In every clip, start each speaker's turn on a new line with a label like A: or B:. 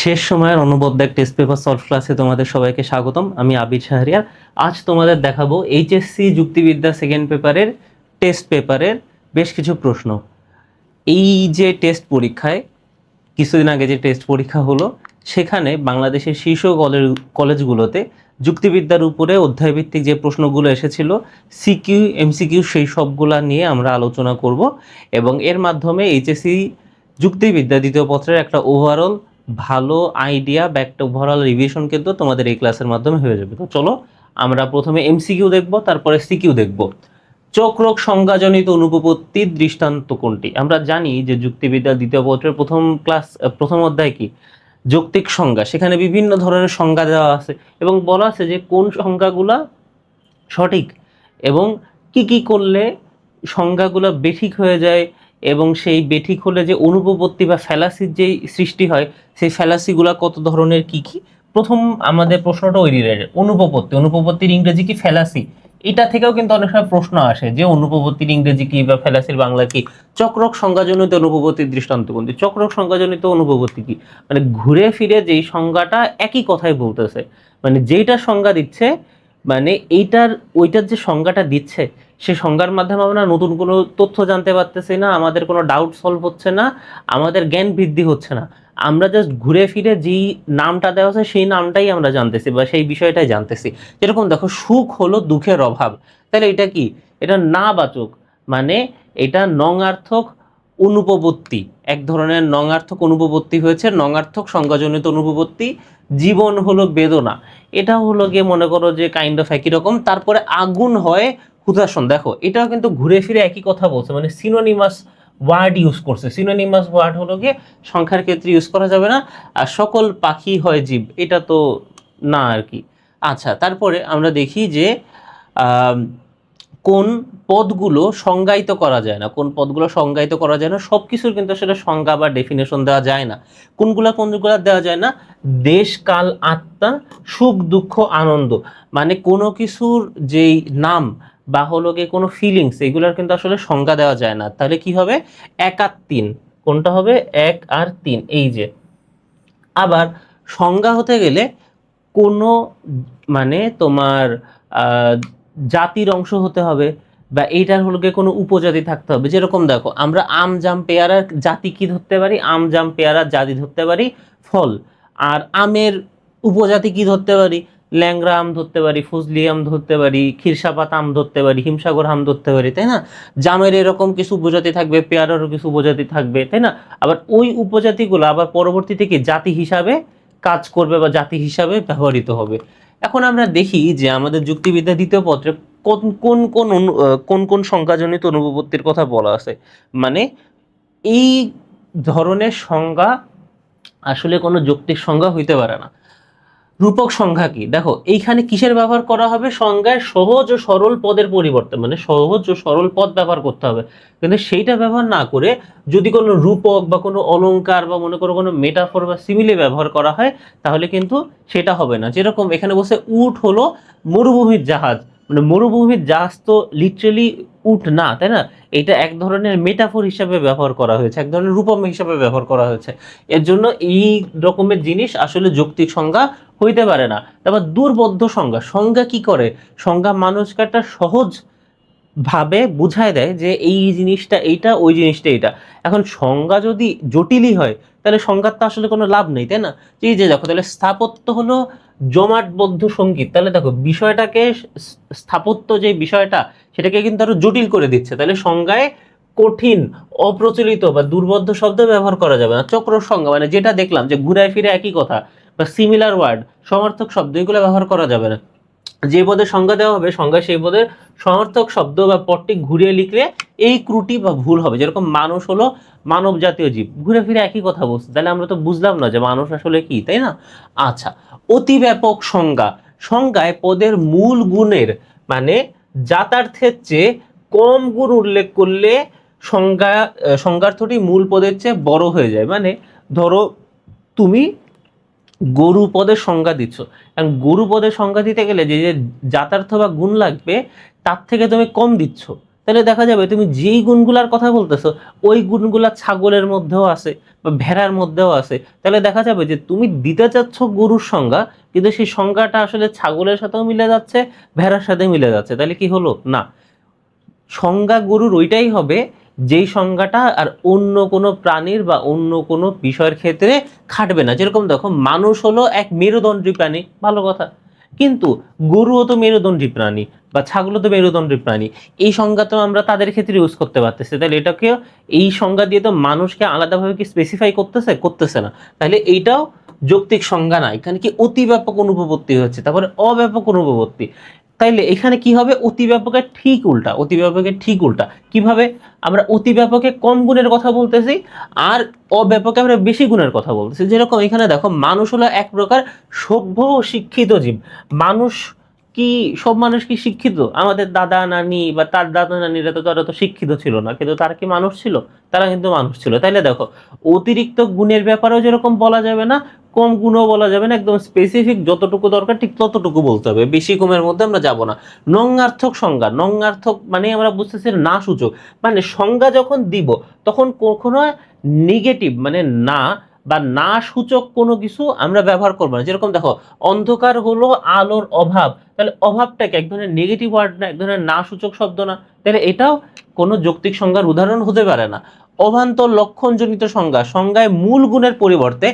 A: শেষ সময়ের অনবদ্য এক টেস্ট পেপার সলভ ক্লাসে তোমাদের সবাইকে স্বাগতম। আমি আবির শাহরিয়ার। আজ তোমাদের দেখাবো এইচএসসি যুক্তিবিদ্যা সেকেন্ড পেপারের টেস্ট পেপারের বেশ কিছু প্রশ্ন। এই যে টেস্ট পরীক্ষায় কিছুদিন আগে যে টেস্ট পরীক্ষা হলো, সেখানে বাংলাদেশের শীর্ষ কলেজগুলোতে যুক্তিবিদ্যার উপরে অধ্যায়ভিত্তিক যে প্রশ্নগুলো এসেছিল, সিকিউ এমসিকিউ, সেই সবগুলা নিয়ে আমরা আলোচনা করব এবং এর মাধ্যমে এইচএসসি যুক্তিবিদ্যা দ্বিতীয় পত্রের একটা ওভারঅল ভালো আইডিয়া বা একটা ওভারঅল রিভিশন কিন্তু তোমাদের এই ক্লাসের মাধ্যমে হয়ে যাবে। তো চলো আমরা প্রথমে এমসিকিউ দেখব, তারপরে সিকিউ দেখব। চক্রক সংজ্ঞাজনিত অনুপপত্তির দৃষ্টান্ত কোনটি? আমরা জানি যে যুক্তিবিদ্যার দ্বিতীয় পত্রের প্রথম অধ্যায় কি যৌক্তিক সংজ্ঞা, সেখানে বিভিন্ন ধরনের সংজ্ঞা দেওয়া আছে এবং বলা আছে যে কোন সংজ্ঞাগুলা সঠিক এবং কি কি করলে সংজ্ঞাগুলো বেঠিক হয়ে যায়, এবং সেই বেঠিক হলে যে অনুপপত্তি বা ফ্যালাসির যেই সৃষ্টি হয়, সেই ফ্যালাসিগুলা কত ধরনের কি কি। প্রথম আমাদের প্রশ্নটা ওই রিলেটেড, অনুপপত্তির ইংরেজি কি, ফ্যালাসি। এটা থেকেও কিন্তু অনেক সময় প্রশ্ন আসে যে অনুপপত্তির ইংরেজি কি বা ফ্যালাসির বাংলা কি। চক্রক সংজ্ঞাজনিত অনুপপত্তির দৃষ্টান্ত কোনটি? চক্রক সংজ্ঞাজনিত অনুপপত্তি কি, মানে ঘুরে ফিরে যেই সংজ্ঞাটা একই কথাই বলতেছে, মানে যেইটা সংজ্ঞা দিচ্ছে, মানে এইটার ওইটার যে সংজ্ঞাটা দিচ্ছে, সে সংজ্ঞার মাধ্যমে আমরা নতুন কোনো তথ্য জানতে পারতেছি না, আমাদের কোনো ডাউট সলভ হচ্ছে না, আমাদের জ্ঞান বৃদ্ধি হচ্ছে না। আমরা জাস্ট ঘুরে ফিরে যেই নামটা দেওয়া আছে সেই নামটাই আমরা জানতেছি বা সেই বিষয়টাই জানতেছি। যেরকম দেখো, সুখ হলো দুঃখের অভাব, তাহলে এটা কি? এটা না বাচক, মানে এটা নঙার্থক অনুপপত্তি, এক ধরনের নঙার্থক অনুপপত্তি হয়েছে, নঙার্থক সংজ্ঞাজনিত অনুপপত্তি। জীবন হলো বেদনা, এটা হলো গিয়ে মনে করো যে কাইন্ড অফ একই রকম। তারপরে আগুন হয় হুতাশন, দেখো এটাও কিন্তু ঘুরে ফিরে একই কথা বলছে, মানে সিনোনিমাস ওয়ার্ড ইউজ করছে। সিনোনিমাস ওয়ার্ড হলো গিয়ে সংখ্যার ক্ষেত্রে ইউজ করা যাবে না। আর সকল পাখি হয় জীব, এটা তো না আর কি। আচ্ছা, তারপরে আমরা দেখি যে কোন পদগুলো সংজ্ঞায়িত করা যায় না, কোন পদগুলো সংজ্ঞায়িত করা যায় না। সব কিছুর কিন্তু আসলে সংজ্ঞা বা ডেফিনেশন দেওয়া যায় না। কোনগুলা দেওয়া যায় না? দেশ, কাল, আত্মা, সুখ, দুঃখ, আনন্দ, মানে কোনো কিছুর যেই নাম বা হলো গিয়ে কোনো ফিলিংস, এগুলোর কিন্তু আসলে সংজ্ঞা দেওয়া যায় না। তাহলে কি হবে? এক আর তিন, কোনটা হবে? এক আর তিন, এই যে। আবার সংজ্ঞা হতে গেলে কোনো, মানে তোমার আহ, জাতির অংশ হতে হবে বা এইটার হলো গিয়ে কোনো উপজাতি থাকতে হবে। যেরকম দেখো, আমরা আম জাম পেয়ারার জাতি কি ধরতে পারি? আম জাম পেয়ারার জাতি ধরতে পারি ফল। আর আমের উপজাতি কি ধরতে পারি? ল্যাংড়া আম ধরতে পারি, ফজলি আম ধরতে পারি, খিরসাপাত আম ধরতে পারি, হিমসাগর আম ধরতে পারি, তাই না? জামের এরকম কিছু উপজাতি থাকবে, পেয়ারারও কিছু উপজাতি থাকবে, তাই না? আবার ওই উপজাতিগুলো আবার পরবর্তীতে কি জাতি হিসাবে কাজ করবে বা জাতি হিসাবে ব্যবহৃত হবে। এখন আমরা দেখি যে আমাদের যুক্তিবিদ্যা দ্বিতীয় পত্রে কোন কোন কোন কোন কোন সংজ্ঞাজনিত অনুপপত্তির কথা বলা আছে। মানে এই ধরনের সংজ্ঞা আসলে কোনো যৌক্তিক সংজ্ঞা হইতে পারে না। রূপক সংখ্যা কি? দেখো এইখানে কিসের ব্যবহার করা হবে? সংজ্ঞায় সহজ ও সরল পদের পরিবর্তে, মানে সহজ ও সরল পদ ব্যবহার করতে হবে। কিন্তু সেইটা ব্যবহার না করে যদি কোনো রূপক বা কোনো অলংকার বা মনে করো কোনো মেটাফর বা সিমিলে ব্যবহার করা হয়, তাহলে কিন্তু সেটা হবে না। যেরকম এখানে বসে উট হলো মরুভূমির জাহাজ, মানে মরুভূমির জাহাজ তো লিটারেলি উট না, তাই না? এটা এক ধরনের মেটাফর হিসাবে ব্যবহার করা হয়েছে, এক ধরনের রূপম হিসাবে ব্যবহার করা হয়েছে। এর জন্য এই রকমের জিনিস আসলে যৌক্তিক সংজ্ঞা হইতে পারে না। তারপর দুর্বোধ্য সংজ্ঞা, সংজ্ঞা কি করে? সংজ্ঞা মানুষকে একটা সহজ ভাবে বুঝায় দেয় যে এই জিনিসটা এইটা, ওই জিনিসটা এইটা। এখন সংজ্ঞা যদি জটিলই হয়, তাহলে সংজ্ঞার তো আসলে কোনো লাভ নেই, তাই না? এই যে দেখো, তাহলে স্থাপত্য হলো জমাটবদ্ধ সঙ্গীত, তাহলে দেখো বিষয়টাকে, স্থাপত্য যে বিষয়টা, সেটাকে কিন্তু আরো জটিল করে দিচ্ছে। তাহলে সংজ্ঞায় কঠিন, অপ্রচলিত বা দুর্বোধ্য শব্দ ব্যবহার করা যাবে না। চক্র সংজ্ঞা, মানে যেটা দেখলাম যে ঘুরে ফিরে একই কথা বা সিমিলার ওয়ার্ড, সমার্থক শব্দ, এগুলো ব্যবহার করা যাবে না। যে পদের সংজ্ঞা দেওয়া হবে, সংজ্ঞায় সেই পদের সমার্থক শব্দ বা পদটি ঘুরিয়ে লিখলে এই ত্রুটি বা ভুল হবে। যেরকম মানুষ হলো মানব জাতীয় জীব, ঘুরে ফিরে একই কথা বলছে, তাহলে আমরা তো বুঝলাম না যে মানুষ আসলে কি, তাই না? আচ্ছা, অতি ব্যাপক সংজ্ঞা, সংজ্ঞায় পদের মূল গুণের, মানে জাতার্থের চেয়ে কম গুণ উল্লেখ করলে সংজ্ঞার্থটি মূল পদের চেয়ে বড় হয়ে যায়। মানে ধরো তুমি গরু পদের সংজ্ঞা দিচ্ছ, কারণ গরু পদের সংজ্ঞা দিতে গেলে যে যে জাতার্থ বা গুণ লাগবে, তার থেকে তুমি কম দিচ্ছ, তাহলে দেখা যাবে তুমি যেই গুণগুলার কথা বলতেছো ওই গুণগুলা ছাগলের মধ্যেও আছে বা ভেড়ার মধ্যেও আছে। তাহলে দেখা যাবে যে তুমি দিতে চাচ্ছ গরুর সংজ্ঞা, কিন্তু সেই সংজ্ঞাটা আসলে ছাগলের সাথেও মিলে যাচ্ছে, ভেড়ার সাথে মিলে যাচ্ছে। তাহলে কি হলো না, সংজ্ঞা গরুর ওইটাই হবে যেই সংজ্ঞাটা আর অন্য কোনো প্রাণীর বা অন্য কোনো বিষয়ের ক্ষেত্রে খাটবে না। যেরকম দেখো মানুষ হলো এক মেরুদণ্ডী প্রাণী, ভালো কথা, কিন্তু গরুও তো মেরুদণ্ডী প্রাণী বা ছাগলও তো মেরুদণ্ডী প্রাণী। এই সংজ্ঞা তো আমরা তাদের ক্ষেত্রে ইউজ করতে পারতেছি, তাহলে এটাকেও এই সংজ্ঞা দিয়ে তো মানুষকে আলাদাভাবে কি স্পেসিফাই করতেছে না। তাহলে এইটাও যৌক্তিক সংজ্ঞা না, এখানে কি অতি ব্যাপক অনুপপত্তি হচ্ছে। তারপরে অব্যাপক অনুপপত্তি, তাইলে এখানে কি হবে, অতি ব্যাপকের ঠিক উল্টা, অতি ব্যাপকের ঠিক উল্টা। কিভাবে, আমরা অতি ব্যাপকে কম গুণের কথা বলতেছি আর অব্যাপকে আমরা বেশি গুণের কথা বলতেছি। যেরকম এখানে দেখো মানুষ হলো এক প্রকার সভ্য ও শিক্ষিত জীব। মানুষ কি, সব মানুষ কি শিক্ষিত? আমাদের দাদা নানি বা তার দাদা নানিরা তো তারা তো শিক্ষিত ছিল না, কিন্তু তারা কি মানুষ ছিল? তারা কিন্তু মানুষ ছিল। তাইলে দেখো অতিরিক্ত গুণের ব্যাপারেও যেরকম বলা যাবে না, কম গুণও বলা যাবে না, একদম স্পেসিফিক যতটুকু দরকার ঠিক ততটুকু বলতে হবে, বেশি কমের মধ্যে আমরা যাব না। নঙ্গার্থক সংজ্ঞা, নঙ্গার্থক মানে আমরা বুঝতেছি না সূচক, মানে সংজ্ঞা যখন দিব তখন কখনো নেগেটিভ মানে না বা না সূচক কোনো কিছু আমরা ব্যবহার করবো না। যেরকম দেখো অন্ধকার হলো আলোর অভাব, তাহলে অভাবটাকে এক ধরনের নেগেটিভ ওয়ার্ড না, এক ধরনের না সূচক শব্দ না? তাহলে এটাও কোনো যৌক্তিক সংজ্ঞার উদাহরণ হতে পারে না। অভান্তর লক্ষণজনিত সংজ্ঞা, সংজ্ঞায় মূল গুণের পরিবর্তে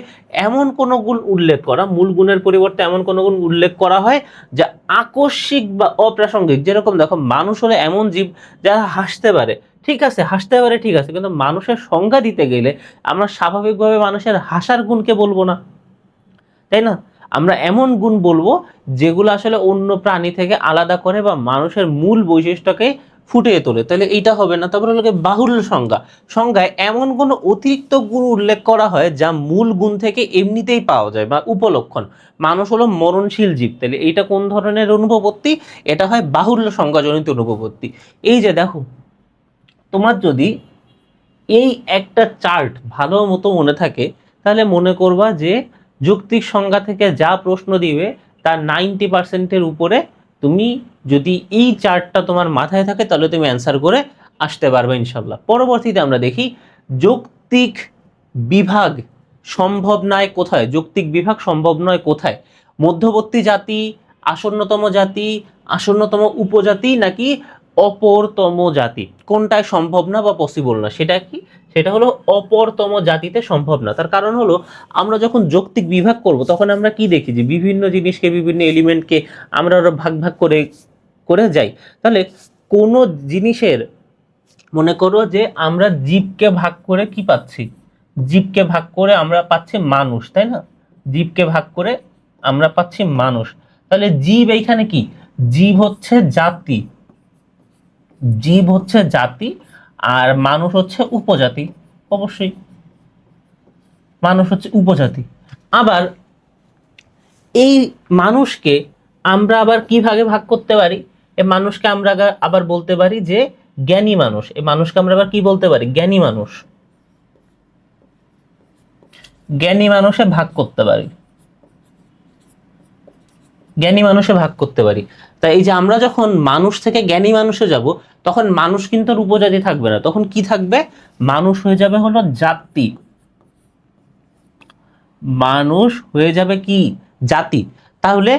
A: এমন কোনো গুণ উল্লেখ করা, মূল গুণের পরিবর্তে এমন কোনো গুণ উল্লেখ করা হয় যা আকস্মিক বা অপ্রাসঙ্গিক। যেরকম দেখো মানুষ হলো এমন জীব যারা হাসতে পারে, ঠিক আছে হাসতে পারে ঠিক আছে, কিন্তু মানুষের সংজ্ঞা দিতে গেলে আমরা স্বাভাবিকভাবে মানুষের হাসার গুণকে বলবো না, তাই না? আমরা এমন গুণ বলবো যেগুলো আসলে অন্য প্রাণী থেকে আলাদা করে বা মানুষের মূল বৈশিষ্ট্যকে ফুটিয়ে তোলে, তাহলে এইটা হবে না। তারপরে হলো বাহুল্য সংজ্ঞা, সংজ্ঞায় এমন কোনো অতিরিক্ত গুণ উল্লেখ করা হয় যা মূল গুণ থেকে এমনিতেই পাওয়া যায় বা উপলক্ষণ। মানুষ হলো মরণশীল জীব, তাহলে এইটা কোন ধরনের অনুপপত্তি? এটা হয় বাহুল্য সংজ্ঞাজনিত অনুপপত্তি। এই যে দেখো, তোমার যদি এই একটা চার্ট ভালো মতো মনে থাকে, তাহলে মনে করবা যে যৌক্তিক সংজ্ঞা থেকে যা প্রশ্ন দিবে তার 90%-এর উপরে তুমি যদি এই চার্টটা তোমার মাথায় থাকে তাহলে তুমি অ্যান্সার করে আসতে পারবে ইনশাল্লাহ। পরবর্তীতে আমরা দেখি যৌক্তিক বিভাগ সম্ভব নয় কোথায়, যৌক্তিক বিভাগ সম্ভব নয় কোথায়? মধ্যবর্তী জাতি, আসন্নতম জাতি, আসন্নতম উপজাতি, নাকি অপরতম জাতি? কোনটায় সম্ভব না বা পসিবল না, সেটা কি? সেটা হলো অপরতম জাতিতে সম্ভব না। তার কারণ হলো আমরা যখন যৌক্তিক বিভাগ করব তখন আমরা কি দেখি যে বিভিন্ন জিনিসকে, বিভিন্ন এলিমেন্টকে আমরা আরো ভাগ ভাগ করে করে যাই। তাহলে কোন জিনিসের, মনে করো যে আমরা জীবকে ভাগ করে কি পাচ্ছি, জীবকে ভাগ করে আমরা পাচ্ছি মানুষ, তাই না? জীবকে ভাগ করে আমরা পাচ্ছি মানুষ। তাহলে জীব এইখানে কি, জীব হচ্ছে জাতি, জীব হচ্ছে জাতি আর মানুষ হচ্ছে উপজাতি, অবশ্যই মানুষ হচ্ছে উপজাতি। আবার এই মানুষকে আমরা আবার কি ভাগে ভাগ করতে পারি? এই মানুষকে আমরা আবার বলতে পারি যে জ্ঞানী মানুষ। এই মানুষকে আমরা আবার কি বলতে পারি? জ্ঞানী মানুষ। জ্ঞানী মানুষে ভাগ করতে পারি, জ্ঞানী মানুষে ভাগ করতে পারি। তাই এই যে আমরা যখন মানুষ থেকে জ্ঞানী মানুষে যাব তখন মানুষ কিন্তু আর উপজাতি থাকবে না, তখন কি থাকবে? মানুষ হয়ে যাবে হলো জাতি, মানুষ হয়ে যাবে কি? জাতি। তাহলে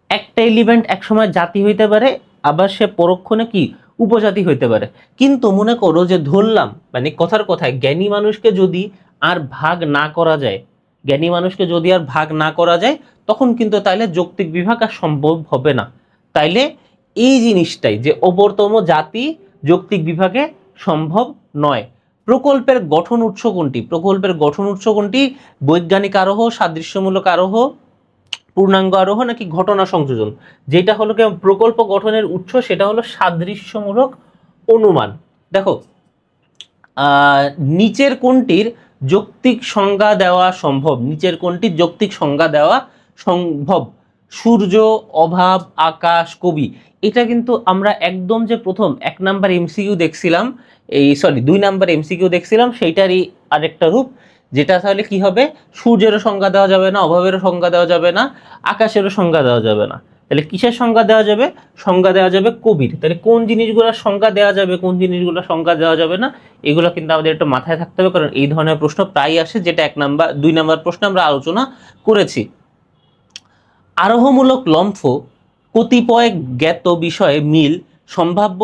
A: একটা এলিমেন্ট একসময় জাতি হইতে পারে, আবার সে পরক্ষণে কি উপজাতি হইতে পারে। কিন্তু মনে করো যে ধরলাম, মানে কথার কথায় জ্ঞানী মানুষকে যদি আর ভাগ না করা যায়, জ্ঞানী মানুষকে যদি আর ভাগ না করা যায় তখন কিন্তু তাইলে যৌক্তিক বিভাগ আর সম্ভব হবে না। তাইলে এই জিনিসটাই যে অপরতম জাতি যৌক্তিক বিভাগে সম্ভব নয়। প্রকল্পের গঠন উৎস কোনটি? প্রকল্পের গঠন উৎস কোনটি? বৈজ্ঞানিক আরোহ, সাদৃশ্যমূলক আরোহ, পূর্ণাঙ্গ আরোহ, নাকি ঘটনা সংযোজন? যেটা হলো কি প্রকল্প গঠনের উৎস সেটা হলো সাদৃশ্যমূলক অনুমান। দেখো নিচের কোনটির যৌক্তিক সংজ্ঞা দেওয়া সম্ভব? নিচের কোনটির যৌক্তিক সংজ্ঞা দেওয়া সম্ভব? সূর্য, অভাব, আকাশ, কবি। এটা কিন্তু আমরা একদম যে প্রথম 1 নাম্বার এমসিকিউ দেখছিলাম, এই সরি 2 নাম্বার এমসিকিউ দেখছিলাম সেইটারই আরেকটা রূপ। যেটা তাহলে কি হবে, সূর্যেরও সংজ্ঞা দেওয়া যাবে না, অভাবেরও সংজ্ঞা দেওয়া যাবে না, আকাশেরও সংজ্ঞা দেওয়া যাবে না। তাহলে কিসের সংজ্ঞা দেওয়া যাবে? সংজ্ঞা দেওয়া যাবে কবির। তাহলে কোন জিনিসগুলোর সংজ্ঞা দেওয়া যাবে, কোন জিনিসগুলোর সংজ্ঞা দেওয়া যাবে না, এগুলো কিন্তু আমাদের একটু মাথায় থাকতে হবে, কারণ এই ধরনের প্রশ্ন প্রায় আসে, যেটা 2 নাম্বার প্রশ্ন আমরা আলোচনা করেছি। আরোহমূলক লম্ফ কতিপয় জ্ঞাত বিষয়ে মিল, সম্ভাব্য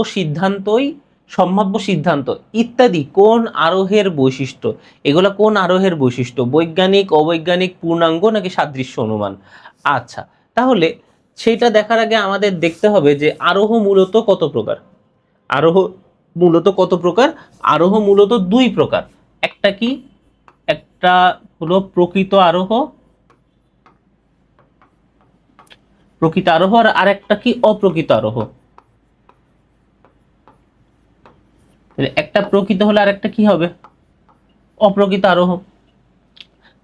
A: সিদ্ধান্ত ইত্যাদি কোন আরোহের বৈশিষ্ট্য? এগুলো কোন আরোহের বৈশিষ্ট্য? বৈজ্ঞানিক, অবৈজ্ঞানিক, পূর্ণাঙ্গ নাকি সাদৃশ্য অনুমান? আচ্ছা, তাহলে সেইটা দেখার আগে আমাদের দেখতে হবে যে আরোহ মূলত কত প্রকার। আরোহ মূলত কত প্রকার? আরোহ মূলত 2 প্রকার। একটা কি? একটা হলো প্রকৃত আরোহ, আর আরেকটা কি? অপ্রকৃত আরোহ। একটা প্রকৃত হলে আরেকটা কি হবে? অপ্রকৃত আরোহ।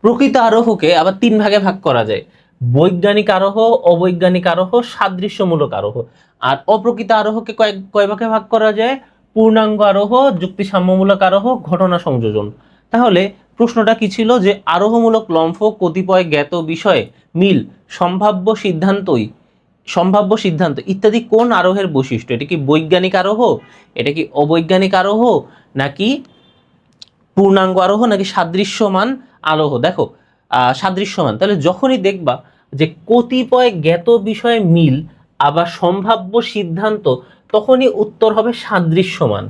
A: প্রকৃত আরোহকে আবার 3 ভাগে ভাগ করা যায়: বৈজ্ঞানিক আরোহ, অবৈজ্ঞানিক আরোহ, সাদৃশ্যমূলক আরোহ। আর অপ্রকৃত আরোহকে কয় ভাগে ভাগ করা যায়? পূর্ণাঙ্গ আরোহ, যুক্তিসাম্যমূলক আরোহ, ঘটনা সংযোজন। তাহলে প্রশ্নটা কি ছিল? যে আরোহমূলক লম্ফ কতিপয় জ্ঞাত বিষয়ে মিল, সম্ভাব্য সিদ্ধান্ত ইত্যাদি কোন আরোহের বৈশিষ্ট্য? এটা কি বৈজ্ঞানিক আরোহ, এটা কি অবৈজ্ঞানিক আরোহ, নাকি পূর্ণাঙ্গ আরোহ, নাকি সাদৃশ্যমান আরোহ? দেখো সাদৃশ্যমান, তাহলে যখনই দেখবা যে কতিপয় জ্ঞাত বিষয়ে মিল আবার সম্ভাব্য সিদ্ধান্ত, তখনই উত্তর হবে সাদৃশ্যমান।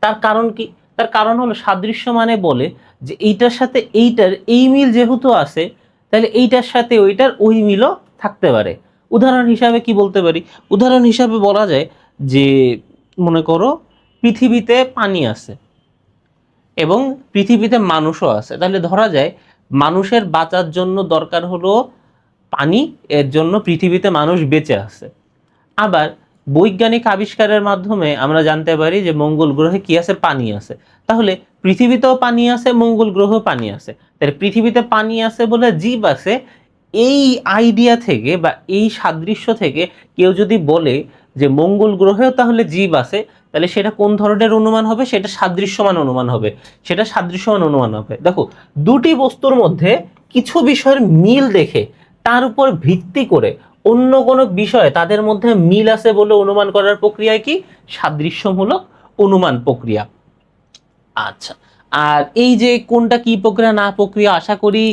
A: তার কারণ কি? তার কারণ হলো সাদৃশ্য মানে বলে যে এইটার সাথে এইটার এই মিল যেহেতু আছে, তাহলে এইটার সাথে ওইটার ওই মিলও থাকতে পারে। উদাহরণ হিসাবে কি বলতে পারি? উদাহরণ হিসাবে বলা যায় যে মনে করো পৃথিবীতে পানি আছে এবং পৃথিবীতে মানুষও আছে, তাহলে ধরা যায় মানুষের বাঁচার জন্য দরকার হলো পানি, এর জন্য পৃথিবীতে মানুষ বেঁচে আছে। আবার বৈজ্ঞানিক আবিষ্কারের মাধ্যমে আমরা জানতে পারি যে মঙ্গল গ্রহে কি আছে? পানি আছে। তাহলে পৃথিবীতেও পানি আছে, মঙ্গল গ্রহেও পানি আছে। তাহলে পৃথিবীতে পানি আছে বলে জীব আছে, এই আইডিয়া থেকে বা এই সাদৃশ্য থেকে কেউ যদি বলে যে মঙ্গল গ্রহেও তাহলে জীব আছে, তাহলে সেটা কোন ধরনের অনুমান হবে? সেটা সাদৃশ্যমান অনুমান হবে। দেখো, দুটি বস্তুর মধ্যে কিছু বিষয়ের মিল দেখে তার উপর ভিত্তি করে অন্য কোনো বিষয়ে তাদের মধ্যে মিল আছে বলে অনুমান করার প্রক্রিয়ায় কি? সাদৃশ্যমূলক অনুমান প্রক্রিয়া। আচ্ছা, আর এই যে কোনটা কি প্রক্রিয়া না প্রক্রিয়া, আশা করি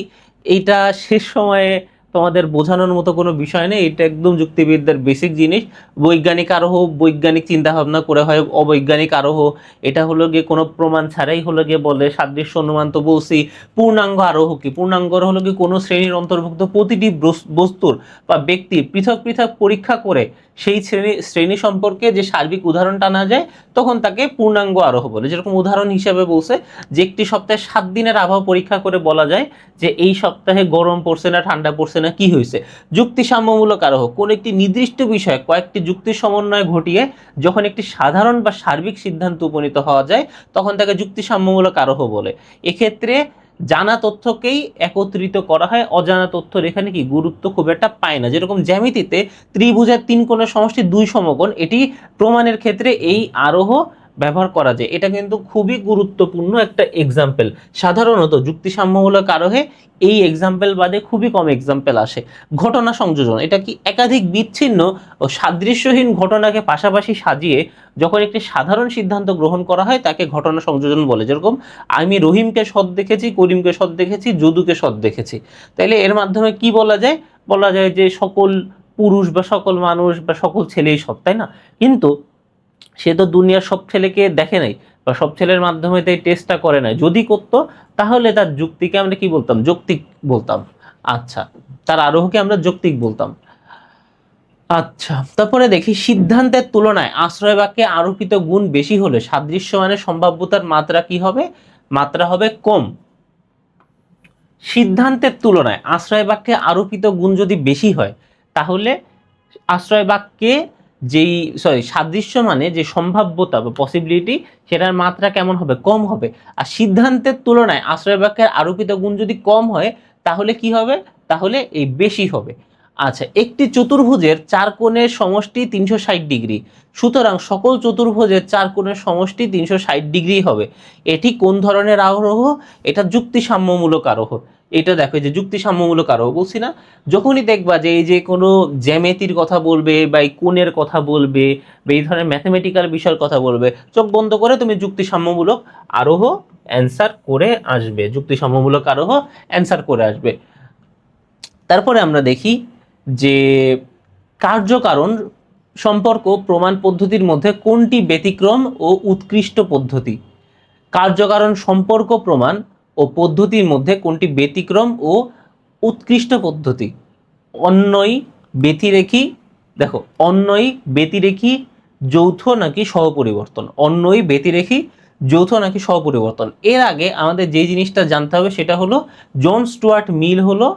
A: এইটা শেষ সময়ে তোমাদের বোঝানোর মতো কোনো বিষয় নেই। এটা একদম যুক্তিবিদ্যার বেসিক জিনিস। বৈজ্ঞানিক আরোহ বৈজ্ঞানিক চিন্তা ভাবনা করে হয়, অবৈজ্ঞানিক আরোহ এটা হলো গিয়ে কোনো প্রমাণ ছাড়াই হলো গিয়ে বলে সাদৃশ্য অনুমান তো বলছি। পূর্ণাঙ্গ আরোহ কি? পূর্ণাঙ্গ হলো কি কোনো শ্রেণীর অন্তর্ভুক্ত প্রতিটি বস্তুর বা ব্যক্তির পৃথক পৃথক পরীক্ষা করে সেই শ্রেণী সম্পর্কে যে সার্বিক উদাহরণ টানা যায়, তখন তাকে পূর্ণাঙ্গ আরোহ বলে। যেরকম উদাহরণ হিসেবে বলছে যে একটি সপ্তাহে 7 দিনের আবহাওয়া পরীক্ষা করে বলা যায় যে এই সপ্তাহে গরম পড়ছে না ঠান্ডা পড়ছে না, কি হয়েছে। যুক্তিসাম্যমূলক আরোহ কোন একটি নির্দিষ্ট বিষয়ে কয়েকটি যুক্তির সমন্বয় ঘটিয়ে যখন একটি সাধারণ বা সার্বিক সিদ্ধান্ত উপনীত হওয়া যায়, তখন তাকে যুক্তিসাম্যমূলক আরোহ বলে। এক্ষেত্রে জানা তথ্যকেই একত্রিত করা হয়, অজানা তথ্যের এখানে কি গুরুত্ব খুব একটা পায় না। যেরকম জ্যামিতিতে ত্রিভুজের 3 কোণের সমষ্টি 2 সমকোণ, এটি প্রমাণের ক্ষেত্রে এই আরোহ ব্যবহার করা যায়। এটা কিন্তু খুবই গুরুত্বপূর্ণ একটা এক্সাম্পল। সাধারণত যুক্তিসাম্যমূলক আরোহে এই এক্সাম্পল বাদে খুবই কম এক্সাম্পল আসে। ঘটনা সংযোজন, এটা কি একাধিক বিচ্ছিন্ন ও সাদৃশ্যহীন ঘটনাকে পাশাপাশি সাজিয়ে যখন একটি সাধারণ সিদ্ধান্ত গ্রহণ করা হয় তাকে ঘটনা সংযোজন বলে। যেরকম আমি রহিমকে সৎ দেখেছি, করিমকে সৎ দেখেছি, যদুকে সৎ দেখেছি। তাইলে এর মাধ্যমে কি বলা যায়? বলা যায় যে সকল পুরুষ বা সকল মানুষ বা সকল ছেলেই সৎ, তাই না? কিন্তু সে তো দুনিয়ার সব ছেলেকে দেখে নাই বা সব ছেলের মাধ্যমে তো এই টেস্টটা করে নাই। যদি করতো তাহলে তার যুক্তিকে আমরা কি বলতাম? যৌক্তিক বলতাম। আচ্ছা, তার আরোহকে আমরা যৌক্তিক বলতাম। আচ্ছা, তারপরে দেখি সিদ্ধান্তের তুলনায় আশ্রয় বাক্যে আরোপিত গুণ বেশি হলে সাদৃশ্য মানে সম্ভাব্যতার মাত্রা কি হবে? মাত্রা হবে কম। সিদ্ধান্তের তুলনায় আশ্রয় বাক্যে আরোপিত গুণ যদি বেশি হয়, তাহলে আশ্রয় বাক্যে সাদৃশ্য মানে যে সম্ভাব্যতা বা পসিবিলিটি, সেটার মাত্রা কেমন হবে? কম হবে। আর সিদ্ধান্তের তুলনায় আশ্রয় বাক্যের আরোপিত গুণ যদি কম হয়, তাহলে কি হবে? তাহলে এই বেশি হবে। আচ্ছা, একটি চতুর্ভুজের 4 কোণের সমষ্টি 360 ডিগ্রি, সুতরাং সকল চতুর্ভুজের 4 কোণের সমষ্টি 360 ডিগ্রি হবে। এটি কোন ধরনের আরোহ? এটা যুক্তিসাম্যমূলক আরোহ। এটা দেখো যে যুক্তি সাম্যমূলক আরোহ বলছি না, যখনই দেখবা যে এই যে কোনো জ্যামিতির কথা বলবে বা এই কোণের কথা বলবে বা এই ধরনের ম্যাথমেটিক্যাল বিষয়ের কথা বলবে, চোখ বন্ধ করে তুমি যুক্তি সাম্যমূলক আরোহ অ্যান্সার করে আসবে, যুক্তি সাম্যমূলক আরোহ অ্যান্সার করে আসবে। তারপরে আমরা দেখি যে কার্যকারণ সম্পর্ক প্রমাণ পদ্ধতির মধ্যে কোনটি ব্যতিক্রম ও উৎকৃষ্ট পদ্ধতি? কার্যকারণ সম্পর্ক প্রমাণ ও পদ্ধতির মধ্যে কোনটি ব্যতিক্রম ও উৎকৃষ্ট পদ্ধতি? অন্যই ব্যতিরেখী, দেখো অন্যই ব্যতিরেখী যৌথ নাকি সহপরিবর্তন, অন্যই ব্যতিরেখী যৌথ নাকি সহপরিবর্তন। এর আগে আমাদের যে জিনিসটা জানতে হবে সেটা হলো জন স্টুয়ার্ট মিল হলো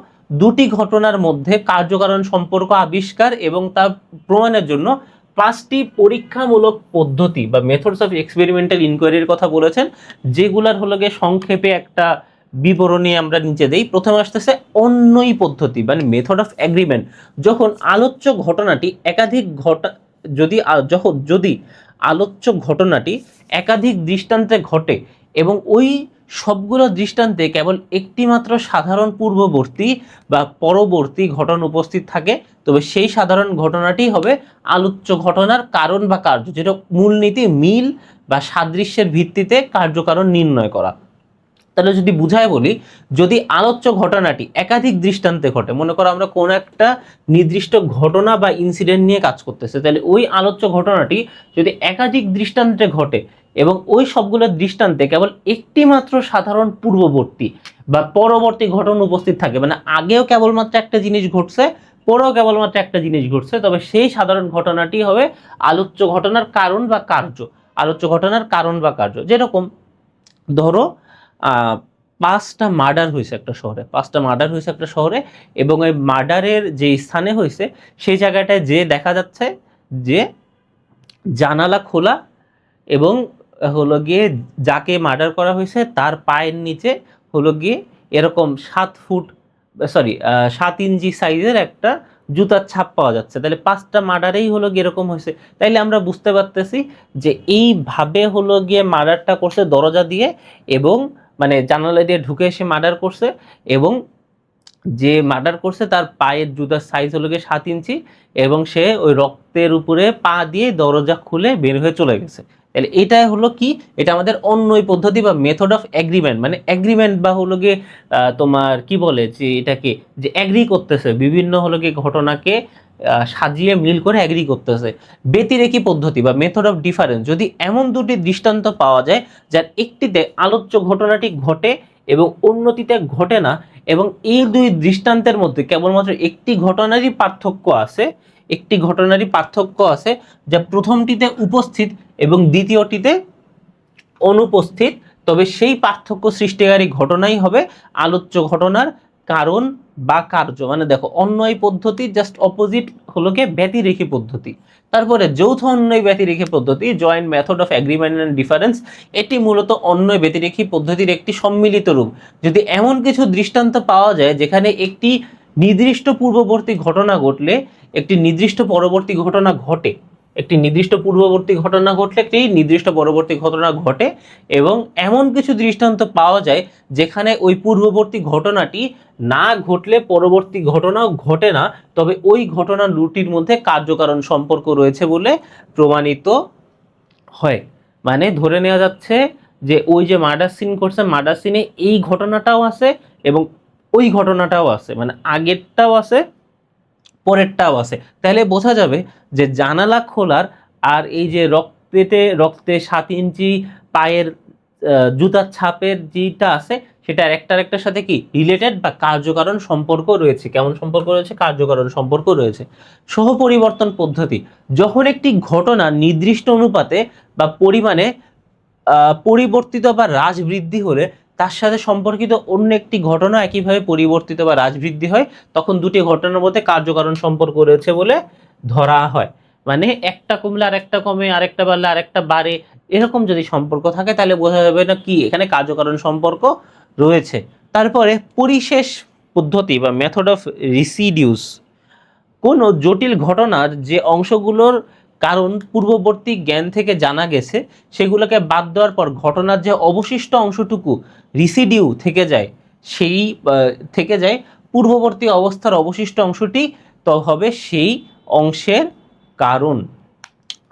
A: দুটি ঘটনার মধ্যে কার্যকারণ সম্পর্ক আবিষ্কার এবং তা প্রমাণের জন্য 5টি পরীক্ষামূলক পদ্ধতি বা মেথডস অফ এক্সপেরিমেন্টাল ইনকোয়ারির কথা বলেছেন, যেগুলার হলো গিয়ে সংক্ষেপে একটা বিবরণী আমরা নিচে দেই। প্রথমে আসতেছে অন্যই পদ্ধতি মানে মেথড অফ এগ্রিমেন্ট। যখন আলোচ্য ঘটনাটি একাধিক যদি আলোচ্য ঘটনাটি একাধিক দৃষ্টান্তে ঘটে এবং ওই সবগুলো দৃষ্টান্তে কেবল একটি মাত্র সাধারণ পূর্ববর্তী বা পরবর্তী ঘটনা উপস্থিত থাকে, তবে সেই সাধারণ ঘটনাটি হবে আলোচ্য ঘটনার কারণ বা কার্য, যেটা মূলনীতি মিল বা সাদৃশ্যের ভিত্তিতে কার্যকারণ নির্ণয় করা। তাহলে যদি বুঝায় বলি, যদি আলোচ্য ঘটনাটি একাধিক দৃষ্টান্তে ঘটে, মনে করো আমরা কোন একটা নির্দিষ্ট ঘটনা বা ইনসিডেন্ট নিয়ে কাজ করতেছে, তাহলে ওই আলোচ্য ঘটনাটি যদি একাধিক দৃষ্টান্তে ঘটে এবং ওই সবগুলো দৃষ্টান্তে কেবল একটি মাত্র সাধারণ পূর্ববর্তী বা পরবর্তী ঘটনা উপস্থিত থাকে, মানে আগেও কেবলমাত্র একটা জিনিস ঘটছে, পরেও কেবলমাত্র একটা জিনিস ঘটছে, তবে সেই সাধারণ ঘটনাটি হবে আলোচ্য ঘটনার কারণ বা কার্য। আলোচ্য ঘটনার কারণ বা কার্য যেরকম ধরো 5টা মার্ডার হয়েছে একটা শহরে, 5টা মার্ডার হয়েছে একটা শহরে, এবং ওই মার্ডারের যে স্থানে হয়েছে সেই জায়গাটায় যে দেখা যাচ্ছে যে জানালা খোলা এবং হলো গিয়ে যাকে মার্ডার করা হয়েছে তার পায়ের নিচে হলো গিয়ে এরকম 7 ইঞ্চি সাইজের একটা জুতার ছাপ পাওয়া যাচ্ছে। তাহলে 5টা মার্ডারেই হলো গিয়ে এরকম হয়েছে। তাইলে আমরা বুঝতে পারতেছি যে এইভাবে হলো গিয়ে মার্ডারটা করছে দরজা দিয়ে, এবং মানে জানালা দিয়ে ঢুকে এসে মার্ডার করছে, এবং যে মার্ডার করছে তার পায়ের জুতার সাইজ হলো গিয়ে 7 ইঞ্চি, এবং সে ওই রক্তের উপরে পা দিয়ে দরজা খুলে বের হয়ে চলে গেছে। তাহলে এটাই হলো কি, এটা আমাদের অন্যই পদ্ধতি বা মেথড অফ এগ্রিমেন্ট, মানে এগ্রিমেন্ট বা হলো গিয়ে তোমার কি বলে যে এটাকে যে এগ্রি করতেছে, বিভিন্ন হলো গিয়ে ঘটনাকে সাজিয়ে মিল করে এগ্রি করতেছে। ব্যতিরেকী পদ্ধতি বা মেথড অফ ডিফারেন্স, যদি এমন দুটি দৃষ্টান্ত পাওয়া যায় যার একটিতে আলোচ্য ঘটনাটি ঘটে এবং অন্যটিতে ঘটে না, এবং এই দুই দৃষ্টান্তের মধ্যে কেবলমাত্র একটি ঘটনারই পার্থক্য আছে, যা প্রথমটিতে উপস্থিত এবং দ্বিতীয়টিতে অনুপস্থিত, তবে সেই পার্থক্য সৃষ্টিকারী ঘটনাই হবে আলোচ্য ঘটনার কারণ বা কার্য। মানে দেখো অন্যয় পদ্ধতি জাস্ট অপোজিট হলো গিয়ে ব্যতিরেখী পদ্ধতি। তারপরে যৌথ অন্যয় ব্যতিরেখী পদ্ধতি, joint method of agreement and difference, এটি মূলত অন্যয় ব্যতিরেখী পদ্ধতির একটি সম্মিলিত রূপ। যদি এমন কিছু দৃষ্টান্ত পাওয়া যায় যেখানে একটি নির্দিষ্ট পূর্ববর্তী ঘটনা ঘটলে একটি নির্দিষ্ট পরবর্তী ঘটনা ঘটে, একটি নির্দিষ্ট পূর্ববর্তী ঘটনা ঘটলে একটি নির্দিষ্ট পরবর্তী ঘটনা ঘটে, এবং এমন কিছু দৃষ্টান্ত পাওয়া যায় যেখানে ওই পূর্ববর্তী ঘটনাটি না ঘটলে পরবর্তী ঘটনাও ঘটে না, তবে ওই ঘটনা দুটির মধ্যে কার্যকারণ সম্পর্ক রয়েছে বলে প্রমাণিত হয়। মানে ধরে নেওয়া যাচ্ছে যে ওই যে মার্ডার সিন করছে, মার্ডার সিনে এই ঘটনাটাও আছে এবং ওই ঘটনাটাও আছে, মানে আগেরটাও আছে পরেরটাও আছে। তাহলে বোঝা যাবে যে জানালা খোলার আর এই যে রক্তে 7 ইঞ্চি পায়ের জুতার ছাপের যেটা আছে সেটার একটার সাথে কি রিলেটেড বা কার্যকারণ সম্পর্ক রয়েছে। কেমন সম্পর্ক রয়েছে? কার্যকারণ সম্পর্ক রয়েছে। সহপরিবর্তন পদ্ধতি, যখন একটি ঘটনা নির্দিষ্ট অনুপাতে বা পরিমাণে পরিবর্তিত বা হ্রাস বৃদ্ধি হলে তার সাথে সম্পর্কিত অন্য একটি ঘটনা একইভাবে পরিবর্তিত বা হ্রাস বৃদ্ধি হয়, তখন দুটি ঘটনার মধ্যে কার্যকারণ সম্পর্ক রয়েছে বলে ধরা হয়। মানে একটা কমলে আরেকটা কমে, আরেকটা বাড়লে আরেকটা বাড়ে, এরকম যদি সম্পর্ক থাকে তাহলে বোঝা যাবে না কি এখানে কার্যকারণ সম্পর্ক রয়েছে। তারপরে পরিশেষ পদ্ধতি বা মেথড অফ রিসিডিউস, কোনো জটিল ঘটনার যে অংশগুলোর কারণ পূর্ববর্তী জ্ঞান থেকে জানা গেছে সেগুলোকে বাদ দেওয়ার পর ঘটনার যে অবশিষ্ট অংশটুকু রিসিডিউ থেকে যায় সেই থেকে যায় পূর্ববর্তী অবস্থার অবশিষ্ট অংশটি তো হবে সেই অংশের কারণ।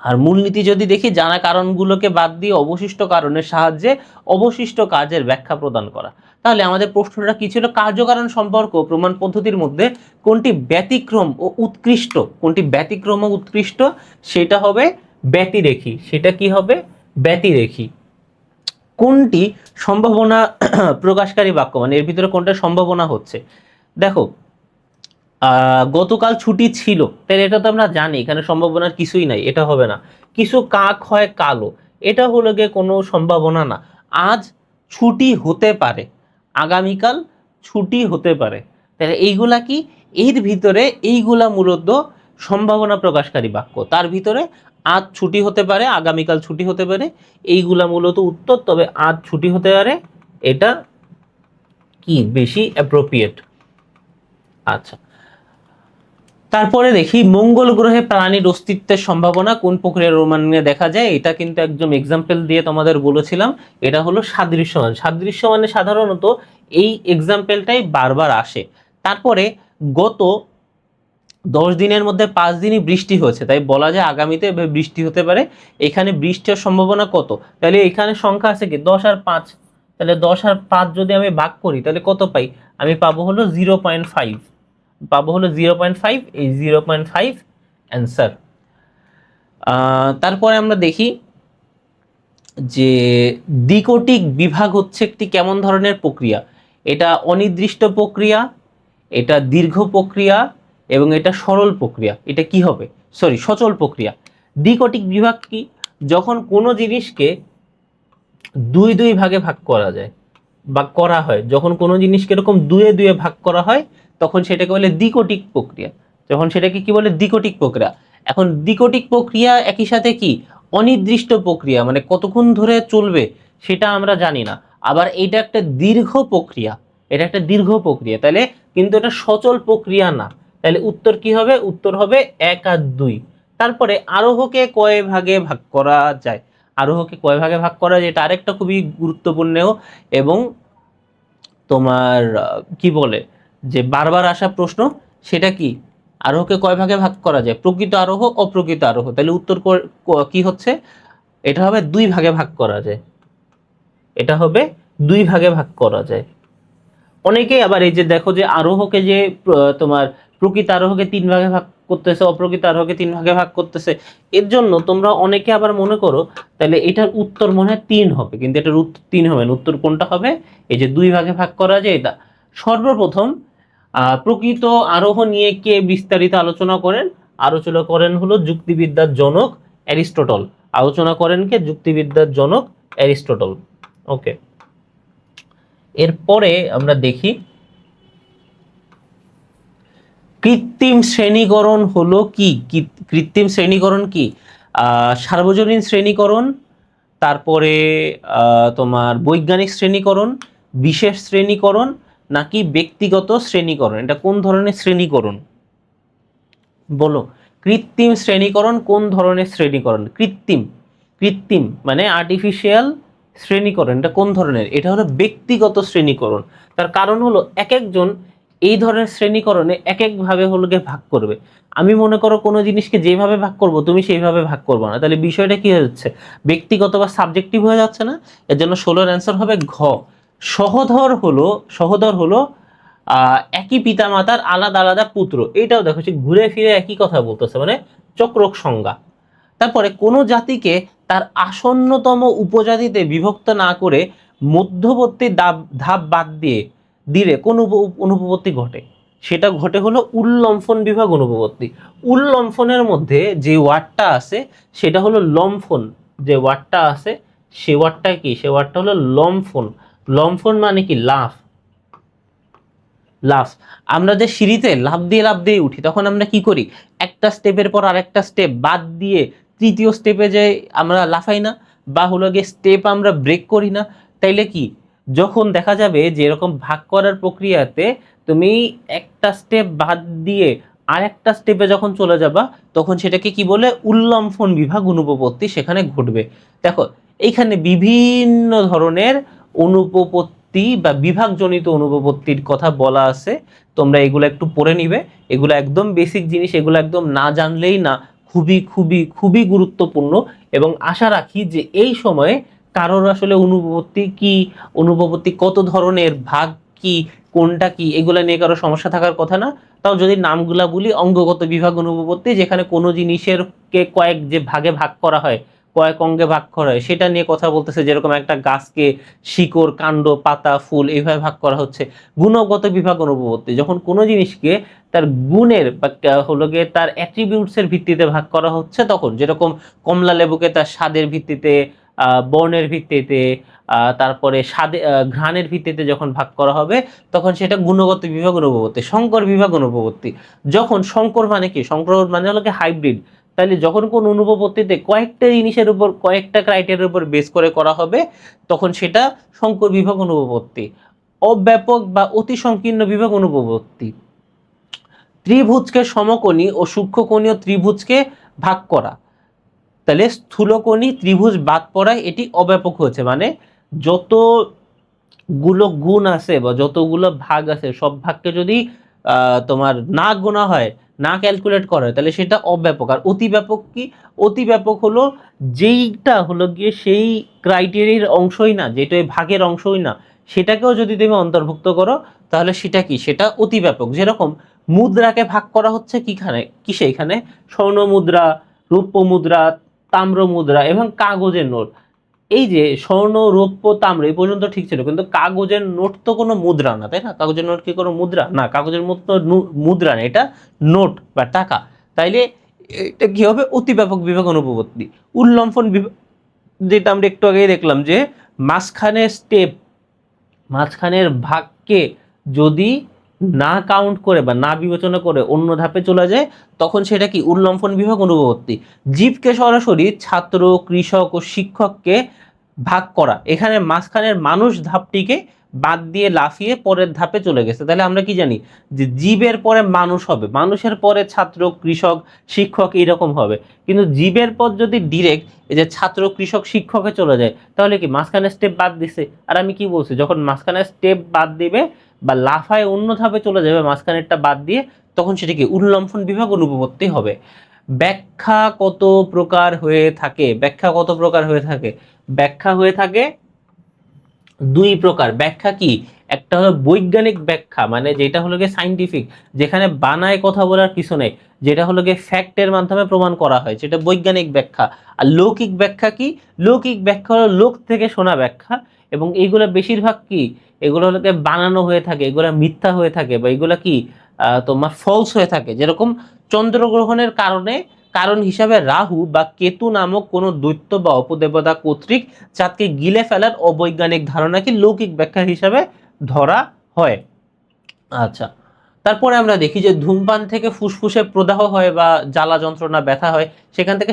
A: আর মূলনীতি যদি দেখি, জানা কারণগুলোকে বাদ দিয়ে অবশিষ্ট কারণের সাহায্যে অবশিষ্ট কাজের ব্যাখ্যা প্রদান করা। তাহলে আমাদের প্রশ্নটা কি ছিল? কার্যকারণ সম্পর্ক প্রমাণ পদ্ধতির মধ্যে কোনটি ব্যতিক্রম ও উৎকৃষ্ট, কোনটি ব্যতিক্রম ও উৎকৃষ্ট, সেটা হবে ব্যতিরেখী। সেটা কি হবে? ব্যতিরেখী। কোনটি সম্ভাবনা প্রকাশকারী বাক্য, মানে এর ভিতরে কোনটা সম্ভাবনা হচ্ছে? দেখো, গতকাল ছুটি ছিল, তাহলে এটা তো আমরা জানি, এখানে সম্ভাবনার কিছুই নাই, এটা হবে না। কিছু কাক হয় কালো, এটা হলো গিয়ে কোনো সম্ভাবনা না। আজ ছুটি হতে পারে, আগামীকাল ছুটি হতে পারে, তাহলে এইগুলা কি? এর ভিতরে এইগুলা মূলত সম্ভাবনা প্রকাশকারী বাক্য। তার ভিতরে আজ ছুটি হতে পারে, আগামীকাল ছুটি হতে পারে, এইগুলা মূলত উত্তর। তবে আজ ছুটি হতে পারে এটা কি বেশি অ্যাপ্রোপ্রিয়েট। আচ্ছা, তারপরে দেখি মঙ্গল গ্রহে প্রাণীর অস্তিত্বের সম্ভাবনা কোন প্রক্রিয়ার অনুমানে দেখা যায়। এটা কিন্তু একদম এক্সাম্পল দিয়ে তোমাদের বলেছিলাম, এটা হলো সাদৃশ্যমান। সাদৃশ্যমানে সাধারণত এই এক্সাম্পলটাই বারবার আসে। তারপরে গত 10 দিনের মধ্যে 5 দিনই বৃষ্টি হয়েছে, তাই বলা যায় আগামীতে বৃষ্টি হতে পারে। এখানে বৃষ্টির সম্ভাবনা কত? তাহলে এখানে সংখ্যা আছে কি 10 আর 5, তাহলে 10 আর 5 যদি আমি ভাগ করি তাহলে কত পাই? আমি পাবো হলো 0.5, পাবো হলো 0.5, এই 0.5 অ্যান্সার। তারপরে আমরা দেখি যে দ্বিকোটিক বিভাগ হচ্ছে একটি কেমন ধরনের প্রক্রিয়া? এটা অনির্দিষ্ট প্রক্রিয়া, এটা দীর্ঘ প্রক্রিয়া এবং এটা সরল প্রক্রিয়া। এটা কি হবে? সরি, সচল প্রক্রিয়া। দ্বিকোটিক বিভাগ কি? যখন কোনো জিনিসকে দুই দুই ভাগে ভাগ করা যায় বা করা হয়, যখন কোনো জিনিসকে এরকম দুয়ে দুয়ে ভাগ করা হয় তখন সেটাকে বলে দ্বিকোটিক প্রক্রিয়া। যখন সেটাকে কি বলে? দ্বিকোটিক প্রক্রিয়া। এখন দ্বিকোটিক প্রক্রিয়া একই সাথে কি অনির্দিষ্ট প্রক্রিয়া, মানে কতক্ষণ ধরে চলবে সেটা আমরা জানি না। আবার এটা একটা দীর্ঘ প্রক্রিয়া, এটা একটা দীর্ঘ প্রক্রিয়া, তাহলে কিন্তু এটা সচল প্রক্রিয়া না। তাহলে উত্তর কি হবে? উত্তর হবে 1 আর 2। তারপরে আরোহকে কয় ভাগে ভাগ করা যায়? আরোহকে কয় ভাগে ভাগ করা যায়, এটা আরেকটা খুবই গুরুত্বপূর্ণ এবং তোমার কি বলে যে বারবার আসা প্রশ্ন। সেটা কি? আরোহকে কয় ভাগে ভাগ করা যায়? প্রকৃত আরোহ, অপ্রকৃত আরোহ। তাহলে উত্তর কি হচ্ছে? এটা হবে 2 ভাগে ভাগ করা যায়, এটা হবে 2 ভাগে ভাগ করা যায়। অনেকেই আবার এই যে দেখো যে আরোহকে যে তোমার প্রকৃত আরোহকে 3 ভাগে ভাগ করতেছে, অপ্রকৃত আরোহকে 3 ভাগে ভাগ করতেছে। এর জন্য তোমরা অনেকে আবার মনে করো তাহলে এটার উত্তর মনে হয় 3 হবে, কিন্তু এটার উত্তর 3 হবে না। উত্তর কোনটা হবে? এই যে 2 ভাগে ভাগ করা যায় এটা। সর্বপ্রথম প্রকৃত আরোহ নিয়ে কে বিস্তারিত আলোচনা করেন? আলোচনা করেন হলো যুক্তিবিদ্যার জনক অ্যারিস্টটল। আলোচনা করেন কে? যুক্তিবিদ্যার জনক অ্যারিস্টটল। ওকে, এরপরে আমরা দেখি কৃত্রিম শ্রেণীকরণ হলো কি? কৃত্রিম শ্রেণীকরণ কি? সার্বজনীন শ্রেণীকরণ, তারপরে তোমার বৈজ্ঞানিক শ্রেণীকরণ, বিশেষ শ্রেণীকরণ, নাকি ব্যক্তিগত শ্রেণীকরণ? এটা কোন ধরনের শ্রেণীকরণ বলো? কৃত্রিম শ্রেণীকরণ কোন ধরনের শ্রেণীকরণ? কৃত্রিম, কৃত্রিম মানে আর্টিফিশিয়াল শ্রেণীকরণ। এটা কোন ধরনের? এটা হলো ব্যক্তিগত শ্রেণীকরণ। তার কারণ হলো এক একজন এই ধরনের শ্রেণীকরণে এক একভাবে হলো গিয়ে ভাগ করবে। আমি মনে করো কোনো জিনিসকে যেভাবে ভাগ করব তুমি সেইভাবে ভাগ করবে না, তাহলে বিষয়টা কি হয়ে যাচ্ছে? ব্যক্তিগত বা সাবজেক্টিভ হয়ে যাচ্ছে না? এর জন্য 16 অ্যান্সার হবে ঘ। সহোদর হলো একই পিতামাতার আলাদা আলাদা পুত্র। এটাও দেখো সে ঘুরে ফিরে একই কথা বলতেছে, মানে চক্রক সংজ্ঞা। তারপরে কোনো জাতিকে তার আসন্নতম উপজাতিতে বিভক্ত না করে মধ্যবর্তী ধাপ বাদ দিয়ে দিলে কোন অনুপপত্তি ঘটে? সেটা ঘটে হলো উল্লম্ফন বিভাগ অনুপপত্তি। উল্লম্ফনের মধ্যে যে ওয়ার্ডটা আছে সেটা হলো লম্ফন। যে ওয়ার্ডটা আছে সে ওয়ার্ডটা কি? সে ওয়ার্ডটা হলো লম্ফন। লম্ফন মানে কি? লাফ। লাফ। আমরা যে সিঁড়িতে লাফ দিয়ে উঠি তখন আমরা কি করি? একটা স্টেপের পর আরেকটা স্টেপ বাদ দিয়ে তৃতীয় স্টেপে যে আমরা লাফাই না, বা হলো গিয়ে স্টেপ আমরা ব্রেক করি না। তাইলে কি যখন দেখা যাবে যে এরকম ভাগ করার প্রক্রিয়াতে তুমি একটা স্টেপ বাদ দিয়ে আরেকটা স্টেপে যখন চলে যাবা তখন সেটাকে কি বলে? উল্লম্ফন বিভাগ অনুপপত্তি সেখানে ঘটবে। দেখো এইখানে বিভিন্ন ধরনের অনুপপত্তি অনুপপত্তি বা বিভাগজনিত অনুপপত্তির কথা বলা আছে, তোমরা এগুলো একটু পড়ে নিবে। এগুলো একদম বেসিক জিনিস, এগুলো একদম না জানলেই না, খুবই খুবই খুবই গুরুত্বপূর্ণ। এবং আশা রাখি যে এই সময়ে কারোর আসলে অনুপপত্তি কি, অনুপপত্তি কত ধরনের, ভাগ কি, কোনটা কি, এগুলো নিয়ে কারো সমস্যা থাকার কথা না। তাও যদি নামগুলা বলি, অঙ্গগত বিভাগ অনুপপত্তি, যেখানে কোনো জিনিসের কে কয়েক যে ভাগে ভাগ করা হয়, কয়েক অঙ্গে ভাগ করা হয়, সেটা নিয়ে কথা বলতেছে। যেরকম একটা গাছকে শিকড়, কাণ্ড, পাতা, ফুল এইভাবে ভাগ করা হচ্ছে। গুণগত বিভাগ অনুপপত্তি, যখন কোনো জিনিসকে তার গুণের বা হলো গিয়ে তার অ্যাট্রিবিউটসের ভিত্তিতে ভাগ করা হচ্ছে, তখন যেরকম কমলা লেবুকে তার স্বাদের ভিত্তিতে, বর্ণের ভিত্তিতে, তারপরে স্বাদে ঘ্রাণের ভিত্তিতে যখন ভাগ করা হবে, তখন সেটা গুণগত বিভাগ অনুপপত্তি। সংকর বিভাগ অনুপপত্তি, যখন সংকর মানে কি, সংকর মানে হলো কি হাইব্রিড। তাহলে যখন কোন অনুপপত্তিতে কয়েকটা জিনিসের উপর, কয়েকটা ক্রাইটেরিয়ার উপর বেস করে করা হবে, তখন সেটা সংকর বিভাগ অনুপপত্তি। অব্যাপক বা অতি সংকীর্ণ বিভাগ অনুপপত্তি, ত্রিভুজকে সমকোণী ও সূক্ষ্মকোণীয় ত্রিভুজকে ভাগ করা। তাহলে স্থূলকোণী ত্রিভুজ বাদ পড়ায় এটি অব্যাপক হয়েছে, মানে যতগুলো গুণ আছে বা যতগুলো ভাগ আছে, সব ভাগকে যদি তোমার না গোনা হয়, না ক্যালকুলেট করা হয়, তাহলে সেটা অব্যাপক। আর অতি ব্যাপক কি? অতি ব্যাপক হলো যেইটা হলো গিয়ে সেই ক্রাইটেরিয়ার অংশই না, যেটা ওই ভাগের অংশই না, সেটাকেও যদি তুমি অন্তর্ভুক্ত করো, তাহলে সেটা কি, সেটা অতি ব্যাপক। যেরকম মুদ্রাকে ভাগ করা হচ্ছে কিখানে, কিসে, এখানে স্বর্ণ মুদ্রা, রৌপ্য মুদ্রা, তাম্র মুদ্রা এবং কাগজের নোট। এই যে স্বর্ণ, রৌপ্য, তাম্র এই পর্যন্ত ঠিক ছিল, কিন্তু কাগজের নোট তো কোনো মুদ্রা না, তাই না? কাগজের নোট কি কোনো মুদ্রা না? কাগজের মতো মুদ্রা না, এটা নোট বা টাকা। তাইলে এটা কি হবে? অতি ব্যাপক বিভাগ অনুপপত্তি। উল্লম্ফন বিভাগ, যেটা আমরা একটু আগেই দেখলাম, যে মাঝখানের স্টেপ, মাঝখানের ভাগকে যদি না কাউন্ট করে বা না বিবেচনা করে অন্য ধাপে চলে যায়, তখন সেটা কি? উল্লম্ফন বিভাগ অনুপপত্তি। জীবকে সরাসরি ছাত্র, কৃষক ও শিক্ষককে ভাগ করা, এখানে মাঝখানের মানুষ ধাপটিকে বাদ দিয়ে লাফিয়ে পরের ধাপে চলে গেছে। তাহলে আমরা কি জানি যে জীবের পরে মানুষ হবে, মানুষের পরে ছাত্র, কৃষক, শিক্ষক এইরকম হবে। কিন্তু জীবের পর যদি ডিরেক্ট এই যে ছাত্র, কৃষক, শিক্ষকে চলে যায়, তাহলে কি মাঝখানে স্টেপ বাদ দিছে। আর আমি কি বলছি, যখন মাঝখানে স্টেপ বাদ দিবে বা লাফায় অন্য ধাপে চলে যাবে মাঝখানেরটা বাদ দিয়ে, তখন সেটা কি? উল্লম্ফন বিভাগ অনুপপত্তি হবে। ব্যাখ্যা কত প্রকার হয়ে থাকে? ব্যাখ্যা কত প্রকার হয়ে থাকে? ব্যাখ্যা হয়ে থাকে দুই প্রকার। ব্যাখ্যা কি? একটা হলো বৈজ্ঞানিক ব্যাখ্যা, মানে যেটা হলো গিয়ে সাইন্টিফিক, যেখানে বানায় কথা বলার কিছু নেই, যেটা হলো গিয়ে ফ্যাক্টের মাধ্যমে প্রমাণ করা হয়, সেটা বৈজ্ঞানিক ব্যাখ্যা। আর লৌকিক ব্যাখ্যা কি? লৌকিক ব্যাখ্যা হলো লোক থেকে শোনা ব্যাখ্যা, এবং এইগুলো বেশিরভাগ কি, এগুলো হলো গিয়ে বানানো হয়ে থাকে, এগুলো মিথ্যা হয়ে থাকে, বা এগুলো কি তোমার ফলস হয়ে থাকে। যেরকম চন্দ্রগ্রহণের কারণে কারণ হিসাবে রাহু বা কেতু নামক কোনো দৈত্য বা অপদেবতা কর্তৃক চাঁদকে গিলে ফেলার অবৈজ্ঞানিক ধারণাকে লৌকিক ব্যাখ্যা হিসাবে ধরা হয়। আচ্ছা, তারপরে আমরা দেখি যে ধূমপান থেকে ফুসফুসে প্রদাহ হয় বা জ্বালা যন্ত্রণা, ব্যথা হয়, সেখান থেকে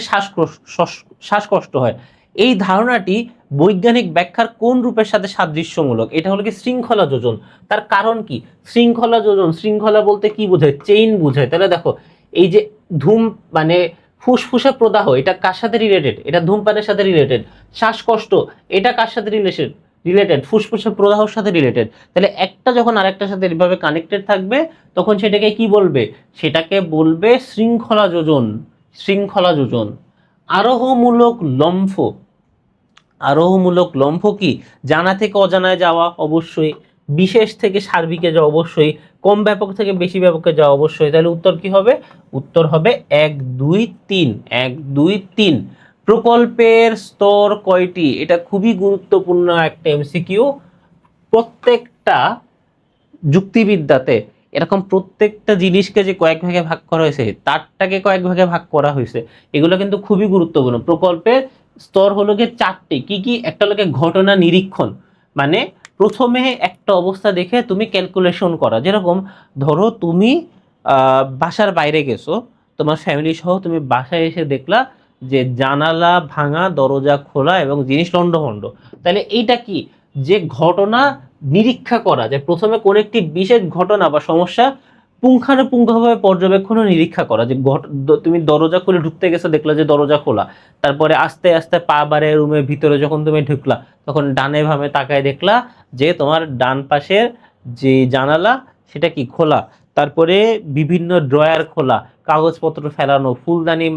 A: শ্বাসকষ্ট হয়। এই ধারণাটি বৈজ্ঞানিক ব্যাখ্যার কোন রূপের সাথে সাদৃশ্যমূলক? এটা হলো কি শৃঙ্খলা যোজন। তার কারণ কি? শৃঙ্খলা যোজন, শৃঙ্খলা বলতে কি বোঝায়? চেইন বোঝায়। তাহলে দেখো, এই যে ধূম মানে ফুসফুসে প্রদাহ, এটা কার সাথে রিলেটেড? এটা ধূমপানের সাথে রিলেটেড। শ্বাসকষ্ট, এটা কার সাথে রিলেটেড? ফুসফুসের প্রদাহের সাথে রিলেটেড। তাহলে একটা যখন আরেকটার সাথে এভাবে কানেক্টেড থাকবে, তখন সেটাকে কি বলবে? সেটাকে বলবে শৃঙ্খলা যোজন। শৃঙ্খলা যোজন। আরোহমূলক লম্ফ, আরোহমূলক লম্ফ কি? জানা থেকে অজানায় যাওয়া অবশ্যই, বিশেষ থেকে সার্বিকে যাওয়া অবশ্যই, কম ব্যাপক থেকে বেশি ব্যাপকে যাওয়া অবশ্যই। তাহলে উত্তর কি হবে? উত্তর হবে 1 2 3। 1 2 3। প্রকল্পের স্তর কয়টি? এটা খুবই গুরুত্বপূর্ণ একটা এমসিকিউ। প্রত্যেকটা যুক্তিবিদ্যাতে এরকম প্রত্যেকটা জিনিসকে যে কয়েক ভাগে ভাগ করা হয়েছে, তারটাকে কয়েক ভাগে ভাগ করা হয়েছে, এগুলো কিন্তু খুবই গুরুত্বপূর্ণ। প্রকল্পের স্তর হলো গিয়ে 4টি। কি কি? একটা হলো গিয়ে ঘটনা নিরীক্ষণ, মানে প্রথমে একটা অবস্থা দেখে তুমি ক্যালকুলেশন করা। যেরকম ধরো তুমি বাসার বাইরে গেছো, তোমার ফ্যামিলি সহ তুমি বাসায় এসে দেখলা যে জানালা ভাঙা, দরজা খোলা এবং জিনিস লন্ডভন্ড। তাহলে এইটা কি? যে ঘটনা নিরীক্ষা করা, যে প্রথমে কোন একটি বিশেষ ঘটনা বা সমস্যা পুঙ্খানুপুঙ্খভাবে পর্যবেক্ষণ ও নিরীক্ষা করা, যে তুমি দরজা খুলে ঢুকতে গেছো, দেখলা যে দরজা খোলা, তারপরে আস্তে আস্তে পা বাড়িয়ে রুমের ভিতরে যখন তুমি ঢুকলা, তখন ডানে ভাবে তাকায় দেখলা যে তোমার ডান পাশের যে জানালা সেটা কি খোলা, তারপরে বিভিন্ন ড্রয়ার খোলা, কাগজপত্র ফেলানো, ফুলদানি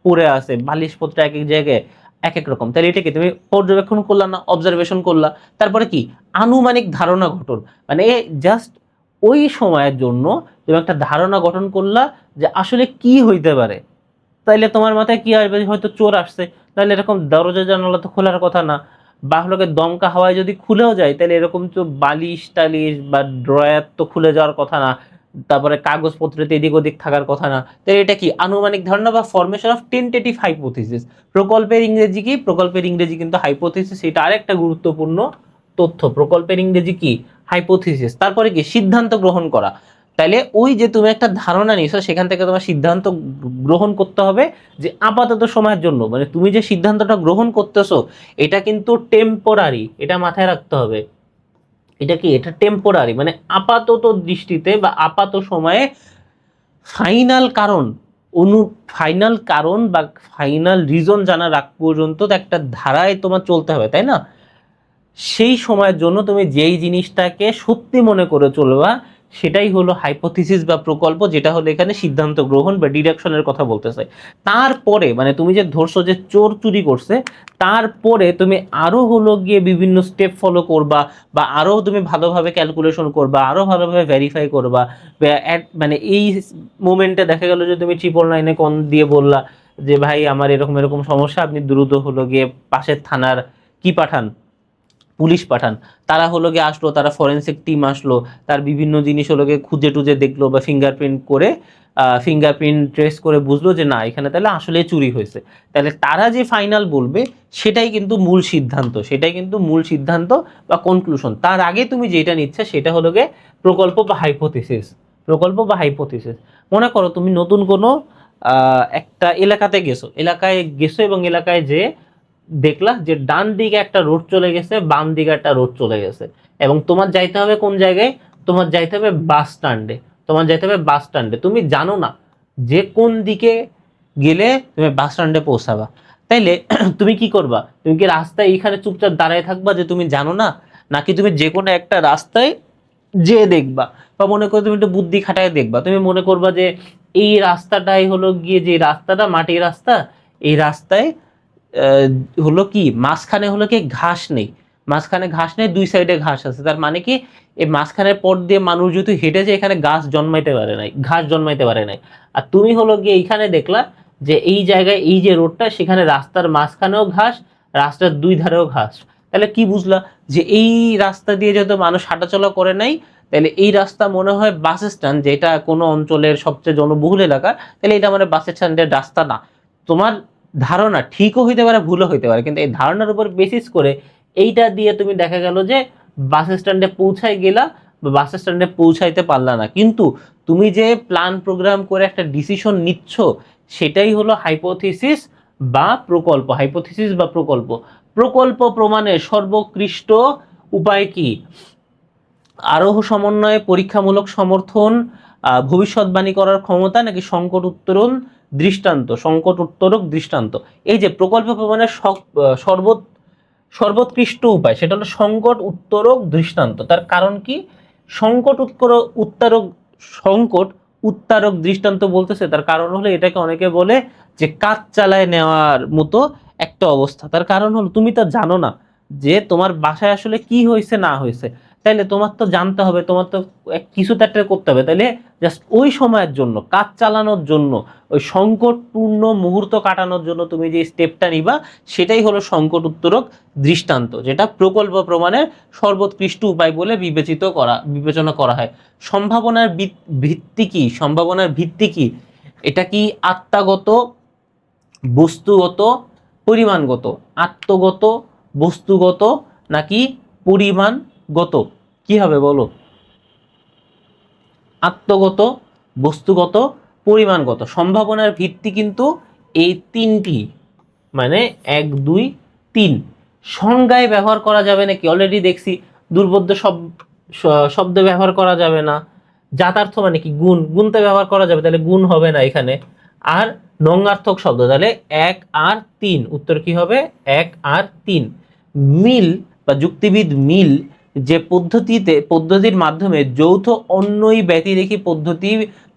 A: পড়ে আছে, বালিশপত্র এক এক জায়গায় এক এক রকম। তাহলে এটা কি তুমি পর্যবেক্ষণ করলা না, অবজারভেশন করলা। তারপরে কি আনুমানিক ধারণা গঠন, মানে জাস্ট ওই সময়ের জন্য তুমি একটা ধারণা গঠন করলা যে আসলে কি হইতে পারে। তাইলে তোমার মাথায় কি আসবে, হয়তো চোর আসছে, তাহলে এরকম দরজা জানালা তো খোলার কথা না, বা হলো দমকা হাওয়ায় যদি খুলেও যায় তাহলে এরকম তো বালিশ টালিশ বা ড্রয়ার তো খুলে যাওয়ার কথা না, তারপরে কাগজপত্রতে এদিক ওদিক থাকার কথা না। তাহলে এটা কি আনুমানিক ধারণা বা ফরমেশন অফ টেন্টেটিভ হাইপোথিসিস। প্রকল্পের ইংরেজি কি? প্রকল্পের ইংরেজি কিন্তু হাইপোথিসিস, এটা আরেকটা গুরুত্বপূর্ণ তথ্য। প্রকল্পের ইংরেজি কি? হাইপোথিসিস। তারপরে কি সিদ্ধান্ত গ্রহণ করা। তাইলে ওই যে তুমি একটা ধারণা নিছো, সেখান থেকে তোমার সিদ্ধান্ত গ্রহণ করতে হবে যে আপাতত সময়ের জন্য, মানে তুমি যে সিদ্ধান্তটা গ্রহণ করতেছো এটা কিন্তু টেম্পোরারি, এটা মাথায় রাখতে হবে। এটা কি? এটা টেম্পোরারি, মানে আপাতত দৃষ্টিতে বা আপাত সময়ে ফাইনাল কারণ ফাইনাল কারণ বা ফাইনাল রিজন জানার আগ পর্যন্ত একটা ধারায় তোমার চলতে হবে, তাই না? সেই সময়ের জন্য তুমি যেই জিনিসটাকে সত্যি মনে করে চলবা সেটাই হলো হাইপোথিসিস বা প্রকল্প, যেটা হলো এখানে সিদ্ধান্ত গ্রহণ বা ডিরেকশনের কথা বলতেছে। তারপরে মানে তুমি যে ধরছো যে চোর চুরি করছে, তারপরে তুমি আরো হলো গিয়ে বিভিন্ন স্টেপ ফলো করবা, বা আরো তুমি ভালোভাবে ক্যালকুলেশন করবা, আরো ভালোভাবে ভেরিফাই করবা। মানে এই মোমেন্টে দেখা গেল যে তুমি 999 কোন দিয়ে বললা যে ভাই আমার এরকম এরকম সমস্যা, আপনি দ্রুত হলো গিয়ে পাশের থানার কি পাঠান, পুলিশ পাঠান। তারা হলো গিয়ে আসলো, তারা ফরেন্সিক টিম আসলো, তার বিভিন্ন জিনিস হলো গিয়ে খুঁজে টুজে দেখলো বা ফিঙ্গারপ্রিন্ট করে ফিঙ্গারপ্রিন্ট ট্রেস করে বুঝলো যে না এখানে তাহলে আসলে চুরি হয়েছে। তাহলে তারা যে ফাইনাল বলবে সেটাই কিন্তু মূল সিদ্ধান্ত, সেটাই কিন্তু মূল সিদ্ধান্ত বা কনক্লুশন। তার আগে তুমি যেটা নিচ্ছে সেটা হলো গিয়ে প্রকল্প বা হাইপোথিসিস। প্রকল্প বা হাইপোথিসিস। মনে করো তুমি নতুন কোনো একটা এলাকায় গেছো এবং এলাকায় যে দেখলা যে ডান দিকে একটা রোড চলে গেছে, বাম দিকে একটা রোড চলে গেছে, এবং তোমার যাইতে হবে কোন জায়গায়? তোমার যাইতে হবে বাস স্ট্যান্ডে। তুমি জানো না যে কোন দিকে গেলে তুমি বাস স্ট্যান্ডে পৌঁছাবা। তাইলে তুমি কি করবা? তুমি কি রাস্তায় এইখানে চুপচাপ দাঁড়ায় থাকবা যে তুমি জানো না, নাকি তুমি যে কোনো একটা রাস্তায় যে দেখবা, বা মনে করো তুমি একটু বুদ্ধি খাটায় দেখবা, তুমি মনে করবা যে এই রাস্তাটাই হলো গিয়ে, যে রাস্তাটা মাটির রাস্তা, এই রাস্তায় হলো কি মাঝখানে হলো কি ঘাস নেই, দুই সাইডে ঘাস আছে, তার মানে কি এই মাঝখানের পথ দিয়ে মানুষ যদি হেঁটে যায় এখানে ঘাস জন্মাইতে পারে নাই। আর তুমি হলো গিয়ে এইখানে দেখলা যে এই জায়গায় এই যে রোডটা, সেখানে রাস্তার মাঝখানেও ঘাস, রাস্তার দুই ধারেও ঘাস। তাহলে কি বুঝলা? যে এই রাস্তা দিয়ে যেহেতু মানুষ হাঁটাচলা করে নাই, তাহলে এই রাস্তা মনে হয় বাস স্ট্যান্ড, যেটা কোনো অঞ্চলের সবচেয়ে জনবহুল এলাকা, তাহলে এটা মানে বাস স্ট্যান্ডের রাস্তা না। তোমার ধারণা ঠিকও হইতে পারে, ভুলও হইতে পারে, কিন্তু এই ধারণার উপর বেসিস করে এইটা দিয়ে তুমি দেখা গেল যে বাস স্ট্যান্ডে পৌঁছাই গেলা বা বাস স্ট্যান্ডে পৌঁছাইতে পারলা না, কিন্তু তুমি যে প্ল্যান প্রোগ্রাম করে একটা ডিসিশন নিচ্ছ সেটাই হলো হাইপোথিসিস বা প্রকল্প। প্রকল্প প্রমাণের সর্বোৎকৃষ্ট উপায় কি? আরোহ সমন্বয়ে পরীক্ষামূলক সমর্থন, ভবিষ্যৎবাণী করার ক্ষমতা, নাকি সংকট উত্তরক দৃষ্টান্ত। এই যে প্রকল্প প্রমাণের সর্বোৎকৃষ্ট উপায় সেটা হলো সংকট উত্তরক দৃষ্টান্ত। তার কারণ কি? সংকট উত্তরক দৃষ্টান্ত বলতেছে, তার কারণ হলো এটাকে অনেকে বলে যে কাজ চালায় নেওয়ার মতো একটা অবস্থা। তার কারণ হলো তুমি তো জানো না যে তোমার বাসায় আসলে কি হয়েছে না হয়েছে, তাইলে তোমার তো জানতে হবে, তোমার তো কিছু তো একটা করতে হবে। তাইলে জাস্ট ওই সময়ের জন্য, কাজ চালানোর জন্য, ওই সংকটপূর্ণ মুহূর্ত কাটানোর জন্য তুমি যে স্টেপটা নিবা সেটাই হলো সংকট উত্তরক দৃষ্টান্ত, যেটা প্রকল্প প্রমাণের সর্বোৎকৃষ্ট উপায় বলে বিবেচনা করা হয়। সম্ভাবনার ভিত্তি কি? এটা কি আত্মাগত, বস্তুগত, পরিমাণগত? আত্মগত, বস্তুগত, নাকি পরিমাণগত? কি হবে বলো? আত্মগত, বস্তুগত, পরিমাণগত। সম্ভাবনার ভিত্তি কিন্তু এই তিনটি, মানে 1 2 3। সংজ্ঞায় ব্যবহার করা যাবে নাকি? অলরেডি দেখছি দুর্বোধ্য শব্দ ব্যবহার করা যাবে না, জাতার্থ মানে কি? গুণ, গুণতে ব্যবহার করা যাবে, তাহলে গুণ হবে না এখানে। আর নঙ্গার্থক শব্দ, তাহলে 1 আর 3, উত্তর কি হবে? 1 আর 3। মিল বা যুক্তিবিদ মিল যে পদ্ধতির মাধ্যমে যৌথ অন্যই ব্যতিরেখী পদ্ধতি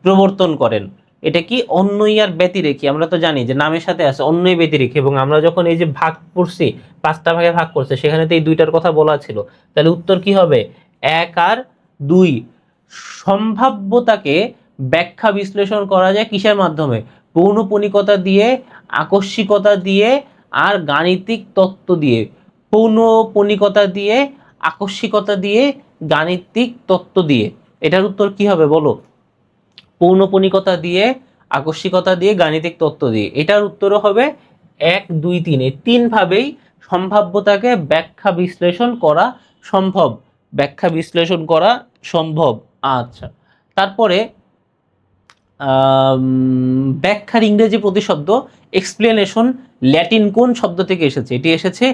A: প্রবর্তন করেন। এটা কি? অন্যই আর ব্যতিরেখী, আমরা তো জানি যে নামের সাথে আছে অন্যই ব্যতিরেখী, এবং আমরা যখন এই যে ভাগ পড়ছি 5টা ভাগে ভাগ করছে, সেখানে তো এই দুইটার কথা বলা ছিল। তাহলে উত্তর কি হবে? 1 আর 2। সম্ভাব্যতাকে ব্যাখ্যা বিশ্লেষণ করা যায় কিসের মাধ্যমে? পৌনঃপুনিকতা দিয়ে, আকস্মিকতা দিয়ে, আর গাণিতিক তত্ত্ব দিয়ে। পৌনঃপুনিকতা দিয়ে, আকস্মিকতা দিয়ে, গাণিতিক তত্ত্ব দিয়ে। এটার উত্তর কি হবে বলো? পৌনঃপুনিকতা দিয়ে, আকস্মিকতা দিয়ে, গাণিতিক তত্ত্ব দিয়ে। এটার উত্তরও হবে 1, 2, 3। এই 3 ভাবেই সম্ভাব্যতাকে ব্যাখ্যা বিশ্লেষণ করা সম্ভব। ব্যাখ্যা বিশ্লেষণ করা সম্ভব। আচ্ছা, তারপরে ব্যাখ্যার ইংরেজি প্রতিশব্দ এক্সপ্লেনেশন ল্যাটিন কোন শব্দ থেকে এসেছে? এটি এসেছে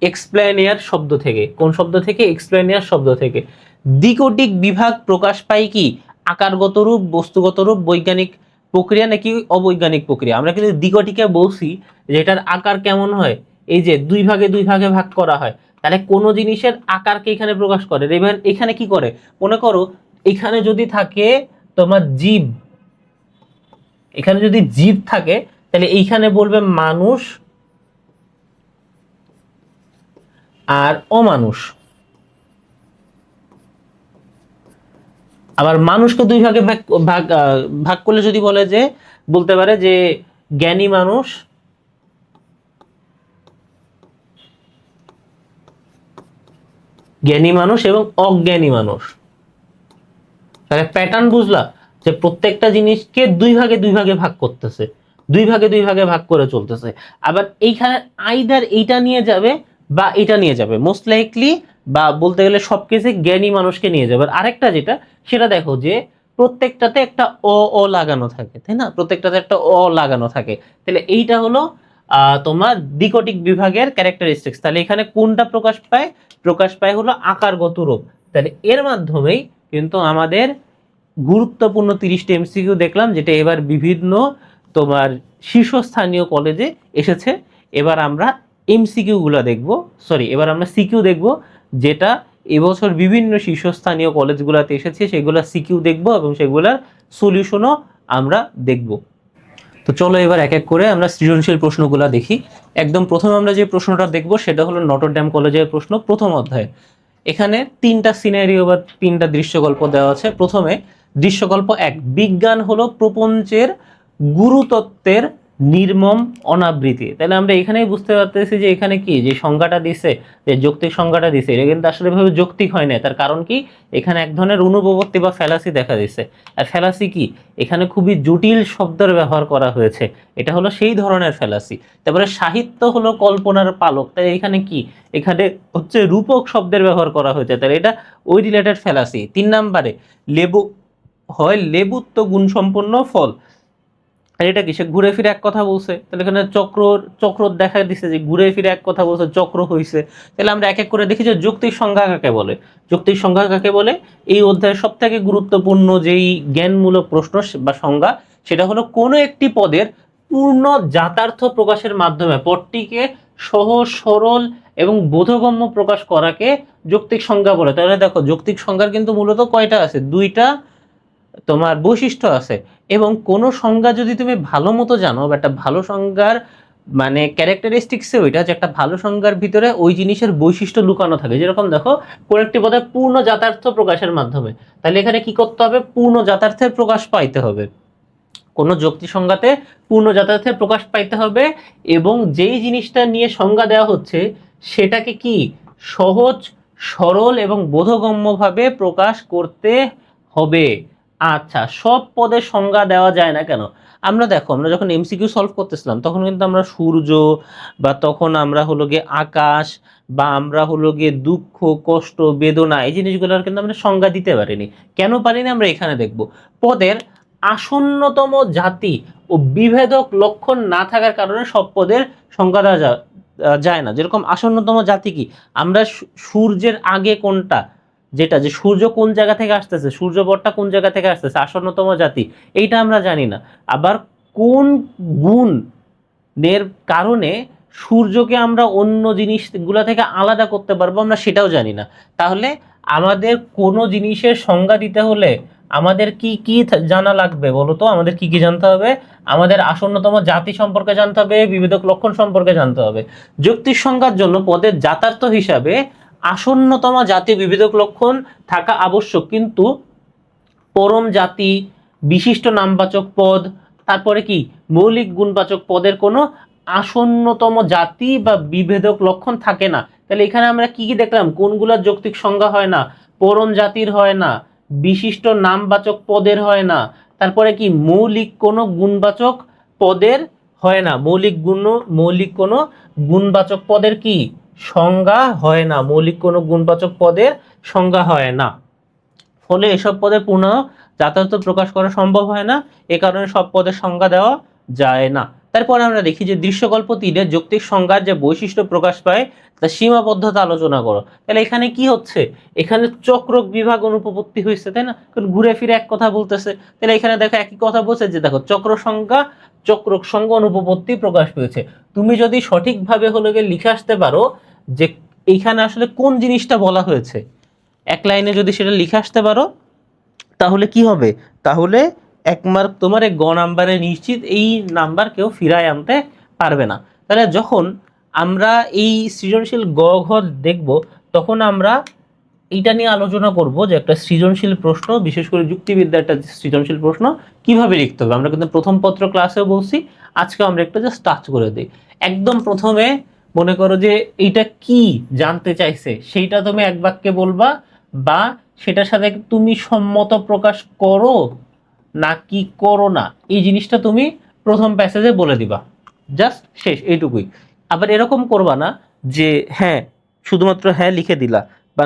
A: এক্সপ্লেনিয়ার শব্দ থেকে। কোন শব্দ থেকে? এক্সপ্লেনিয়ার শব্দ থেকে। দ্বিকটিক বিভাগ প্রকাশ পায় কি? আকারগত রূপ, বস্তুগত রূপ, বৈজ্ঞানিক প্রক্রিয়া নাকি অবৈজ্ঞানিক প্রক্রিয়া? আমরা কিন্তু দ্বিকটিকে বলছি যে এটার আকার কেমন হয়, এই যে দুই ভাগে ভাগ করা হয়, তাহলে কোন জিনিসের আকারকে এখানে প্রকাশ করে। এবার এখানে কি করে? মনে করো এখানে যদি থাকে তোমার জীব, এখানে যদি জীব থাকে তাহলে এইখানে বলবে মানুষ আর অমানুষ। আবার মানুষকে দুই ভাগে ভাগ ভাগ ভাগ করলে যদি বলে যে, বলতে পারে যে জ্ঞানী মানুষ এবং অজ্ঞানী মানুষ। তাহলে প্যাটার্ন বুঝলা যে প্রত্যেকটা জিনিসকে দুই ভাগে ভাগ করতেছে, দুই ভাগে ভাগ করে চলতেছে। আবার এইখানে আইদার এইটা নিয়ে যাবে বা এটা নিয়ে যাবে, মোস্ট লাইকলি, বা বলতে গেলে সব কেসে জ্ঞানী মানুষকে নিয়ে যাবে। আর আরেকটা যেটা, সেটা দেখো যে প্রত্যেকটাতে একটা অ লাগানো থাকে, তাই না? প্রত্যেকটাতে একটা অ লাগানো থাকে। তাহলে এইটা হলো তোমার দ্বিকটিক বিভাগের ক্যারেক্টারিস্টিক্স। তাহলে এখানে কোনটা প্রকাশ পায়? প্রকাশ পায় হলো আকারগত রূপ। তাহলে এর মাধ্যমেই কিন্তু আমাদের গুরুত্বপূর্ণ 30টি এমসিকিউ দেখলাম, যেটা এবার বিভিন্ন তোমার শীর্ষস্থানীয় কলেজে এসেছে। এবার আমরা এমসিকিউ গুলো দেখব, সরি, এবার আমরা সিকিউ দেখব, যেটা এবছর বিভিন্ন শীর্ষস্থানীয় কলেজগুলোতে এসেছে, সেগুলো সিকিউ দেখব এবং সেগুলোর সলিউশনও আমরা দেখব। তো চলো এবার এক এক করে আমরা সৃজনশীল প্রশ্নগুলো দেখি। একদম প্রথমে আমরা যে প্রশ্নটা দেখব সেটা হলো নটরডেম কলেজের প্রশ্ন, প্রথম অধ্যায়। এখানে 3টা সিনারিও বা 3টা দৃশ্যকল্প দেওয়া আছে। প্রথমে দৃশ্যকল্প 1, বিজ্ঞান হলো প্রপঞ্চের গুরুতত্ত্বের নির্মম অনাবৃত্তি। তাহলে আমরা এখানেই বুঝতে পারতেছি যে এখানে কি যে সংজ্ঞাটা দিছে, যে যৌক্তিক সংজ্ঞাটা দিছে, এটা কিন্তু আসলে ভাবে যৌক্তিক হয় না। তার কারণ কি? এখানে এক ধরনের অনুপপত্তি বা ফ্যালাসি দেখা দিচ্ছে। আর ফ্যালাসি কি? এখানে খুবই জটিল শব্দের ব্যবহার করা হয়েছে, এটা হলো সেই ধরনের ফ্যালাসি। তারপরে সাহিত্য হলো কল্পনার পালক, তাই এখানে কি? এখানে হচ্ছে রূপক শব্দের ব্যবহার করা হয়েছে, তাহলে এটা ওই রিলেটেড ফ্যালাসি। 3 নম্বরে লেবু হয় লেবুত্ব গুণসম্পন্ন ফল, আর এটা কি? সে ঘুরে ফিরে এক কথা বলছে, তাহলে এখানে চক্র দেখা দিচ্ছে যে ঘুরে ফিরে এক কথা বলছে, চক্র হইছে। তাহলে আমরা এক এক করে দেখি যে যৌক্তিক সংজ্ঞা কাকে বলে। যৌক্তিক সংজ্ঞা কাকে বলে? এই অধ্যায়ের সব থেকে গুরুত্বপূর্ণ যেই জ্ঞানমূলক প্রশ্ন বা সংজ্ঞা, সেটা হলো কোনো একটি পদের পূর্ণ জাতার্থ প্রকাশের মাধ্যমে পদটিকে সহজ, সরল এবং বোধগম্য প্রকাশ করাকে যৌক্তিক সংজ্ঞা বলে। তাহলে দেখো যৌক্তিক সংজ্ঞার কিন্তু মূলত কয়টা আছে? 2টা তোমার বৈশিষ্ট্য আছে। এবং কোন সংজ্ঞা যদি তুমি ভালো মতো জানো, বা একটা ভালো সংজ্ঞার মানে ক্যারেক্টারিস্টিক্সে ওইটা যে একটা ভালো সংজ্ঞার ভিতরে ওই জিনিসের বৈশিষ্ট্য লুকানো থাকে। যেরকম দেখো কোন একটি পদের পূর্ণ জাতার্থ প্রকাশের মাধ্যমে, তাহলে এখানে কি করতে হবে? পূর্ণ জাতার্থের প্রকাশ পাইতে হবে। কোনো যুক্তি সংজ্ঞাতে পূর্ণ যাতায়াতের প্রকাশ পাইতে হবে, এবং যেই জিনিসটা নিয়ে সংজ্ঞা দেওয়া হচ্ছে সেটাকে কি সহজ, সরল এবং বোধগম্যভাবে প্রকাশ করতে হবে। আচ্ছা, সব পদের সংজ্ঞা দেওয়া যায় না কেন? আমরা দেখো, আমরা যখন এমসিকিউ সলভ করতেছিলাম তখন কিন্তু আমরা সূর্য, বা তখন আমরা হলো গিয়ে আকাশ, বা আমরা হলো গিয়ে দুঃখ, কষ্ট, বেদনা, এই জিনিসগুলোর কিন্তু আমরা সংজ্ঞা দিতে পারিনি। কেন পারিনি আমরা এখানে দেখব। পদের আসন্নতম জাতি ও বিভেদক লক্ষণ না থাকার কারণে সব পদের সংজ্ঞা দেওয়া যায় না। যেরকম আসন্নতম জাতি কি? আমরা সূর্যের আগে কোনটা? যেটা যে সূর্য কোন জায়গা থেকে আসতেছে, সূর্যপথটা কোন জায়গা থেকে আসতেছে, আসন্নতম জাতি, এইটা আমরা জানি না। আবার কোন গুণের কারণে সূর্যকে আমরা অন্য জিনিসগুলা থেকে আলাদা করতে পারবো আমরা সেটাও জানি না। তাহলে আমাদের কোনো জিনিসের সংজ্ঞা দিতে হলে আমাদের কি কি জানা লাগবে বলো তো? আমাদের কি কি জানতে হবে? আমাদের আসন্নতম জাতি সম্পর্কে জানতে হবে, বিভেদক লক্ষণ সম্পর্কে জানতে হবে। যুক্তির সংজ্ঞার জন্য পদের জাতার্থ হিসাবে আসন্নতম জাতি বিভেদক লক্ষণ থাকা আবশ্যক, কিন্তু পরম জাতি, বিশিষ্ট নামবাচক পদ, তারপরে কি মৌলিক গুণবাচক পদের কোনো আসন্নতম জাতি বা বিভেদক লক্ষণ থাকে না। তাহলে এখানে আমরা কি কি দেখলাম? কোনগুলোর যৌক্তিক সংজ্ঞা হয় না? পরম জাতির হয় না, বিশিষ্ট নামবাচক পদের হয় না, তারপরে কি মৌলিক কোনো গুণবাচক পদের হয় না, মৌলিক কোনো গুণবাচক পদের কি সংজ্ঞা হয় না, মৌলিক কোনো গুণবাচক পদের সংজ্ঞা হয় না। ফলে এসব পদের পূর্ণ যথার্থ প্রকাশ করা সম্ভব হয় না, এ কারণে সব পদের সংজ্ঞা দেওয়া যায় না। তারপরে আমরা দেখি যে দৃশ্যকল্প 3-এর যৌক্তিক সংজ্ঞার যে বৈশিষ্ট্য প্রকাশ পায় তার সীমাবদ্ধতা আলোচনা করো। তাহলে এখানে কি হচ্ছে? এখানে চক্রক বিভাগ অনুপপত্তি হয়েছে, তাই না? ঘুরে ফিরে এক কথা বলতেছে। তাহলে এখানে দেখো একই কথা বলছে যে দেখো চক্রক সংজ্ঞা অনুপপত্তি প্রকাশ পেয়েছে। তুমি যদি সঠিকভাবে হলে লিখে আসতে পারো যে এইখানে আসলে কোন জিনিসটা বলা হয়েছে, এক লাইনে যদি সেটা লিখে আসতে পারো তাহলে কি হবে? তাহলে 1 মার্ক তোমার গ নাম্বারে নিশ্চিত, এই নাম্বার কেউ ফিরায় আনতে পারবে না। তাহলে যখন আমরা এই সৃজনশীল গ ঘ দেখব তখন আমরা এইটা নিয়ে আলোচনা করব যে একটা সৃজনশীল প্রশ্ন, বিশেষ করে যুক্তিবিদ্যার একটা সৃজনশীল প্রশ্ন কিভাবে লিখতে হবে। আমরা কিন্তু প্রথম পত্র ক্লাসেও বলছি, আজকে আমরা একটু জাস্ট টাচ করে দিই। একদম প্রথমে মনে করো যে এইটা কি জানতে চাইছে সেইটা তুমি এক বাক্যে বলবা, বা সেটার সাথে তুমি সম্মত প্রকাশ করো নাকি করো না, এই জিনিসটা তুমি প্রথম প্যাসেজে বলে দিবা, জাস্ট শেষ, এইটুকুই। আবার এরকম করবা না যে হ্যাঁ শুধুমাত্র হ্যাঁ লিখে দিলা, বা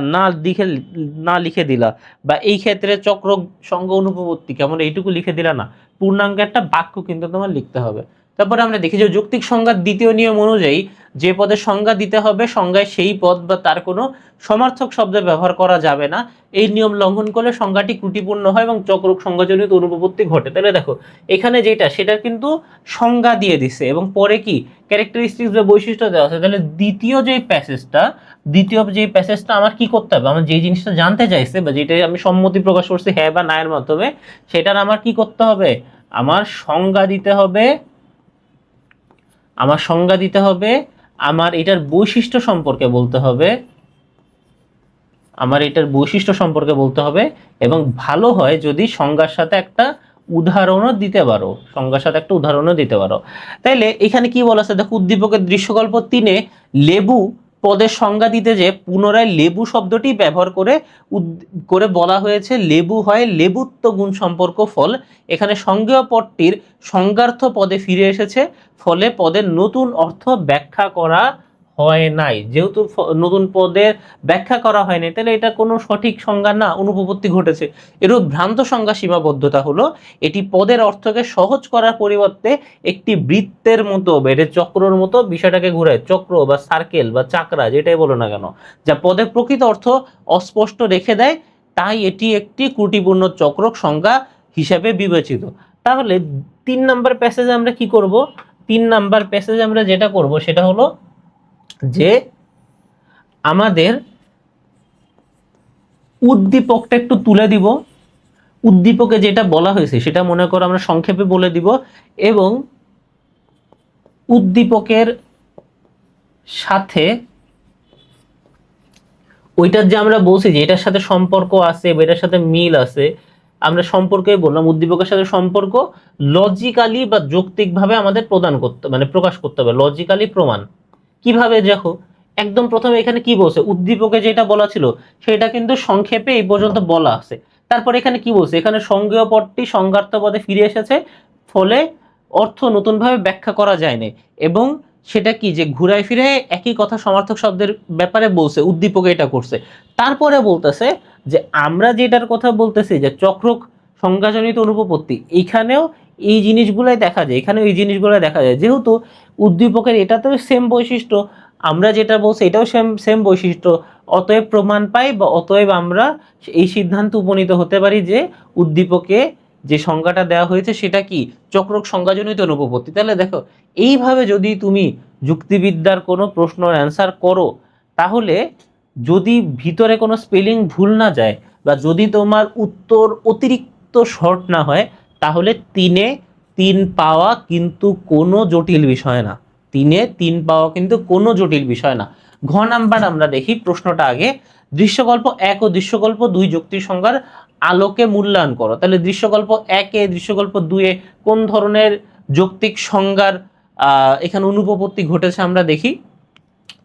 A: না লিখে দিলা, বা এই ক্ষেত্রে চক্র সংজ্ঞা অনুপপত্তি কেমন এইটুকু লিখে দিলা না, পূর্ণাঙ্গ একটা বাক্য কিন্তু তোমার লিখতে হবে। তারপরে আমরা দেখি যে যৌক্তিক সংজ্ঞার দ্বিতীয় নিয়ম অনুযায়ী যে পদের সংজ্ঞা দিতে হবে সংজ্ঞায় সেই পদ বা তার কোনো সমার্থক শব্দ ব্যবহার করা যাবে না। এই নিয়ম লঙ্ঘন করলে সংজ্ঞাটি ত্রুটিপূর্ণ হয় এবং চক্রক সংজ্ঞাজনিত অনুপপত্তি ঘটে। তাহলে দেখো এখানে যেটা সেটা কিন্তু সংজ্ঞা দিয়ে দিছে এবং পরে কি ক্যারেক্টারিস্টিক্স বা বৈশিষ্ট্য দেওয়া আছে। তাহলে দ্বিতীয় যে প্যাসেজটা আমার কি করতে হবে, আমার যে জিনিসটা জানতে চাইছে বা যেটা আমি সম্মতি প্রকাশ করছি হ্যাঁ বা না এর মাধ্যমে, সেটার আমার কি করতে হবে? আমার সংজ্ঞা দিতে হবে, আমার এটার বৈশিষ্ট্য সম্পর্কে বলতে হবে, এবং ভালো হয় যদি সংজ্ঞার সাথে একটা উদাহরণও দিতে পারো, তাইলে এখানে কি বলা আছে দেখো, উদ্দীপকের দৃশ্যকল্প 3-এ লেবু পদের সংজ্ঞা দিতে যে পুনরায় লেবু শব্দটি ব্যবহার করে বলা হয়েছে লেবু হয় লেবুত্ব গুণ সম্পর্ক ফল। এখানে সংজ্ঞেয় পদটির সংজ্ঞার্থ পদে ফিরে এসেছে, ফলে পদের নতুন অর্থ ব্যাখ্যা করা হয় নাই। যেহেতু নতুন পদের ব্যাখ্যা করা হয়নি তাহলে এটা কোনো সঠিক সংজ্ঞা না, অনুপপত্তি ঘটেছে। এরূপ ভ্রান্ত সংজ্ঞা সীমাবদ্ধতা হলো এটি পদের অর্থকে সহজ করার পরিবর্তে একটি বৃত্তের মতো, এটা চক্রর মতো বিষয়টাকে ঘুরে, চক্র বা সার্কেল বা চাকরা যেটাই বলো না কেন, যা পদের প্রকৃত অর্থ অস্পষ্ট রেখে দেয়, তাই এটি একটি ত্রুটিপূর্ণ চক্রক সংজ্ঞা হিসাবে বিবেচিত। তাহলে 3 নাম্বার প্যাসেজে আমরা কি করব? 3 নাম্বার প্যাসেজে আমরা যেটা করব সেটা হলো যে আমাদের উদ্দীপকটা একটু তুলে দিব, উদ্দীপকে যেটা বলা হয়েছে সেটা মনে করো আমরা সংক্ষেপে বলে দিব, এবং উদ্দীপকের সাথে ওইটার যে আমরা বলছি যে এটার সাথে সম্পর্ক আছে বা এটার সাথে মিল আছে, আমরা সম্পর্কই বললাম, উদ্দীপকের সাথে সম্পর্ক লজিক্যালি বা যৌক্তিকভাবে আমাদের প্রকাশ করতে হবে, লজিক্যালি প্রমাণ। কিভাবে দেখো, একদম প্রথমে এখানে কি বলছে, উদ্দীপকে যেটা বলা ছিল সেটা কিন্তু সংক্ষেপে এই পর্যন্ত বলা আছে। তারপর এখানে কি বলছে, এখানে সংজ্ঞেয় পদটি সংজ্ঞার্থ পদে ফিরে এসেছে, ফলে অর্থ নতুনভাবে ব্যাখ্যা করা যায়নি, এবং সেটা কি যে ঘুরায় ফিরে একই কথা সমার্থক শব্দের ব্যাপারে বলছে, উদ্দীপকে এটা করছে। তারপরে বলতেছে যে আমরা যেটার কথা বলতেছি যে চক্রক সংজ্ঞাজনিত অনুপপত্তি, এখানেও এই জিনিসগুলাই দেখা যায়, যেহেতু উদ্দীপকের এটাতেও সেম বৈশিষ্ট্য, আমরা যেটা বলছি এটাও সেম বৈশিষ্ট্য, অতএব প্রমাণ পাই বা অতএব আমরা এই সিদ্ধান্ত উপনীত হতে পারি যে উদ্দীপকে যে সংজ্ঞাটা দেওয়া হয়েছে সেটা কি চক্রক সংজ্ঞাজনিত অনুপপত্তি। তাহলে দেখো এইভাবে যদি তুমি যুক্তিবিদ্যার কোনো প্রশ্নের অ্যান্সার করো, তাহলে যদি ভিতরে কোনো স্পেলিং ভুল না যায় বা যদি তোমার উত্তর অতিরিক্ত শর্ট না হয়, তাহলে 3-3 পাওয়া কিন্তু কোনো জটিল বিষয় না। 3-3 পাওয়া কিন্তু কোনো জটিল বিষয় না। ঘ নাম্বার আমরা দেখি প্রশ্নটা আগে। দৃশ্যকল্প 1 ও দৃশ্যকল্প 2 যুক্তি সংজ্ঞার আলোকে মূল্যায়ন করো। তাহলে দৃশ্যকল্প 1 এ দৃশ্যকল্প 2 এ কোন ধরনের যৌক্তিক সংজ্ঞার এখানে অনুপপত্তি ঘটেছে আমরা দেখি।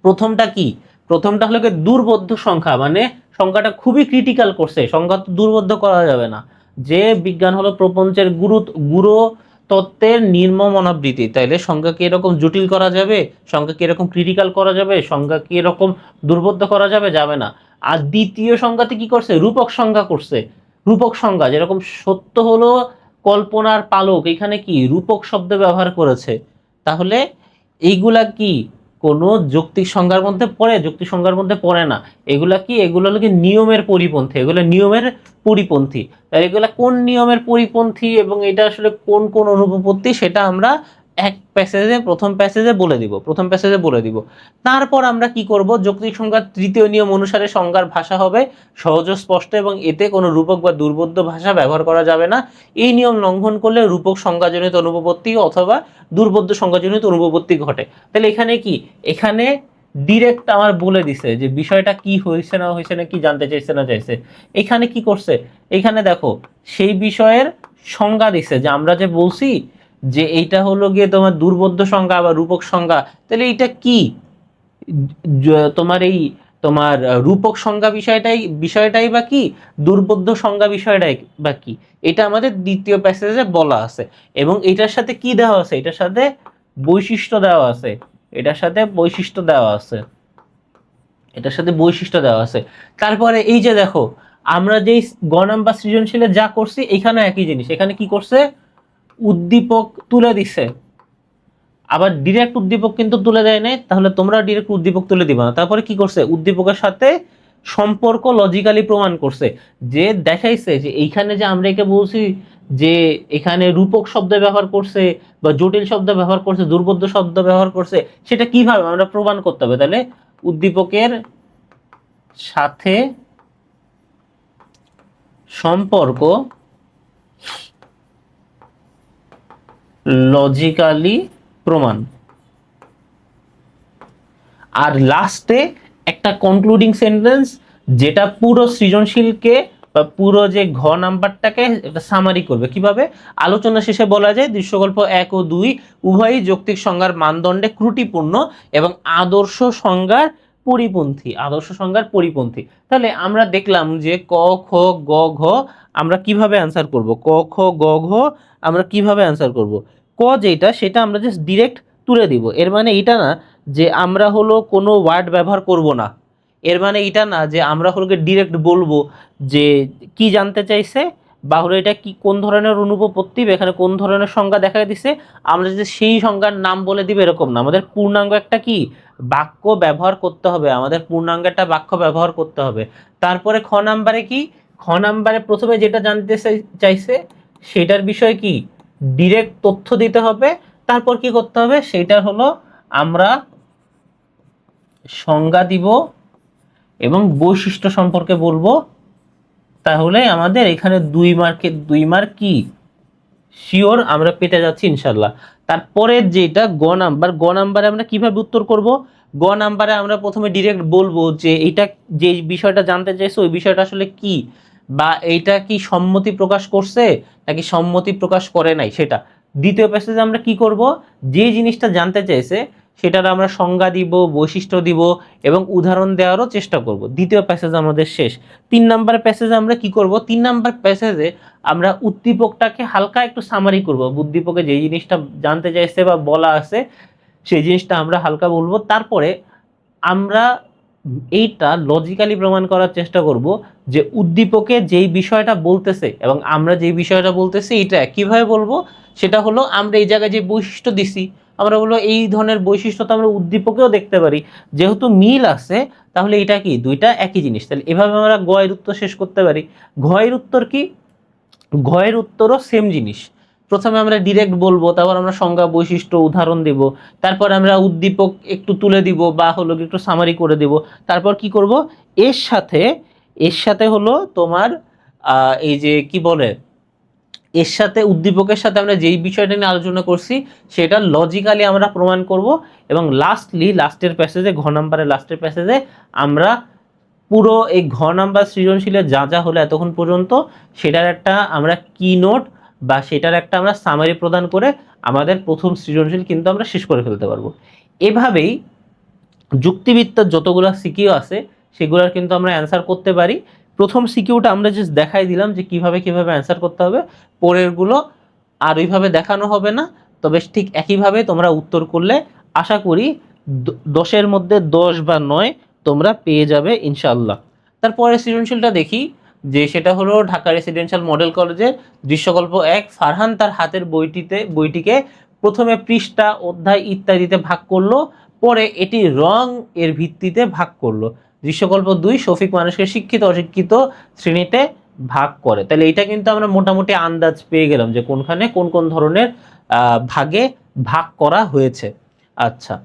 A: প্রথমটা কি? প্রথমটা হলো কি দুর্বোধ্য সংখ্যা, মানে সংখ্যাটা খুবই ক্রিটিক্যাল করছে। সংখ্যা তো দুর্বোধ্য করা যাবে না। যে বিজ্ঞান হলো প্রপঞ্চের গুরু তত্ত্বের নির্মম অনাবৃত্তি, তাইলে সংখ্যাকে এরকম জটিল করা যাবে? সংখ্যাকে এরকম ক্রিটিক্যাল করা যাবে? সংখ্যাকে এরকম দুর্বোধ্য করা যাবে? যাবে না। আর দ্বিতীয় সংখ্যাতে কি করছে? রূপক সংখ্যা করছে। রূপক সংখ্যা যেরকম সত্য হলো কল্পনার পালক, এখানে কি রূপক শব্দ ব্যবহার করেছে। তাহলে এইগুলা কি কোনো যৌক্তিক সংজ্ঞার মধ্যে পড়ে? যৌক্তিক সংজ্ঞার মধ্যে পড়ে না। এগুলা কি? এগুলো হলো কি নিয়মের পরিপন্থী। এগুলো নিয়মের পরিপন্থী। তাই এগুলা কোন নিয়মের পরিপন্থী এবং এটা আসলে কোন কোন অনুপপত্তি সেটা আমরা এক প্যাসেজে প্রথম প্যাসেজে বলে দিব। প্রথম প্যাসেজে বলে দিব। তারপর আমরা কি করব? যৌক্তিক সংজ্ঞার তৃতীয় নিয়ম অনুসারে সংজ্ঞার ভাষা হবে সহজ ও স্পষ্ট এবং এতে কোনো রূপক বা দুর্বোধ্য ভাষা ব্যবহার করা যাবে না। এই নিয়ম লঙ্ঘন করলে রূপক সংজ্ঞাজনিত অনুপপত্তি অথবা দুর্বোধ্য সংজ্ঞাজনিত অনুপপত্তি ঘটে। তাহলে এখানে কি? এখানে ডিরেক্ট আমার বলে দিছে যে বিষয়টা কি হয়েছে না হয়েছে না কি জানতে চাইছে না চাইছে। এখানে কি করছে? এখানে দেখো সেই বিষয়ের সংজ্ঞা দিছে যে আমরা যে বলছি যে এইটা হলো গিয়ে তোমার দুর্বোধ্য সংজ্ঞা বা রূপক সংজ্ঞা, তাহলে এইটা কি তোমার এই তোমার রূপক সংজ্ঞা বিষয়টাই বা কি, দুর্বোধ্য সংজ্ঞা বিষয়টাই বা কি, এটা আমাদের দ্বিতীয় প্যাসেজে বলা আছে। এবং এটার সাথে কি দেওয়া আছে? এটার সাথে বৈশিষ্ট্য দেওয়া আছে। এটার সাথে বৈশিষ্ট্য দেওয়া আছে। এটার সাথে বৈশিষ্ট্য দেওয়া আছে। তারপরে এই যে দেখো আমরা যেই গ নাম্বার সৃজনশীলে যা করছি এখানে একই জিনিস। এখানে কি করছে? উদ্দীপক তুলে দিছে। আবার ডিরেক্ট উদ্দীপক কিন্তু তুলে দেয় নাই, তাহলে তোমরা ডিরেক্ট উদ্দীপক তুলে দিবা না। তারপরে কি করছে? উদ্দীপকের সাথে সম্পর্ক লজিক্যালি প্রমাণ করছে, যে দেখাইছে যে এইখানে যে আমরা একে বলছি যে এখানে রূপক শব্দ ব্যবহার করছে বা জটিল শব্দ ব্যবহার করছে, দুর্বোধ্য শব্দ ব্যবহার করছে, সেটা কিভাবে আমরা প্রমাণ করতে হবে। তাহলে উদ্দীপকের সাথে সম্পর্ক লজিক্যালি প্রমাণ। আর লাস্টে একটা কনক্লুডিং সেন্টেন্স যেটা পুরো সৃজনশীলকে বা পুরো যে ঘ নাম্বারটাকে একটা সামারি করবে। কিভাবে? আলোচনা শেষে বলা যায় দৃশ্যকল্প 1 ও 2 উভয়ই যৌক্তিক সংজ্ঞার মানদণ্ডে ত্রুটিপূর্ণ এবং আদর্শ সংজ্ঞার পরিপন্থী। আদর্শ সংজ্ঞার পরিপন্থী। তাহলে আমরা দেখলাম যে ক খ গ ঘ আমরা কিভাবে অ্যান্সার করব। ক খ গ ঘ আমরা কিভাবে অ্যান্সার করব। ক যেটা সেটা আমরা জাস্ট ডিরেক্ট তুলে দিব। এর মানে এটা না যে আমরা হলো কোনো ওয়ার্ড ব্যবহার করব না। এর মানে এটা না যে আমরা হলো ডিরেক্ট বলবো যে কি জানতে চাইছে বা হলো এটা কি কোন ধরনের অনুপপত্তি, এখানে কোন ধরনের সংজ্ঞা দেখা দিছে, আমরা যে সেই সংজ্ঞার নাম বলে দিব এরকম না। আমাদের পূর্ণাঙ্গ একটা কি বাক্য ব্যবহার করতে হবে। আমাদের পূর্ণাঙ্গ একটা বাক্য ব্যবহার করতে হবে। তারপরে খ নাম্বারে কি? খ নাম্বারে প্রথমে যেটা জানতে চাইছে সেটার বিষয় কি ডিরেক্ট তথ্য দিতে হবে। তারপর কি করতে হবে? সেটা হলো আমরা সংজ্ঞা দিব এবং বৈশিষ্ট্য সম্পর্কে বলবো। তাহলে আমাদের এখানে 2 মার্ক কি শিওর আমরা পেতে যাচ্ছি ইনশাল্লাহ। তারপরে যেটা গ নাম্বারে আমরা কিভাবে উত্তর করব? গ নাম্বারে আমরা প্রথমে ডিরেক্ট বলবো যে এইটা যে বিষয়টা জানতে চাইছে ওই বিষয়টা আসলে কি, বা এইটা কি সম্মতি প্রকাশ করছে নাকি সম্মতি প্রকাশ করে নাই সেটা। দ্বিতীয় প্যাসেজে আমরা কি করব? যে জিনিসটা জানতে চাইছে সেটার আমরা সংজ্ঞা দিব, বৈশিষ্ট্য দিব এবং উদাহরণ দেওয়ারও চেষ্টা করব। দ্বিতীয় প্যাসেজ আমাদের শেষ। 3 নাম্বার প্যাসেজে আমরা কি করব? 3 নাম্বার প্যাসেজে আমরা উদ্দীপকটাকে হালকা একটু সামারি করব। উদ্দীপকে যে জিনিসটা জানতে চাইছে বা বলা আছে সেই জিনিসটা আমরা হালকা বলবো। তারপরে আমরা এইটা লজিক্যালি প্রমাণ করার চেষ্টা করব যে উদ্দীপকে যেই বিষয়টা বলতেছে এবং আমরা যেই বিষয়টা বলতেছি এটা কিভাবে বলবো সেটা হলো আমরা এই জায়গায় যে বৈশিষ্ট্য দিছি, আমরা বলবো এই ধরনের বৈশিষ্ট্য তো আমরা উদ্দীপকেও দেখতে পারি, যেহেতু মিল আছে তাহলে এটা কি দুইটা একই জিনিস। তাহলে এভাবে আমরা গ এর উত্তর শেষ করতে পারি। ঘ এর উত্তর কি? ঘ এর উত্তরও সেম জিনিস। প্রথমে আমরা ডিরেক্ট বলবো, তারপর আমরা সংজ্ঞা বৈশিষ্ট্য উদাহরণ দিব, তারপর আমরা উদ্দীপক একটু তুলে দিব বা হলো একটু সামারি করে দিব, তারপর কি করব এর সাথে হলো তোমার এই যে কি বলে, এর সাথে উদ্দীপকের সাথে আমরা যেই বিষয়টা নিয়ে আলোচনা করছি সেটা লজিক্যালি আমরা প্রমাণ করব, এবং লাস্টের প্যাসেজে, ঘ নাম্বারের লাস্টের প্যাসেজে আমরা পুরো এই ঘ নাম্বার সৃজনশীলের যা যা হলো এতক্ষণ পর্যন্ত সেটার একটা আমরা কি নোট বা সেটার একটা আমরা সামারি প্রদান করে আমাদের প্রথম সৃজনশীল কিন্তু আমরা শেষ করে ফেলতে পারবো। এভাবেই যুক্তিবিদ্যার যতগুলো সিকিউ আছে সেগুলোর কিন্তু আমরা অ্যান্সার করতে পারি। প্রথম সিকিউটা আমরা জাস্ট দেখাই দিলাম যে কিভাবে কিভাবে অ্যান্সার করতে হবে, পরেরগুলো আর ওইভাবে দেখানো হবে না, তবে ঠিক একইভাবে তোমরা উত্তর করলে আশা করি 10-এর মধ্যে 10 বা 9 তোমরা পেয়ে যাবে ইনশাআল্লাহ। তারপরে সৃজনশীলটা দেখি, যে সেটা হলো ঢাকা রেসিডেন্সিয়াল মডেল কলেজের দৃশ্যকল্প 1। ফারহান তার হাতের বইটিকে প্রথমে পৃষ্ঠা, অধ্যায় ইত্যাদিতে ভাগ করলো, পরে এটি রং এর ভিত্তিতে ভাগ করলো। দৃশ্যকল্প 2, শফিক মানুষকে শিক্ষিত অশিক্ষিত শ্রেণীতে ভাগ করে। তাহলে এটা কিন্তু আমরা মোটামুটি আন্দাজ পেয়ে গেলাম যে কোনখানে কোন কোন ধরনের ভাগে ভাগ করা হয়েছে। আচ্ছা,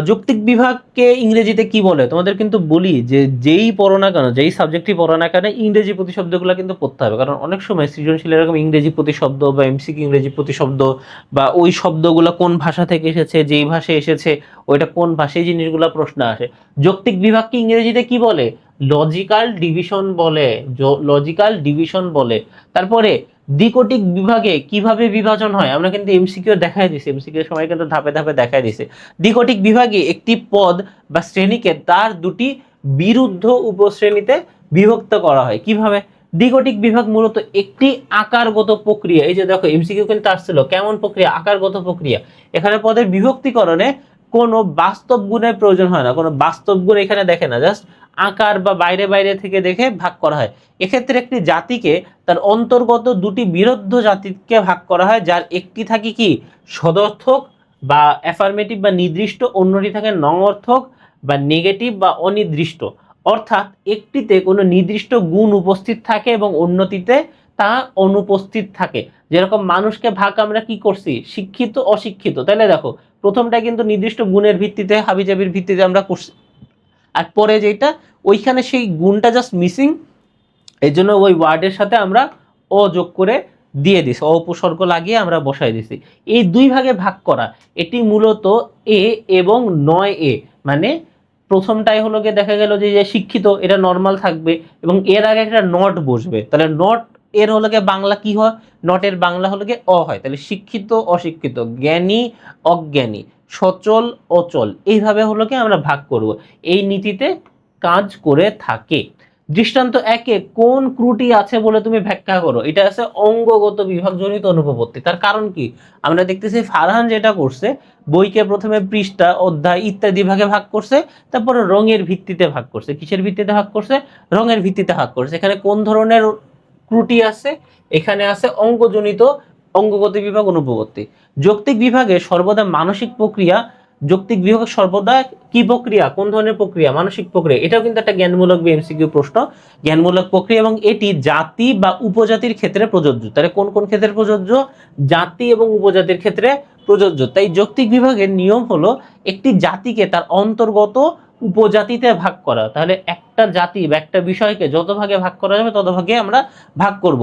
A: যৌক্তিক বিভাগকে ইংরেজিতে কি বলে? তোমাদের কিন্তু বলি যে যেই পড়ো না কেন, যেই সাবজেক্টই পড়ো না কেন, ইংরেজি প্রতিশব্দগুলো কিন্তু পড়তে হবে, কারণ অনেক সময় সৃজনশীল এরকম ইংরেজি প্রতিশব্দ বা এমসিকিউ ইংরেজি প্রতিশব্দ বা ওই শব্দগুলো কোন ভাষা থেকে এসেছে, যেই ভাষায় এসেছে ওইটা কোন ভাষায়, জিনিসগুলো প্রশ্ন আসে। যৌক্তিক বিভাগকে ইংরেজিতে কি বলে? লজিক্যাল ডিভিশন বলে, লজিক্যাল ডিভিশন বলে। তারপরে দ্বিকোটিক বিভাগে কিভাবে বিভাজন হয় আমরা কিন্তু এমসিকিউ দেখাই দিছি, এমসিকিউ সময় কিন্তু ধাপে ধাপে দেখাই দিছে। দ্বিকোটিক বিভাগে একটি পদ বা শ্রেণীকে তার দুটি বিরুদ্ধ উপশ্রেণীতে বিভক্ত করা হয়। কিভাবে? দ্বিকোটিক বিভাগ মূলত একটি আকারগত প্রক্রিয়া। এই যে দেখো এমসিকিউ কিন্তু আসছিল, কেমন প্রক্রিয়া? আকারগত প্রক্রিয়া। এখানে পদের বিভক্তিকরণে কোনো বাস্তব গুণের প্রয়োজন হয় না, কোনো বাস্তব গুণ এখানে দেখে না, জাস্ট আকার বা বাইরে বাইরে থেকে দেখে ভাগ করা হয়। এক্ষেত্রে একটি জাতিকে তার অন্তর্গত দুটি বিরুদ্ধ জাতিকে ভাগ করা হয়, যার একটি থাকে কি সদর্থক বা অ্যাফার্মেটিভ বা নির্দিষ্ট, অন্যটি থাকে নঙর্থক বা নেগেটিভ বা অনির্দিষ্ট। অর্থাৎ একটিতে কোনো নির্দিষ্ট গুণ উপস্থিত থাকে এবং অন্যটিতে তা অনুপস্থিত থাকে। যেরকম মানুষকে ভাগ আমরা কি করছি? শিক্ষিত অশিক্ষিত। তাহলে দেখো প্রথমটা কিন্তু নির্দিষ্ট গুণের ভিত্তিতে, হাবিজাবির ভিত্তিতে আমরা করছি, আর পরে যেটা ওইখানে সেই গুণটা জাস্ট মিসিং, এই জন্য ওই ওয়ার্ডের সাথে আমরা অ যোগ করে দিয়ে দিছি, উপসর্গ লাগিয়ে আমরা বসাই দিছি। এই দুই ভাগে ভাগ করা, এটি মূলত এ এবং নয় এ, মানে প্রথমটাই হলো গিয়ে দেখা গেল যে শিক্ষিত, এটা নর্মাল থাকবে এবং এর আগে একটা নট বসবে, তাহলে নট এর হলো গিয়ে বাংলা কি হয়? নটের বাংলা হলো গিয়ে অ হয়। তাহলে শিক্ষিত অশিক্ষিত, জ্ঞানী অজ্ঞানী, সচল অচল, এইভাবে হলো গিয়ে আমরা ভাগ করব। এই নীতিতে কাজ করে থাকে। দৃষ্টান্ত 1-এ কোন ত্রুটি আছে বলে তুমি ব্যাখ্যা করো? এটা আছে অঙ্গগত বিভাগজনিত অনুপপত্তি। তার কারণ কি? আমরা দেখতেছি ফারহান যেটা করছে, বইকে প্রথমে পৃষ্ঠা, অধ্যায় ইত্যাদি ভাগে ভাগ করছে, তারপরে রঙের ভিত্তিতে ভাগ করছে। কিসের ভিত্তিতে ভাগ করছে? রঙের ভিত্তিতে ভাগ করছে। এখানে কোন ধরনের ত্রুটি আছে? এখানে আছে অঙ্গগত বিভাগ অনুপপত্তি। যৌক্তিক বিভাগে সর্বদা মানসিক প্রক্রিয়া, যৌক্তিক বিভাগ সর্বদা কি প্রক্রিয়া? কোন ধরনের প্রক্রিয়া? মানসিক প্রক্রিয়া। এটাও কিন্তু একটা জ্ঞানমূলক বা এমসিকিউ প্রশ্ন, জ্ঞানমূলক প্রক্রিয়া, এবং এটি জাতি বা উপজাতির ক্ষেত্রে প্রযোজ্য। তাহলে কোন কোন ক্ষেত্রে প্রযোজ্য? জাতি এবং উপজাতির ক্ষেত্রে প্রযোজ্য। তাই যৌক্তিক বিভাগের নিয়ম হলো একটি জাতিকে তার অন্তর্গত উপজাতিতে ভাগ করা। তাহলে একটা জাতি বা একটা বিষয়কে যত ভাগে ভাগ করা যাবে তত ভাগে আমরা ভাগ করব।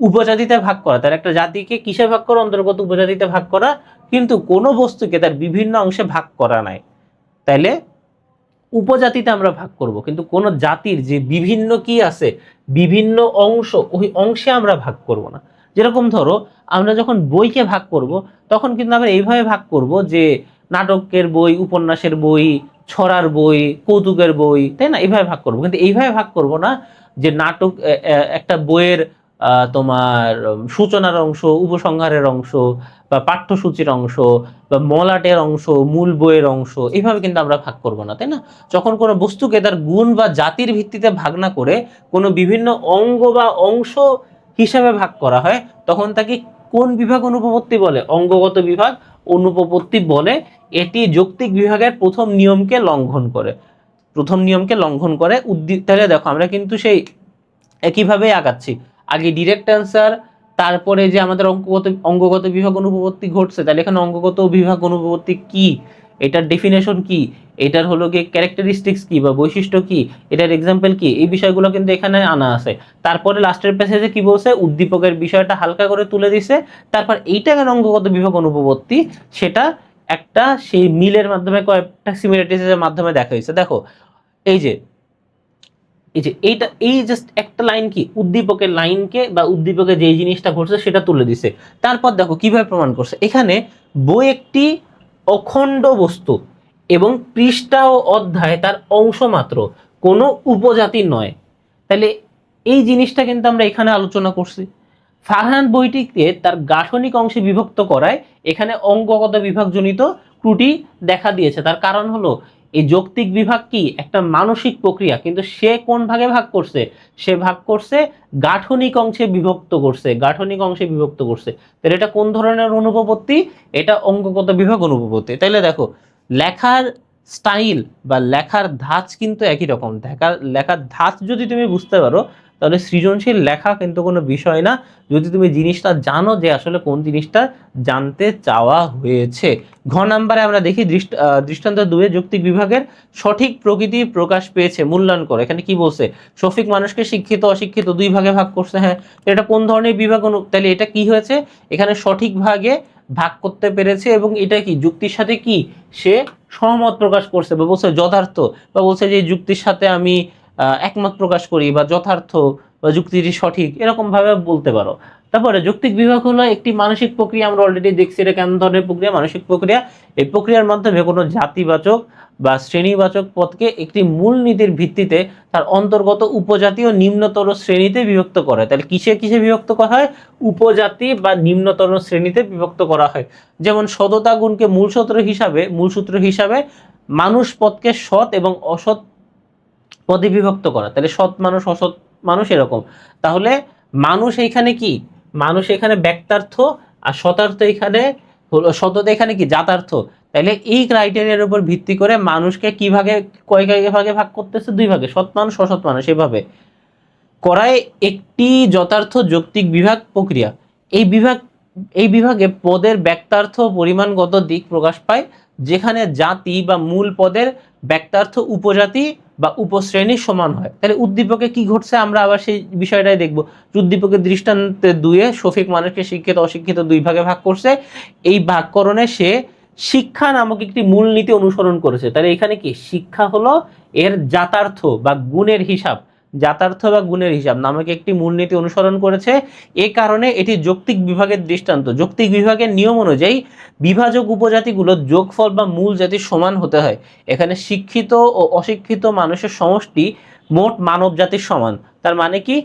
A: উপজাতিতে ভাগ করা, তার একটা জাতিকে কিসে ভাগ করা? অন্তর্গত উপজাতিতে ভাগ করা, কিন্তু কোনো বস্তুকে তার বিভিন্ন অংশে ভাগ করা নাই। তাইলে উপজাতিতে আমরা ভাগ করব, কিন্তু কোন জাতির যে বিভিন্ন কি আছে, বিভিন্ন অংশ, ওই অংশে আমরা ভাগ করব না। যেরকম ধরো আমরা যখন বইকে ভাগ করব তখন কিন্তু আমরা এইভাবে ভাগ করব যে নাটকের বই, উপন্যাসের বই, ছড়ার বই, কৌতুকের বই, তাই না? এইভাবে ভাগ করব, কিন্তু এইভাবে ভাগ করব না যে নাটক একটা বইয়ের তোমার সূচনার অংশ, উপসংহারের অংশ, বা পাঠ্যসূচির অংশ, বা মলাটের অংশ, মূল বইয়ের অংশ, এইভাবে কিন্তু আমরা ভাগ করব না, তাই না? যখন কোনো বস্তুকে তার গুণ বা জাতির ভিত্তিতে ভাগ না করে কোনো বিভিন্ন অঙ্গ বা অংশ হিসাবে ভাগ করা হয় তখন তাকে কোন বিভাগ অনুপপত্তি বলে? অঙ্গগত বিভাগ অনুপপত্তি বলে। এটি যৌক্তিক বিভাগের প্রথম নিয়মকে লঙ্ঘন করে। তাহলে দেখো আমরা কিন্তু সেই একইভাবেই আগাচ্ছি, আগে ডিরেক্ট অ্যান্সার, তারপরে যে আমাদের অঙ্গগত বিভাগ অনুপপত্তি ঘটছে, তাহলে এখানে অঙ্গগত বিভাগ অনুপপত্তি কি, এটার ডেফিনেশন কি, এটার হলো গিয়ে ক্যারেক্টারিস্টিক্স কি বা বৈশিষ্ট্য কি, এটার এক্সাম্পল কি, এই বিষয়গুলো কিন্তু এখানে আনা আছে। তারপরে লাস্টের প্যাসেজে কি বলছে, উদ্দীপকের বিষয়টা হালকা করে তুলে দিছে। তারপর এইটা কেন অঙ্গগত বিভাগ অনুপপত্তি সেটা একটা সেই মিলের মাধ্যমে, কয়েকটা সিমিলারিটিসের মাধ্যমে দেখা হয়েছে। দেখো এই যে এইটা, এই জাস্ট একটা লাইন কি উদ্দীপকের লাইনকে বা উদ্দীপকে যে জিনিসটা ঘটছে সেটা তুলে দিছে। তারপর দেখো কিভাবে প্রমাণ করছে, এখানে বই একটি অখণ্ড বস্তু এবং পৃষ্ঠা ও অধ্যায় তার অংশ মাত্র, কোনো উপজাতি নয়। তাহলে এই জিনিসটা কিন্তু আমরা এখানে আলোচনা করছি। ফারহান বইটিকে তার গাঠনিক অংশে বিভক্ত করায় এখানে অঙ্গগত বিভাগজনিত ত্রুটি দেখা দিয়েছে। তার কারণ হলো এই যৌক্তিক বিভাগ কি একটা মানসিক প্রক্রিয়া, কিন্তু সে কোন ভাগে ভাগ করছে, সে ভাগ করছে গাঠনিক অংশে বিভক্ত করছে, তাহলে এটা কোন ধরনের অনুপপত্তি? এটা অঙ্গগত বিভাগ অনুপপত্তি। তাইলে দেখো লেখার স্টাইল বা লেখার ধাঁচ কিন্তু একই রকম। লেখার ধাঁচ যদি তুমি বুঝতে পারো তাহলে সৃজনশীল লেখা কিন্তু কোনো বিষয় না, যদি তুমি জিনিসটা জানো যে আসলে কোন জিনিসটা জানতে চাওয়া হয়েছে। ঘ নাম্বারে আমরা দেখি দৃষ্টান্ত 2 যৌক্তিক বিভাগের সঠিক প্রকৃতি প্রকাশ পেয়েছে, মূল্যায়ন করে। এখানে কি বলছে, শফিক মানুষকে শিক্ষিত অশিক্ষিত দুই ভাগে ভাগ করছে। হ্যাঁ, এটা কোন ধরনের বিভাগ? তাহলে এটা কি হয়েছে, এখানে সঠিক ভাগে ভাগ করতে পেরেছে, এবং এটা কি যুক্তির সাথে কি সে সহমত প্রকাশ করছে, বা বলছে যথার্থ, বা বলছে যে যুক্তির সাথে আমি একমত প্রকাশ করি, বা যথার্থ বা যুক্তিটি সঠিক, এরকম ভাবে বলতে পারো। তারপরে যৌক্তিক বিভাগ হলো একটি মানসিক প্রক্রিয়া, আমরা অলরেডি দেখছি এটা কেমন ধরনের প্রক্রিয়া, মানসিক প্রক্রিয়া। এই প্রক্রিয়ার মাধ্যমে কোনো জাতিবাচক বা শ্রেণীবাচক পদকে একটি মূলনীতির ভিত্তিতে তার অন্তর্গত উপজাতি ও নিম্নতর শ্রেণীতে বিভক্ত করা হয়। তাহলে কিসে কিসে বিভক্ত করা হয়? উপজাতি বা নিম্নতর শ্রেণীতে বিভক্ত করা হয়। যেমন সততা গুণকে মূল সূত্র হিসাবে মানুষ পদকে সৎ এবং অসৎ পদে বিভক্ত করা। তাহলে সৎ মানুষ, অসৎ মানুষ, এরকম। তাহলে মানুষ এইখানে কি, মানুষ এখানে ব্যক্তার্থ, আর শতার্থ এখানে হলো, সততা এখানে কি জাতার্থ। তাহলে এই ক্রাইটেরিয়ার উপর ভিত্তি করে মানুষকে কি ভাগে, কয় ভাগে ভাগ করতেছে? দুই ভাগে, সৎ মানুষ অসৎ মানুষ, এভাবে করায় একটি যথার্থ যৌক্তিক বিভাগ প্রক্রিয়া। এই বিভাগে পদের ব্যক্তার্থ পরিমাণগত দিক প্রকাশ পায়, যেখানে জাতি বা মূল পদের ব্যক্তার্থ উপজাতি বা উপশ্রেণীর সমান হয়। তাহলে উদ্দীপকে কি ঘটছে আমরা আবার সেই বিষয়টাই দেখব। উদ্দীপকের দৃষ্টান্তে 2 শফিক মানুষকে শিক্ষিত অশিক্ষিত দুই ভাগে ভাগ করছে। এই ভাগকরণে সে শিক্ষা নামক একটি মূলনীতি অনুসরণ করেছে। তাহলে এখানে কি শিক্ষা হলো এর জাতার্থ বা গুণের হিসাব, নামক একটি মূলনীতি অনুসরণ করেছে। এ কারণে এটি যৌক্তিক বিভাগের দৃষ্টান্ত। যৌক্তিক বিভাগের নিয়ম অনুযায়ী বিভাজক উপজাতিগুলোর যোগফল বা মূল জাতির সমান হতে হয়। এখানে শিক্ষিত ও অশিক্ষিত মানুষের সমষ্টি মোট মানব জাতির সমান। তার মানে কি,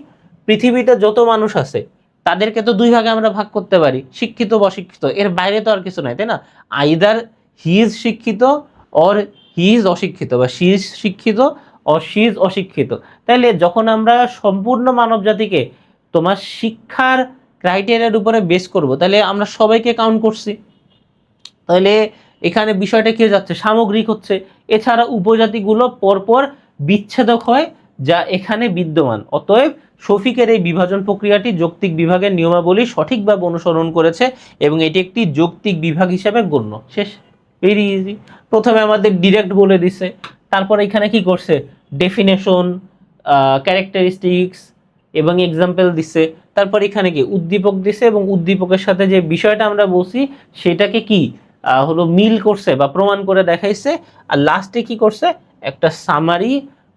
A: পৃথিবীতে যত মানুষ আছে তাদেরকে তো দুই ভাগে আমরা ভাগ করতে পারি, শিক্ষিত বা অশিক্ষিত, এর বাইরে তো আর কিছু নাই, তাই না? আইদার হি ইজ শিক্ষিত অর হি ইজ অশিক্ষিত, বা শি ইজ শিক্ষিত অর শি ইজ অশিক্ষিত। তাহলে যখন আমরা সম্পূর্ণ মানব জাতিকে তোমার শিক্ষার ক্রাইটেরিয়ার উপরে বেস করব, তাহলে আমরা সবাইকে কাউন্ট করছি। তাহলে এখানে বিষয়টা কি যাচ্ছে, সামগ্রিক হচ্ছে। এছাড়া উপজাতিগুলো পরপর বিচ্ছেদক হয়, যা এখানে বিদ্যমান। অতএব শফিকের এই বিভাজন প্রক্রিয়াটি যৌক্তিক বিভাগের নিয়মাবলী সঠিকভাবে অনুসরণ করেছে এবং এটি একটি যৌক্তিক বিভাগ হিসেবে গণ্য। শেষ, ভেরি ইজি। প্রথমে আমাদের ডিরেক্ট বলে দিছে, তারপর এখানে কি করছে, ডেফিনেশন, ক্যারেক্টারিস্টিক্স এবং এক্সাম্পল দিচ্ছে। তারপর এখানে কি উদ্দীপক দিছে, এবং উদ্দীপকের সাথে যে বিষয়টা আমরা বলছি সেটাকে কি হলো মিল করছে বা প্রমাণ করে দেখাইছে। আর লাস্টে কি করছে, একটা সামারি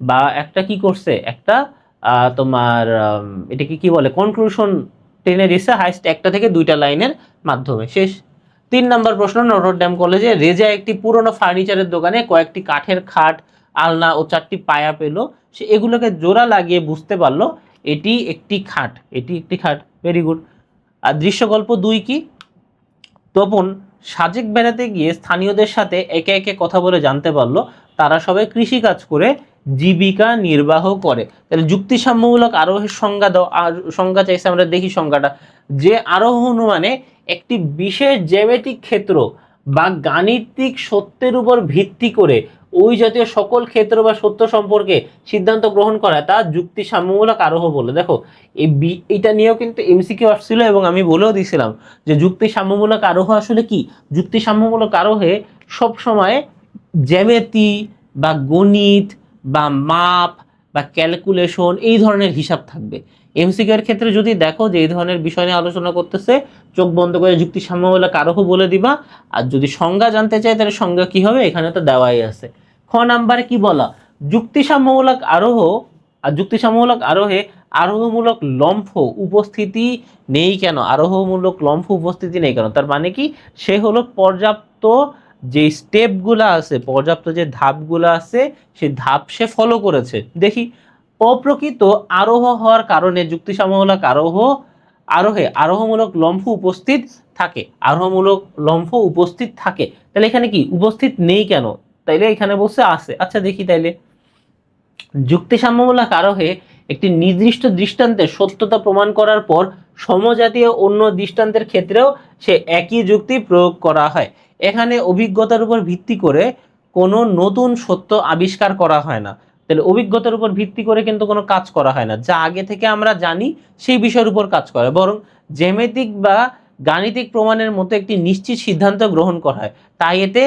A: বা একটা কি করছে, একটা তোমার এটাকে কি বলে, কনক্লুশন টেনে দিচ্ছে, হাইস্ট 1টা থেকে 2টা লাইনের মাধ্যমে। শেষ। 3 নম্বর প্রশ্ন, নটরডেম কলেজে রেজা একটি পুরনো ফার্নিচারের দোকানে কয়েকটি কাঠের খাট, আলনা ও 4টি পায়া পেল। সে এগুলোকে জোড়া লাগিয়ে বুঝতে পারলো এটি একটি খাট, ভেরি গুড। আর দৃশ্যকল্প 2 কি, তপন সাজেক বেড়াতে গিয়ে স্থানীয়দের সাথে একে একে কথা বলে জানতে পারলো তারা সবাই কৃষি কাজ করে জীবিকা নির্বাহ করে। তাহলে যুক্তিসাম্যমূলক আরোহের সংজ্ঞা দাও। আর সংজ্ঞা চাইছে, আমরা দেখি সংজ্ঞাটা। যে আরোহ অনুমানে একটি বিশেষ জ্যামিতিক ক্ষেত্র বা গাণিতিক সত্যের উপর ভিত্তি করে ওই জাতীয় সকল ক্ষেত্র বা সত্য সম্পর্কে সিদ্ধান্ত গ্রহণ করা তা যুক্তি সাম্যমূলক আরোহ বলে। দেখো এটা নিয়েও কিন্তু এমসিকিউ আসছিল এবং আমি বলেও দিয়েছিলাম যে যুক্তি সাম্যমূলক আরোহ আসলে কি। যুক্তি সাম্যমূলক আরোহে সবসময় জ্যামিতি বা গণিত বা মাপ বা ক্যালকুলেশন এই ধরনের হিসাব থাকবে। এমসিকিউ এর ক্ষেত্রে যদি দেখো যে এই ধরনের বিষয় নিয়ে আলোচনা করতেছে, চোখ বন্ধ করে যুক্তি সাম্যমূলক আরোহ বলে দিবা। আর যদি সংজ্ঞা জানতে চাই তাহলে সংজ্ঞা কি হবে এখানে তো দেওয়াই আছে। খ নাম্বারে কি বলা, যুক্তি সাম্যমূলক আরোহ আর যুক্তি সাম্যমূলক আরোহে আরোহমূলক লম্ফ উপস্থিতি নেই কেন, আরোহমূলক লম্ফ উপস্থিতি নেই কেন, তার মানে কি সে হলো পর্যাপ্ত যে স্টেপগুলো আছে, পর্যাপ্ত যে ধাপগুলো আছে সেই ধাপ সে ফলো করেছে। দেখি, অপ্রকৃত আরোহ হওয়ার কারণে যুক্তি সাম্যমূলক আরোহে আরোহমূলক লম্ফ উপস্থিত থাকে, আরোহমূলক লম্ফ উপস্থিত থাকে। তাহলে এখানে কি উপস্থিত নেই কেন, তাইলে এখানে বসে আছে। আচ্ছা দেখি, তাইলে যুক্তি সাম্যমূলক আরোহে একটি নির্দিষ্ট দৃষ্টান্তের সত্যতা প্রমাণ করার পর সমজাতীয় অন্য দৃষ্টান্তের ক্ষেত্রেও সে একই যুক্তি প্রয়োগ করা হয়। এখানে অভিজ্ঞতার উপর ভিত্তি করে কোনো নতুন সত্য আবিষ্কার করা হয় না। তাহলে অভিজ্ঞতার উপর ভিত্তি করে কিন্তু কোনো কাজ করা হয় না, যা আগে থেকে আমরা জানি সেই বিষয়ের উপর কাজ করে, বরং জ্যামিতিক বা গাণিতিক প্রমাণের মতো একটি নিশ্চিত সিদ্ধান্ত গ্রহণ করা হয়। তাই এতে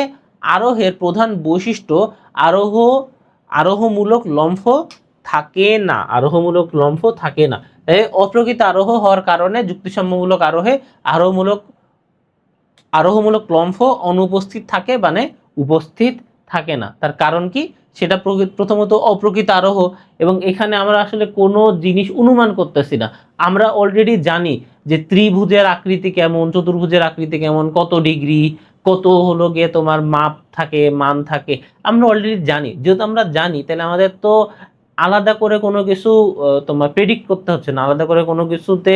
A: আরোহের প্রধান বৈশিষ্ট্য আরোহমূলক লম্ফ থাকে না, আরোহমূলক লম্ফ থাকে না। তাই অপ্রকৃত আরোহ হওয়ার কারণে যুক্তিসম্মমূলক আরোহে আরোহমূলক লম্ফ অনুপস্থিত থাকে, মানে উপস্থিত থাকে না। তার কারণ কি, সেটা প্রথমত অপ্রকৃত আরোহ, এবং এখানে আমরা আসলে কোনো জিনিস অনুমান করতেছি না, আমরা অলরেডি জানি যে ত্রিভুজের আকৃতি কেমন, চতুর্ভুজের আকৃতি কেমন, কত ডিগ্রি, কত হলো গিয়ে তোমার মাপ থাকে, মান থাকে, আমরা অলরেডি জানি। যেহেতু আমরা জানি তাহলে আমাদের তো আলাদা করে কোনো কিছু তোমার প্রেডিক্ট করতে হচ্ছে না, আলাদা করে কোনো কিছুতে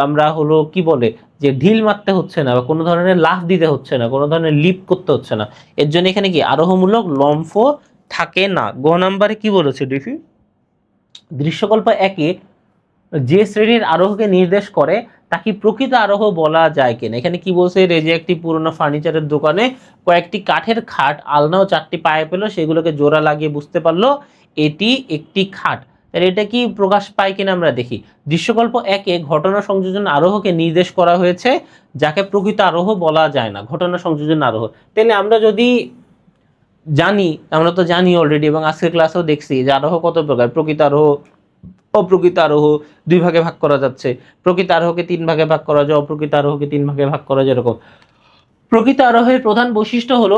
A: আমরা হলো কি বলে যে ঢিল মারতে হচ্ছে না, বা কোনো ধরনের লাফ দিতে হচ্ছে না, কোনো ধরনের লিপ করতে হচ্ছে না। এর জন্য এখানে কি আরোহমূলক লম্ফ থাকে না। গ নাম্বারে কি বলেছে দেখি, দৃশ্যকল্প একে যে শ্রেণীর আরোহকে নির্দেশ করে তাকে প্রকৃত আরোহ বলা যায় কিনা। এখানে কি বলছে, এই যে একটি পুরনো ফার্নিচারের দোকানে কয়েকটি কাঠের খাট, আলনা ও চারটি পায়ে পেলো, সেগুলোকে জোড়া লাগিয়ে বুঝতে পারলো এটি একটি খাট। তাহলে এটা কি প্রকাশ পায় কিনা আমরা দেখি। দৃশ্যকল্প একে ঘটনা সংযোজন আরোহকে নির্দেশ করা হয়েছে যাকে প্রকৃত আরোহ বলা যায় না, ঘটনা সংযোজন আরোহ। তাহলে আমরা যদি জানি, আমরা তো জানি অলরেডি এবং আজকের ক্লাসেও দেখছি যে আরোহ কত প্রকার, প্রকৃত আরোহ, অপ্রকৃত আরোহ, দুই ভাগে ভাগ করা যাচ্ছে। প্রকৃত আরোহকে তিন ভাগে ভাগ করা যায়, অপ্রকৃত আরোহকে তিন ভাগে ভাগ করা যায়। এরকম প্রকৃত আরোহের প্রধান বৈশিষ্ট্য হলো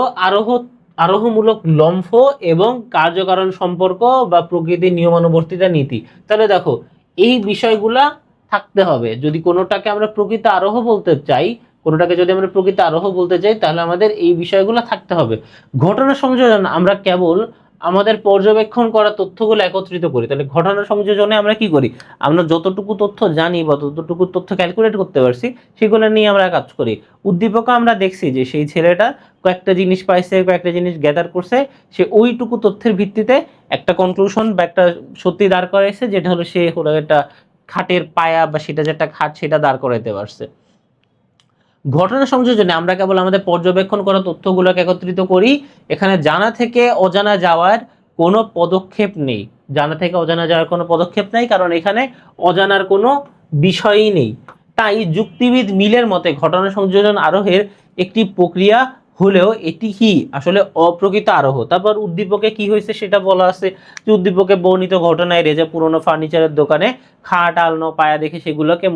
A: আরোহমূলক লম্ফ এবং কার্যকারণ সম্পর্ক বা প্রকৃতির নিয়মানুবর্তিতা নীতি। তাহলে দেখো এই বিষয়গুলা থাকতে হবে। যদি কোনোটাকে আমরা প্রকৃত আরোহ বলতে চাই, কোনোটাকে যদি আমরা প্রকৃত আরোহ বলতে চাই, তাহলে আমাদের এই বিষয়গুলো থাকতে হবে। ঘটনা সংযোজন আমরা কেবল আমাদের পর্যবেক্ষণ করা তথ্যগুলো একত্রিত করি। তাহলে ঘটনা সংযোজনে আমরা কি করি, আমরা যতটুকু তথ্য জানি বা ততটুকু তথ্য ক্যালকুলেট করতে পারছি সেগুলো নিয়ে আমরা কাজ করি। উদ্দীপক আমরা দেখছি যে সেই ছেলেটা কয়েকটা জিনিস পাইছে, কয়েকটা জিনিস গ্যাদার করছে, সে ওইটুকু তথ্যের ভিত্তিতে একটা কনক্লুশন বা একটা সত্যি দাঁড় করাইছে, যেটা হলো সে হলো একটা খাটের পায়া বা সেটা যে একটা খাট সেটা দাঁড় করাইতে পারছে। ঘটনা সংযোজনে আমরা কেবল আমাদের পর্যবেক্ষণ করা তথ্যগুলোকে একত্রিত করি। এখানে জানা থেকে অজানা যাওয়ার কোনো পদক্ষেপ নেই, জানা থেকে অজানা যাওয়ার কোনো পদক্ষেপ নেই, কারণ এখানে অজানার কোনো বিষয়ই নেই। তাই যুক্তিবিদ মিলের মতে ঘটনা সংযোজন আরোহের একটি প্রক্রিয়া হলেও এটি কি আসলে অপ্রকৃত আরোহ। তারপর উদ্দীপকে কি হয়েছে সেটা বলা আছে, যে উদ্দীপকে বর্ণিত ঘটনায় রেজা পুরনো ফার্নিচারের দোকানে খাট আলনো পায়া দেখে সেগুলোকে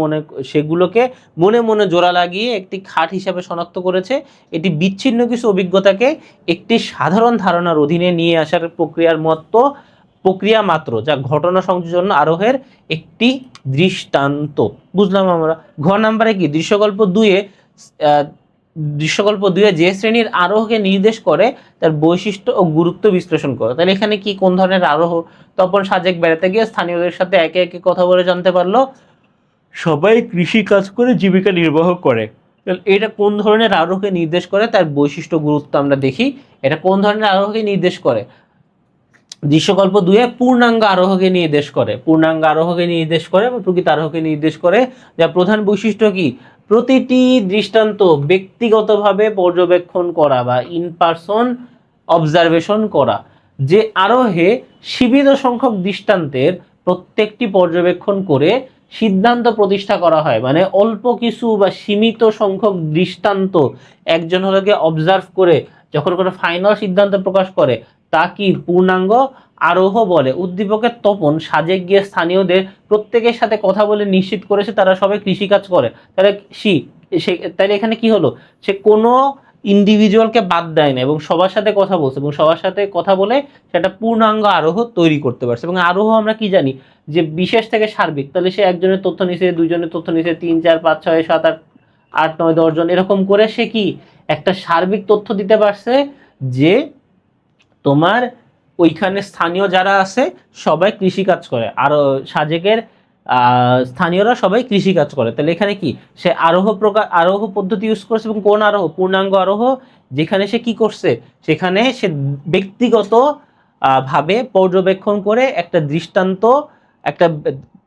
A: মনে মনে জোড়া লাগিয়ে একটি খাট হিসাবে শনাক্ত করেছে। এটি বিচ্ছিন্ন কিছু অভিজ্ঞতাকে একটি সাধারণ ধারণার অধীনে নিয়ে আসার প্রক্রিয়া মাত্র, যা ঘটনা সংযোজন আরোহের একটি দৃষ্টান্ত। বুঝলাম আমরা। ঘ নাম্বারে কি, দৃশ্যকল্প দুয়ে যে শ্রেণীর আরোহকে নির্দেশ করে তার বৈশিষ্ট্য ও গুরুত্ব বিশ্লেষণ করে। তাহলে এখানে কি কোন ধরনের আরোহ, তপন সাজেক বেড়াতে গিয়ে স্থানীয়দের সাথে একে একে কথা বলে জানতে পারলো সবাই কৃষি কাজ করে জীবিকা নির্বাহ করে। এটা কোন ধরনের আরোহকে নির্দেশ করে, তার বৈশিষ্ট্য গুরুত্ব আমরা দেখি, এটা কোন ধরনের আরোহকে নির্দেশ করে। দৃশ্যকল্প 2 পূর্ণাঙ্গ আরোহকে নির্দেশ করে, পূর্ণাঙ্গ আরোহকে নির্দেশ করে বা প্রকৃত আরোহকে নির্দেশ করে। যার প্রধান বৈশিষ্ট্য কি? প্রতিটি দৃষ্টান্ত ব্যক্তিগতভাবে পর্যবেক্ষণ করা বা ইন পারসন অবজারভেশন করা। যে আরোহে সীমিত সংখ্যক দৃষ্টান্তের প্রত্যেকটি পর্যবেক্ষণ করে সিদ্ধান্ত প্রতিষ্ঠা করা হয়, মানে অল্প কিছু বা সীমিত সংখ্যক দৃষ্টান্ত একজন হলো গিয়ে অবজার্ভ করে যখন কোনো ফাইনাল সিদ্ধান্ত প্রকাশ করে তা কি পূর্ণাঙ্গ আরোহ বলে। উদ্দীপকের তপন সাজে গিয়ে স্থানীয়দের প্রত্যেকের সাথে কথা বলে নিশ্চিত করেছে তারা সবাই কৃষিকাজ করে। তাহলে তাহলে এখানে কি হলো, সে কোনো ইন্ডিভিজুয়ালকে বাদ দেয় না এবং সবার সাথে কথা বলছে এবং সবার সাথে কথা বলে সেটা পূর্ণাঙ্গ আরোহ তৈরি করতে পারছে। এবং আরোহ আমরা কি জানি যে বিশেষ থেকে সার্বিক, তাহলে সে একজনের তথ্য নিছে, দুইজনের তথ্য নিছে, 3 4 5 6 7 8 8 9 10 জন এরকম করে সে কি একটা সার্বিক তথ্য দিতে পারছে যে তোমার ওইখানে স্থানীয় যারা আছে সবাই কৃষিকাজ করে, আর সাজেকের স্থানীয়রা সবাই কৃষিকাজ করে। তাহলে এখানে কি সে আরোহ পদ্ধতি ইউজ করছে। এবং কোন আরোহ? পূর্ণাঙ্গ আরোহ, যেখানে সে কি করছে, সেখানে সে ব্যক্তিগত ভাবে পর্যবেক্ষণ করে একটা দৃষ্টান্ত, একটা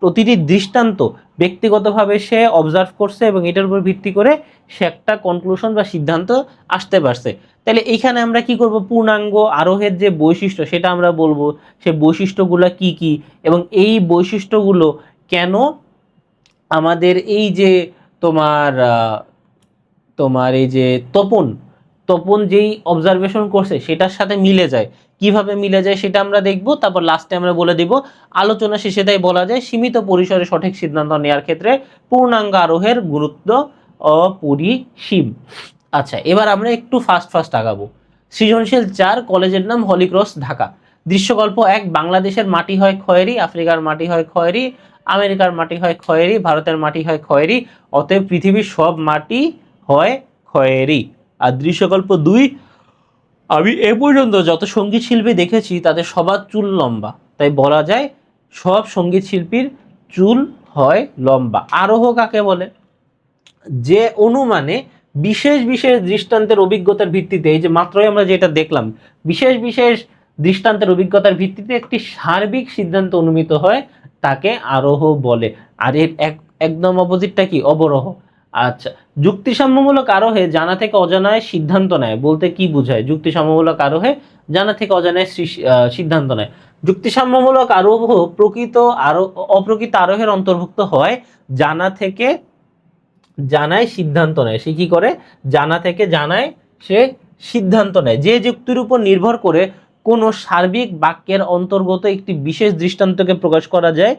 A: প্রতিটি দৃষ্টান্ত ব্যক্তিগতভাবে সে অবজার্ভ করছে এবং এটার উপর ভিত্তি করে সে একটা কনক্লুশন বা সিদ্ধান্ত আসতে পারছে। তাহলে এইখানে আমরা কি করব, পূর্ণাঙ্গ আরোহের যে বৈশিষ্ট্য সেটা আমরা বলবো, সে বৈশিষ্ট্যগুলো কি কি এবং এই বৈশিষ্ট্যগুলো কেন আমাদের এই যে তোমার তোমার এই যে তপন তপন যেই অবজারভেশন করছে সেটার সাথে মিলে যায়, কিভাবে মিলে যায় সেটা আমরা দেখব। তারপর লাস্টে আমরা বলে দিব, আলোচনা শেষে তাই বলা যায় সীমিত পরিসরে সঠিক সিদ্ধান্ত নেওয়ার ক্ষেত্রে পূর্ণাঙ্গ আরোহের গুরুত্ব অপরিসীম। আচ্ছা, এবার আমরা একটু ফাস্ট আগাবো। সৃজনশীল 4, কলেজের নাম হলিক্রস ঢাকা। দৃশ্যকল্প 1, বাংলাদেশের মাটি হয় খয়েরি, আফ্রিকার মাটি হয় খয়েরি, আমেরিকার মাটি হয় খয়েরি, ভারতের মাটি হয় খয়েরি, অতএব পৃথিবীর সব মাটি হয় খয়েরি। আর দৃশ্যকল্প 2, আমি এ পর্যন্ত যত সঙ্গীত শিল্পী দেখেছি তাদের সবার চুল লম্বা, তাই বলা যায় সব সঙ্গীত শিল্পীর চুল হয় লম্বা। আরোহ কাকে বলে? যে অনুমানে বিশেষ বিশেষ দৃষ্টান্তের অভিজ্ঞতার ভিত্তিতে, এই যে মাত্রই আমরা যেটা দেখলাম, বিশেষ বিশেষ দৃষ্টান্তের অভিজ্ঞতার ভিত্তিতে একটি সার্বিক সিদ্ধান্ত অনুমিত হয় তাকে আরোহ বলে। আর এর একদম অপোজিটটা কি? অবরোহ। আচ্ছা, যুক্তিসাম্যমূলক আরোহে জানা থেকে অজানায় সিদ্ধান্ত নেয় বলতে কি বোঝায়? যুক্তিসাম্যমূলক আরোহে জানা থেকে অজানায় সিদ্ধান্ত নেয়। যুক্তিসাম্যমূলক আরোহ অপ্রকৃত আরোহের অন্তর্ভুক্ত হয়, জানা থেকে জানায় সিদ্ধান্ত নেয়। সে কি করে? জানা থেকে জানায় সে সিদ্ধান্ত নেয়। যে যুক্তির উপর নির্ভর করে কোনো সার্বিক বাক্যের অন্তর্গত একটি বিশেষ দৃষ্টান্তকে প্রকাশ করা যায়,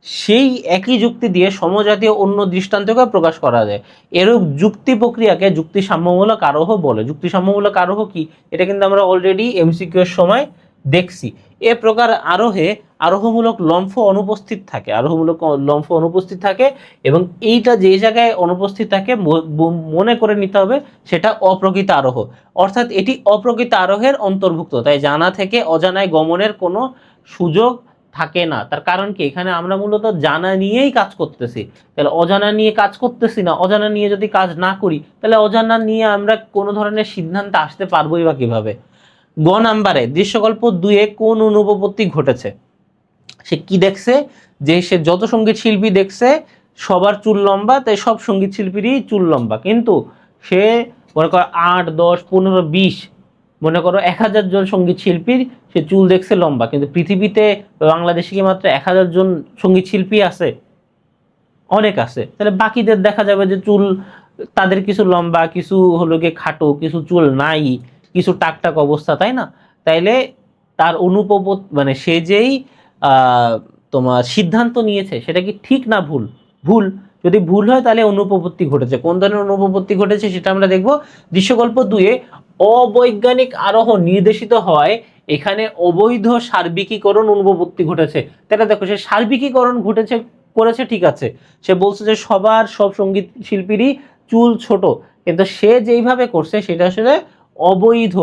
A: সেই একই যুক্তি দিয়ে সমজাতীয় অন্য দৃষ্টান্তকে প্রকাশ করা যায়। এরূপ যুক্তি প্রক্রিয়াকে যুক্তিসাম্যমূলক আরোহ বলে। যুক্তিসাম্যমূলক আরোহ কি? এটা কিন্তু আমরা অলরেডি এমসিকিউ এর সময় দেখছি। এ প্রকার আরোহমূলক লম্ফ অনুপস্থিত থাকে, এবং এইটা যে জায়গায় অনুপস্থিত থাকে মনে করে নিতে হবে সেটা অপ্রকৃত আরোহ, অর্থাৎ এটি অপ্রকৃত আরোহের অন্তর্ভুক্ত। তাই জানা থেকে অজানায় গমনের কোনো সুযোগ থাকে না। তার কারণ কি? এখানে আমরা মূলত জানা নিয়েই কাজ করতেছি, তাহলে অজানা নিয়ে কাজ করতেছি না। অজানা নিয়ে যদি কাজ না করি তাহলে অজানা নিয়ে আমরা কোনো ধরনের সিদ্ধান্তে আসতে পারবোই বা কিভাবে? গ নাম্বারে, দৃশ্যকল্প 2 কোন অনুপপত্তি ঘটেছে? সে কি দেখছে? যে সে যত সঙ্গীত শিল্পী দেখছে সবার চুল লম্বা, তাই সব সঙ্গীত শিল্পীরই চুল লম্বা। কিন্তু সে মনে করো 8 10 15 20 মনে করো 1000 জন সঙ্গীত শিল্পীর সে চুল দেখছে লম্বা, কিন্তু পৃথিবীতে বাংলাদেশে কি মাত্র 1000 জন সঙ্গীত শিল্পী আছে? অনেক আছে। তাহলে বাকিদের দেখা যাবে যে চুল তাদের কিছু লম্বা, কিছু হলো গিয়ে খাটো, কিছু চুল নাই, কিছু টাকটাক অবস্থা, তাই না? তাইলে তার মানে সে যেই তোমার সিদ্ধান্ত নিয়েছে সেটা কি ঠিক না ভুল? ভুল। যদি ভুল হয় তাহলে অনুপপত্তি ঘটেছে। কোন ধরনের অনুপপত্তি ঘটেছে সেটা আমরা দেখব। দৃশ্যকল্প 2 অবৈজ্ঞানিক আরোহ নির্দেশিত হয়, এখানে অবৈধ সার্বিকীকরণ অনুপপত্তি ঘটেছে। তাহলে দেখো, সে সার্বিকীকরণ করেছে, ঠিক আছে, সে বলছে যে সব সঙ্গীত শিল্পীরই চুল ছোট, কিন্তু সে যেইভাবে করছে সেটা আসলে অবৈধ।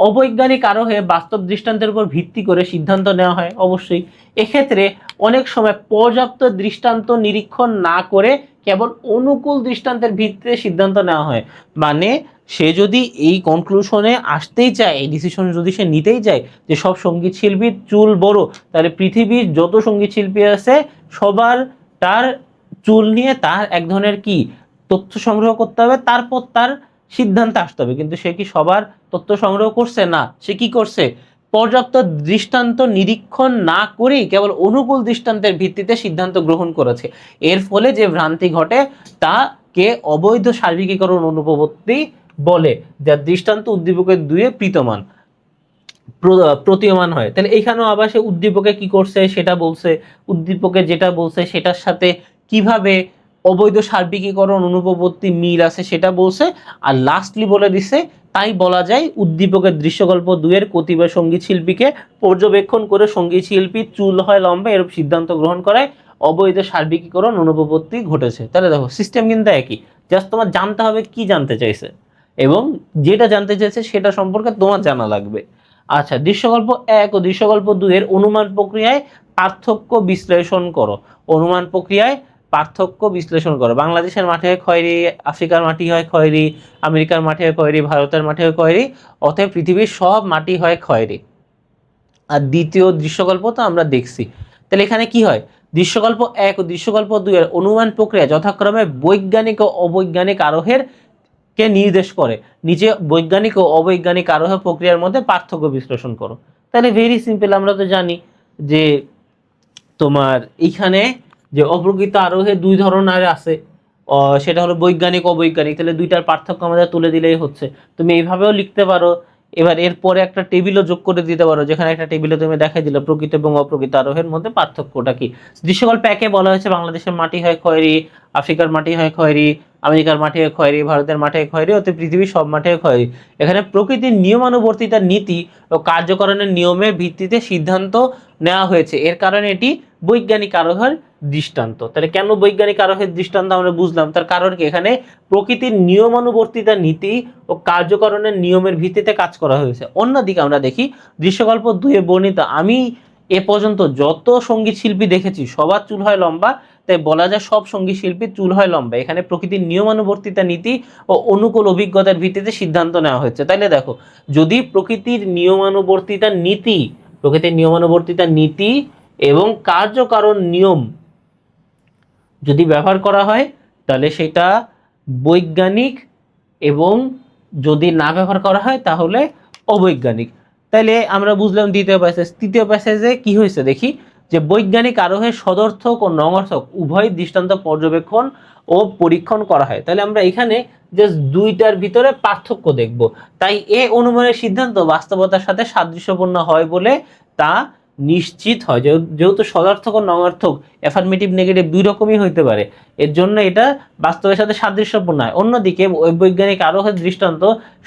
A: অবৈজ্ঞানিক আরোহে বাস্তব দৃষ্টান্তের উপর ভিত্তি করে সিদ্ধান্ত নেওয়া হয় অবশ্যই। এক্ষেত্রে অনেক সময় পর্যাপ্ত দৃষ্টান্ত নিরীক্ষণ না করে কেবল অনুকূল দৃষ্টান্তের ভিত্তিতে সিদ্ধান্ত নেওয়া হয়। মানে সে যদি এই কনক্লুশনে আসতেই চায়, এই ডিসিশন যদি সে নিতেই চায় যে সব সঙ্গীত শিল্পীর চুল বড়, তাহলে পৃথিবীর যত সঙ্গীত শিল্পী আছে সবার তার চুল নিয়ে তার এক ধরনের কি তথ্য সংগ্রহ করতে হবে, তারপর তার সিদ্ধান্তে আসতে হবে। কিন্তু সে কি সবার তথ্য সংগ্রহ করছে? না, সে কি করছে? পর্যাপ্ত দৃষ্টান্ত নিরীক্ষণ না করেই কেবল অনুকূল দৃষ্টান্তের ভিত্তিতে সিদ্ধান্ত গ্রহণ করেছে। এর ফলে যে ভ্রান্তি ঘটে তাকে অবৈধ সার্বিকীকরণ অনুপপত্তি বলে, যার দৃষ্টান্ত উদ্দীপকের দুয়ে প্রতীয়মান হয়। তাহলে এখানেও আবার সে উদ্দীপকে কি করছে সেটা বলছে, উদ্দীপকে যেটা বলছে সেটার সাথে কিভাবে অবৈধ সার্বিকীকরণ অনুপপত্তি মিল আছে সেটা বলছে। আর লাস্টলি বলে দিছে, তাই বলা যায় উদ্দীপকের দৃশ্যকল্প 2-এর কতিপয় সঙ্গীত শিল্পীকে পর্যবেক্ষণ করে সঙ্গীত শিল্পীর চুল হয় লম্বা এরূপ সিদ্ধান্ত গ্রহণ করায় অবৈধ সার্বিকীকরণ অনুপপত্তি ঘটেছে। তাহলে দেখো সিস্টেম কিন্তু একই, জাস্ট তোমার জানতে হবে কি জানতে চাইছে, এবং যেটা জানতে চাইছে সেটা সম্পর্কে তোমার জানা লাগবে। আচ্ছা, দৃশ্যকল্প 1 ও দৃশ্যকল্প 2-এর অনুমান প্রক্রিয়ায় পার্থক্য বিশ্লেষণ করো। অনুমান প্রক্রিয়ায় পার্থক্য বিশ্লেষণ করো। বাংলাদেশের মাটি হয় খয়েরি, আফ্রিকার মাটি হয় খয়েরি, আমেরিকার মাটি হয় খয়েরি, ভারতের মাটি হয় খয়েরি, অতএব পৃথিবীর সব মাটি হয় খয়েরি। আর দ্বিতীয় দৃশ্যকল্প তো আমরা দেখছি। তাহলে এখানে কি হয়? দৃশ্যকল্প 1 ও দৃশ্যকল্প 2-এর অনুমান প্রক্রিয়া যথাক্রমে বৈজ্ঞানিক ও অবৈজ্ঞানিক আরোহের কে নির্দেশ করে। নিচে বৈজ্ঞানিক ও অবৈজ্ঞানিক আরোহ প্রক্রিয়ার মধ্যে পার্থক্য বিশ্লেষণ করো। তাহলে ভেরি সিম্পল, আমরা তো জানি যে তোমার এইখানে যে অপ্রকৃত আরোহে দুই ধরনের আছে, সেটা হলো বৈজ্ঞানিক অবৈজ্ঞানিক। তাহলে দুইটার পার্থক্য আমাদের তুলে দিলেই হচ্ছে। তুমি এইভাবেও লিখতে পারো। এবার এরপরে একটা টেবিলও যোগ করে দিতে পারো, যেখানে একটা টেবিলে তুমি দেখাই দিলে প্রকৃত এবং অপ্রকৃত আরোহের মধ্যে পার্থক্যটা কি। দৃশ্যকল্প 1-এ বলা হয়েছে বাংলাদেশের মাটি হয় খয়েরি, আফ্রিকার মাটি হয় খয়েরি, আমেরিকার মাটি হয় খয়েরি, ভারতের মাটি হয় খয়েরি, অতি পৃথিবীর সব মাটি হয় খয়েরি। এখানে প্রকৃতির নিয়মানুবর্তিতার নীতি ও কার্যকরণের নিয়মের ভিত্তিতে সিদ্ধান্ত নেওয়া হয়েছে, এর কারণে এটি বৈজ্ঞানিক আরোহের দৃষ্টান্ত। তাহলে কেন বৈজ্ঞানিক আরোহের দৃষ্টান্ত আমরা বুঝলাম, তার কারণ কি, এখানে প্রকৃতির নিয়মানুবর্তিতার নীতি ও কার্যকরণের নিয়মের ভিত্তিতে কাজ করা হয়েছে। অন্যদিকে আমরা দেখি দৃশ্যকল্প 2-এ বর্ণিত, আমি এ পর্যন্ত যত সঙ্গীত শিল্পী দেখেছি সবার চুল হয় লম্বা, তাই বলা যায় সব সঙ্গীত শিল্পীর চুল হয় লম্বা। এখানে প্রকৃতির নিয়মানুবর্তিতা নীতি ও অনুকূল অভিজ্ঞতার ভিত্তিতে সিদ্ধান্ত নেওয়া হয়েছে। তাইলে দেখো, যদি প্রকৃতির নিয়মানুবর্তিতার নীতি এবং কার্যকারণ নিয়ম যদি ব্যবহার করা হয় তাহলে সেটা বৈজ্ঞানিক, এবং যদি না ব্যবহার করা হয় তাহলে অবৈজ্ঞানিক। তাইলে আমরা বুঝলাম দ্বিতীয় প্যাসেজ। তৃতীয় প্যাসেজে কি হয়েছে দেখি, যে বৈজ্ঞানিক আরোহের সদর্থক ও নঙর্থক উভয় দৃষ্টান্ত পর্যবেক্ষণ ও পরীক্ষণ করা হয়। তাহলে আমরা এখানে জাস্ট দুইটার ভিতরে পার্থক্য দেখব। তাই এ অনুমানের সিদ্ধান্ত বাস্তবতার সাথে সাদৃশ্যপূর্ণ হয় বলে তা নিশ্চিত হয়। যেহেতু সদার্থক ও নঙার্থক, অ্যাফার্মেটিভ নেগেটিভ দুই রকমই হইতে পারে, এর জন্য এটা বাস্তবের সাথে সাদৃশ্যপূর্ণ হয়। অন্যদিকে বৈজ্ঞানিক আরোহের দৃষ্টান্ত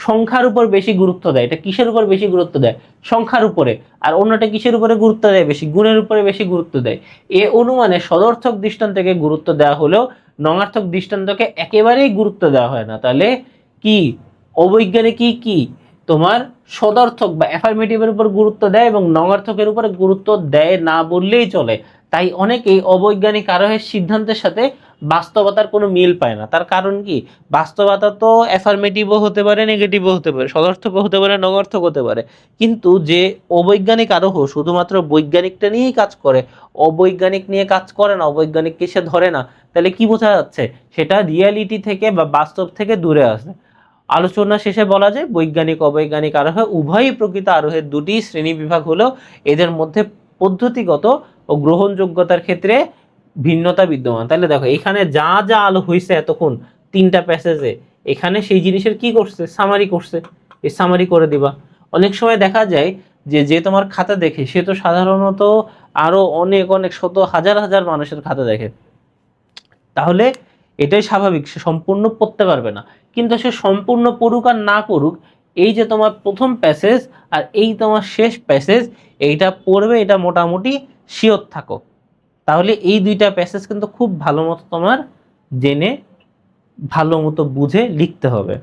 A: সংখ্যার উপর বেশি গুরুত্ব দেয়। এটা কিসের উপর বেশি গুরুত্ব দেয়? সংখ্যার উপরে। আর অন্যটা কিসের উপরে গুরুত্ব দেয় বেশি? গুণের উপরে বেশি গুরুত্ব দেয়। এ অনুমানে সদর্থক দৃষ্টান্তকে গুরুত্ব দেওয়া হলেও নঙার্থক দৃষ্টান্তকে একেবারেই গুরুত্ব দেওয়া হয় না। তাহলে কি অবৈজ্ঞানিক কি তোমার সদর্থক বা অ্যাফার্মেটিভের উপর গুরুত্ব দেয় এবং নঙার্থকের উপরে গুরুত্ব দেয় না বললেই চলে। তাই অনেকেই অবৈজ্ঞানিক আরোহের সিদ্ধান্তের সাথে বাস্তবতার কোনো মিল পায় না। তার কারণ কি, বাস্তবতা তো অ্যাফার্মেটিভও হতে পারে, নেগেটিভও হতে পারে, সদর্থকও হতে পারে, নঙার্থক হতে পারে। কিন্তু যে অবৈজ্ঞানিক আরোহ শুধুমাত্র বৈজ্ঞানিকটা নিয়েই কাজ করে, অবৈজ্ঞানিক নিয়ে কাজ করে না, অবৈজ্ঞানিককে সে ধরে না, তাহলে কি বোঝা যাচ্ছে, সেটা রিয়ালিটি থেকে বা বাস্তব থেকে দূরে আসে। আলোচনা শেষে বলা যায় বৈজ্ঞানিক অবৈজ্ঞানিক আরোহ উভয়ই প্রকৃত আরোহের দুটি শ্রেণী বিভাগ হলেও এদের মধ্যে পদ্ধতিগত ও গ্রহণযোগ্যতার ক্ষেত্রে ভিন্নতা বিদ্যমান। তাহলে দেখো এখানে যা যা আলো হয়েছে এতক্ষণ তিনটা প্যাসেজে, এখানে সেই জিনিসের কি করছে, সামারি করছে। এই সামারি করে দিবা। অনেক সময় দেখা যায় যে তোমার খাতা দেখে সে তো সাধারণত আরো অনেক অনেক শত হাজার হাজার মানুষের খাতা দেখে, তাহলে এটাই স্বাভাবিক, সে সম্পূর্ণ পড়তে পারবে না। কিন্তু সে সম্পূর্ণ পড়ুক আর না পড়ুক, এই যে তোমার প্রথম প্যাসেজ আর এই তোমার শেষ প্যাসেজ, এইটা পড়বে, এটা মোটামুটি শিওর থাকো। তাহলে এই দুইটা প্যাসেজ কিন্তু খুব ভালো মতো তোমার জেনে ভালো মতো বুঝে লিখতে হবে।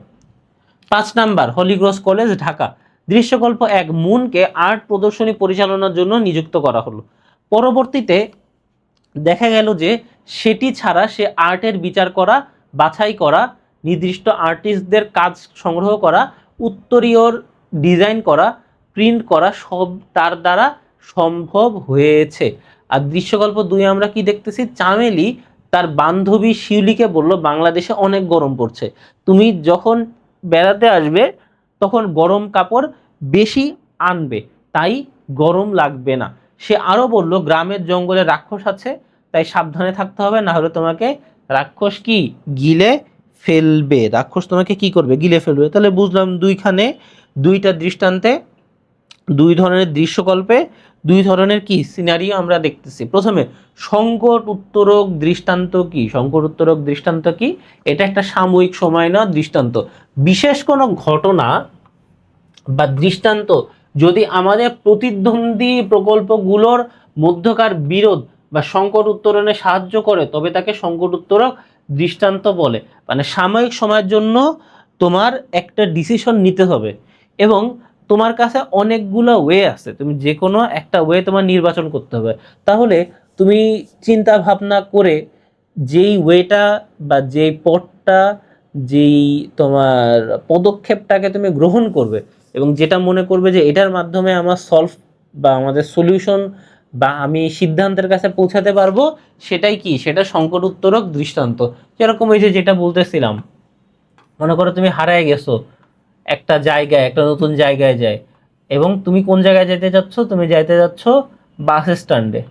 A: 5 নাম্বার, হলিক্রস কলেজ ঢাকা। দৃশ্যকল্প 1, মুনকে আর্ট প্রদর্শনী পরিচালনার জন্য নিযুক্ত করা হলো। পরবর্তীতে দেখা গেল যে সেটি ছাড়া সে আর্টের বিচার করা, বাছাই করা, নির্দিষ্ট আর্টিস্টদের কাজ সংগ্রহ করা, উত্তরীয়র ডিজাইন করা, প্রিন্ট করা সব তার দ্বারা সম্ভব হয়েছে। আর দৃশ্যকল্প 2 আমরা কি দেখতেছি, চামেলি তার বান্ধবী শিউলিকে বলল বাংলাদেশে অনেক গরম পড়ছে, তুমি যখন বেড়াতে আসবে তখন গরম কাপড় বেশি আনবে, তাই গরম লাগবে না। সে আরো বলল গ্রামের জঙ্গলে রাক্ষস আছে, তাই সাবধানে থাকতে হবে, না হলে তোমাকে রাক্ষস কি গিলে ফেলবে, রাক্ষস তোমাকে কি করবে, গিলে ফেলবে। তাহলে বুঝলাম দুইটা দৃষ্টান্তে, দুই ধরনের দৃশ্যকল্পে দুই ধরনের কি সিনারিও আমরা দেখতেছি। প্রথমে সংকট উত্তরক দৃষ্টান্ত কি, সংকট উত্তরক দৃষ্টান্ত কি, এটা একটা সাময়িক সময় না দৃষ্টান্ত। বিশেষ কোনো ঘটনা বা দৃষ্টান্ত যদি আমাদের প্রতিদ্বন্দ্বী প্রকল্পগুলোর মধ্যকার বিরোধ বা সংকট উত্তরণে সাহায্য করে, তবে তাকে সংকট উত্তরক দৃষ্টান্ত বলে। মানে সাময়িক সময়ের জন্য তোমার একটা ডিসিশন নিতে হবে এবং তোমার কাছে অনেকগুলো ওয়ে আছে, তুমি যে কোনো একটা ওয়ে তোমার নির্বাচন করতে হবে। তাহলে তুমি চিন্তা ভাবনা করে যেই ওয়েটা বা যেই পথটা, যেই তোমার পদক্ষেপটাকে তুমি গ্রহণ করবে এবং যেটা মনে করবে যে এটার মাধ্যমে আমার সলভ বা আমাদের সলিউশন বা আমি সিদ্ধান্তের কাছে পৌঁছাতে পারবো, সেটাই কি, সেটা সংকট উত্তরক দৃষ্টান্ত। যেরকম এই যে যেটা বলতেছিলাম, মনে করো তুমি হারায় গেছো একটা জায়গায়, একটা নতুন জায়গায় যায়, এবং তুমি কোন জায়গায় যেতে যাচ্ছ, তুমি যাইতে যাচ্ছ বাস স্ট্যান্ডে।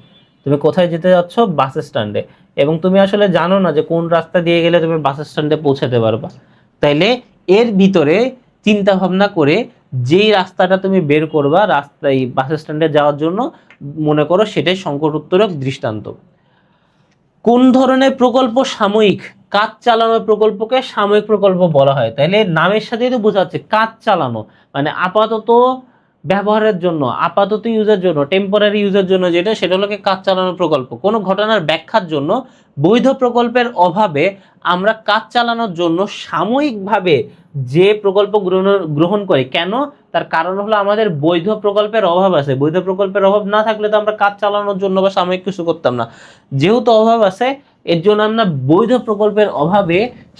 A: তুমি কোথায় যেতে যাচ্ছ, বাস স্ট্যান্ডে, এবং তুমি আসলে জানো না যে কোন রাস্তা দিয়ে গেলে তুমি বাস স্ট্যান্ডে পৌঁছাতে পারবা। তাইলে এর ভিতরে চিন্তা ভাবনা করে যেই রাস্তাটা তুমি বের করবা রাস্তায় বাস স্ট্যান্ডে যাওয়ার জন্য, মনে করো সেটাই সংকট উত্তরক দৃষ্টান্ত। কোন ধরনের প্রকল্প সাময়িক, কাজ চালানোর প্রকল্পকে সাময়িক প্রকল্প বলা হয়। তাহলে নামের সাথেই তো বোঝা যাচ্ছে কাজ চালানো, মানে আপাতত ব্যবহারের জন্য, আপাতত ইউজের জন্য, টেম্পোরারি ইউজের জন্য যেটা, সেটা হলো কাজ চালানোর প্রকল্প। কোনো ঘটনার ব্যাখ্যার জন্য বৈধ প্রকল্পের অভাবে আমরা কাজ চালানোর জন্য সাময়িকভাবে যে প্রকল্প গ্রহণ করি, কেন, তার কারণ হলো আমাদের বৈধ প্রকল্পের অভাব আছে। বৈধ প্রকল্পের অভাব না থাকলে তো আমরা কাজ চালানোর জন্য বা সাময়িক কিছু করতাম না। যেহেতু অভাব আছে, এর জন্য আমরা বৈধ প্রকল্পের অভাবে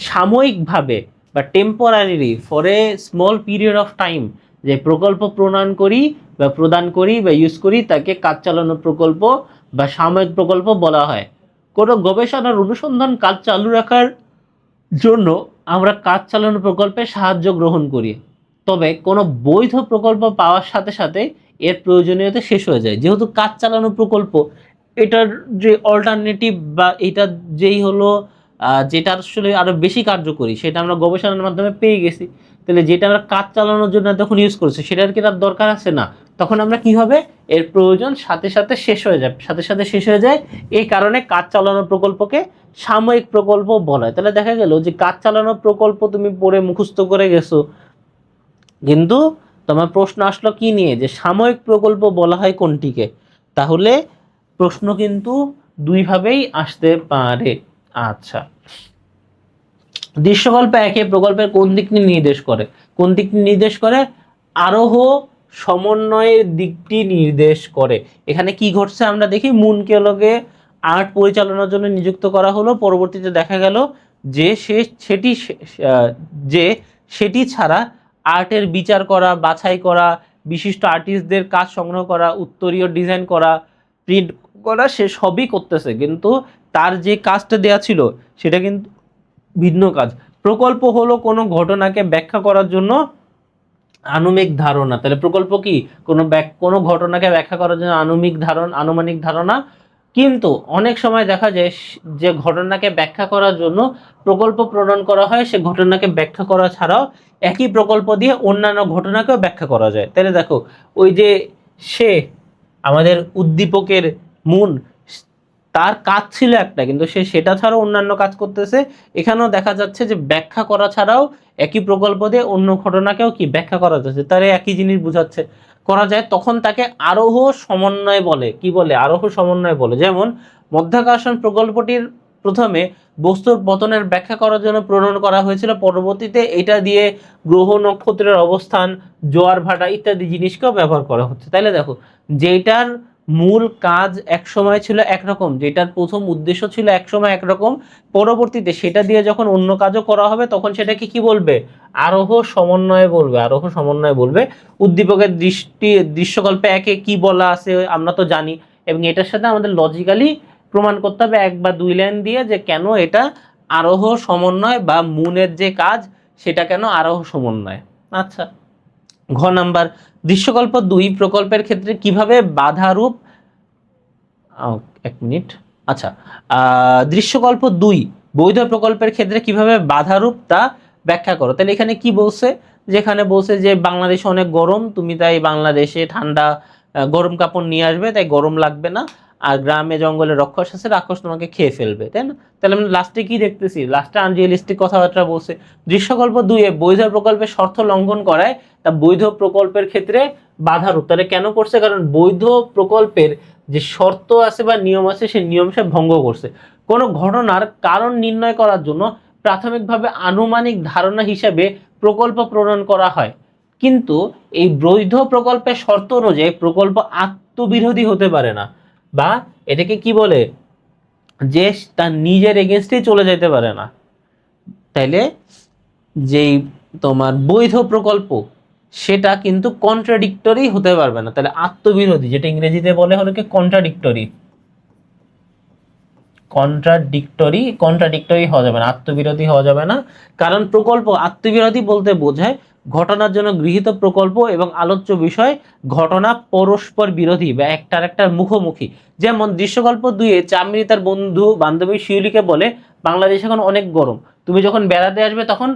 A: সাময়িকভাবে বা temporarily for a small period of time যে প্রকল্প প্রদান করি বা ইউজ করি, তাকে কাজ চালানোর প্রকল্প বা সাময়িক প্রকল্প বলা হয়। কোনো গবেষণার অনুসন্ধান কাজ চালু রাখার জন্য আমরা কাজ চালানোর প্রকল্পে সাহায্য গ্রহণ করি, তবে কোনো বৈধ প্রকল্প পাওয়ার সাথে সাথে এর প্রয়োজনীয়তা শেষ হয়ে যায়। যেহেতু কাজ চালানোর প্রকল্প, এটার যে অল্টারনেটিভ বা এটা যেই হলো যেটা আসলে আরো বেশি কার্যকরী, সেটা আমরা গবেষণার মাধ্যমে পেয়ে গেছি। তাহলে যেটা আমরা কাজ চালানোর জন্য তখন ইউজ করছি, সেটার কি তার দরকার আছে না, তখন আমরা কি হবে, এর প্রয়োজন সাথে সাথে শেষ হয়ে যায়। এই কারণে কাজ চালানোর প্রকল্পকে সাময়িক প্রকল্প বলা হয়। তাহলে দেখা গেল যে কাজ চালানোর প্রকল্প তুমি পড়ে মুখস্থ করে গেছো, কিন্তু তোমার প্রশ্ন আসলো কি নিয়ে, যে সাময়িক প্রকল্প বলা হয় কোনটিকে। তাহলে প্রশ্ন কিন্তু দুইভাবেই আসতে পারে। আচ্ছা, দৃশ্যকল্প একে প্রকল্পের কোন দিকটি নির্দেশ করে, আরোহ সমন্বয়ের দিকটি নির্দেশ করে। এখানে কি ঘটছে আমরা দেখি, মুনকে লোকে আর্ট পরিচালনার জন্য নিযুক্ত করা হলো। পরবর্তীতে দেখা গেল যে সেটি ছাড়া আর্টের বিচার করা, বাছাই করা, বিশিষ্ট আর্টিস্টদের কাজ সংগ্রহ করা, উত্তরীয় ডিজাইন করা, প্রিন্ট করা, সে সবই করতেছে, কিন্তু তার যে কাজটা দেয়া ছিল সেটা কিন্তু ভিন্ন কাজ। প্রকল্প হলো কোনো ঘটনাকে ব্যাখ্যা করার জন্য আনুমানিক ধারণা। তাহলে প্রকল্প কি, কোনো ঘটনাকে ব্যাখ্যা করার জন্য আনুমানিক ধারণা। কিন্তু অনেক সময় দেখা যায় যে ঘটনাকে ব্যাখ্যা করার জন্য প্রকল্প প্রণয়ন করা হয়, সে ঘটনাকে ব্যাখ্যা করা ছাড়াও একই প্রকল্প দিয়ে অন্যান্য ঘটনাকেও ব্যাখ্যা করা যায়। তাহলে দেখো, ওই যে সে আমাদের উদ্দীপকের মুন, তার কাজ ছিল একটা, কিন্তু সে সেটা ছাড়াও অন্যান্য কাজ করতেছে। এখানেও দেখা যাচ্ছে যে ব্যাখ্যা করা ছাড়াও একই প্রকল্প দিয়ে অন্য ঘটনাকেও কি ব্যাখ্যা করা যাচ্ছে, তার একই জিনিস বোঝাচ্ছে করা যায়, তখন তাকে আরোহ সমন্বয় বলে। কি বলে, আরোহ সমন্বয় বলে। যেমন মধ্যাকর্ষণ প্রকল্পটির প্রথমে বস্তুর পতনের ব্যাখ্যা করার জন্য প্রণয়ন করা হয়েছিল, পরবর্তীতে এটা দিয়ে গ্রহ নক্ষত্রের অবস্থান, জোয়ার ভাটা ইত্যাদি জিনিসকেও ব্যবহার করা হচ্ছে। তাইলে দেখো, যেটার মূল কাজ এক সময় ছিল একরকম, যেটার প্রথম উদ্দেশ্য ছিল এক সময় একরকম, পরবর্তীতে সেটা দিয়ে যখন অন্য কাজও করা হবে তখন সেটাকে কি বলবে, আরোহ সমন্বয় বলবে, আরোহ সমন্বয় বলবে। উদ্দীপকের দৃশ্যকল্পে একে কি বলা আছে আমরা তো জানি, এবং এটার সাথে আমাদের লজিক্যালি প্রমাণ করতে হবে 1 বা 2 লাইন দিয়ে যে কেন এটা আরোহ সমন্বয়, বা মুনের যে কাজ সেটা কেন আরোহ সমন্বয়। আচ্ছা, ঘ নাম্বার, দৃশ্যকল্প 2 প্রকল্পের ক্ষেত্রে কিভাবে বাধারূপ, 1 মিনিট, আচ্ছা, দৃশ্যকল্প 2 বৈধ প্রকল্পের ক্ষেত্রে কিভাবে বাধারূপ তা ব্যাখ্যা করো। তাহলে এখানে কি বলছে, যেখানে বলছে যে বাংলাদেশে অনেক গরম, তুমি তাই বাংলাদেশে ঠান্ডা গরম কাপড় নিয়ে আসবে, তাই গরম লাগবে না, আর গ্রামে জঙ্গলে রাক্ষস আছে, রাক্ষস তোমাকে খেয়ে ফেলবে, তাই না? তাহলে আমরা লাস্টে কি দেখতেছি, লাস্টে আনরিয়েলিস্টিক কথাবার্তা বলছে। দৃশ্যকল্প 2 বৈধ প্রকল্পের শর্ত লঙ্ঘন করায় তা বৈধ প্রকল্পের ক্ষেত্রে বাধারূপ। তাহলে কেন করছে, কারণ বৈধ প্রকল্পের যে শর্ত আছে বা নিয়ম আছে সেই নিয়ম সে ভঙ্গ করছে। কোনো ঘটনার কারণ নির্ণয় করার জন্য প্রাথমিকভাবে আনুমানিক ধারণা হিসেবে প্রকল্প প্রণয়ন করা হয়, কিন্তু এই বৈধ প্রকল্পের শর্ত অনুযায়ী প্রকল্প আত্মবিরোধী হতে পারে না, বা এটাকে কি বলে, যে তার নিজের এগেনস্টেই চলে যেতে পারে না। তাইলে যেই তোমার বৈধ প্রকল্প সেটা কিন্তু কন্ট্রাডিক্টরি হতে পারবে না। তাহলে আত্মবিরোধী, যেটা ইংরেজিতে বলে হলো কি কন্ট্রাডিক্টরি, কন্ট্রাডিক্টরি হওয়া যাবে না, আত্মবিরোধী হওয়া যাবে না। কারণ প্রকল্প আত্মবিরোধী বলতে বোঝায় ঘটনার জন্য গৃহীত প্রকল্প এবং আলোচ্য বিষয় ঘটনা পরস্পর বিরোধী বা একটার একটার মুখোমুখি। যেমন দৃশ্যকল্প 2 চামড়ি তার বন্ধু বান্ধবী শিউলিকে বলে বাংলাদেশ এখন অনেক গরম, তুমি যখন বেড়াতে আসবে তখন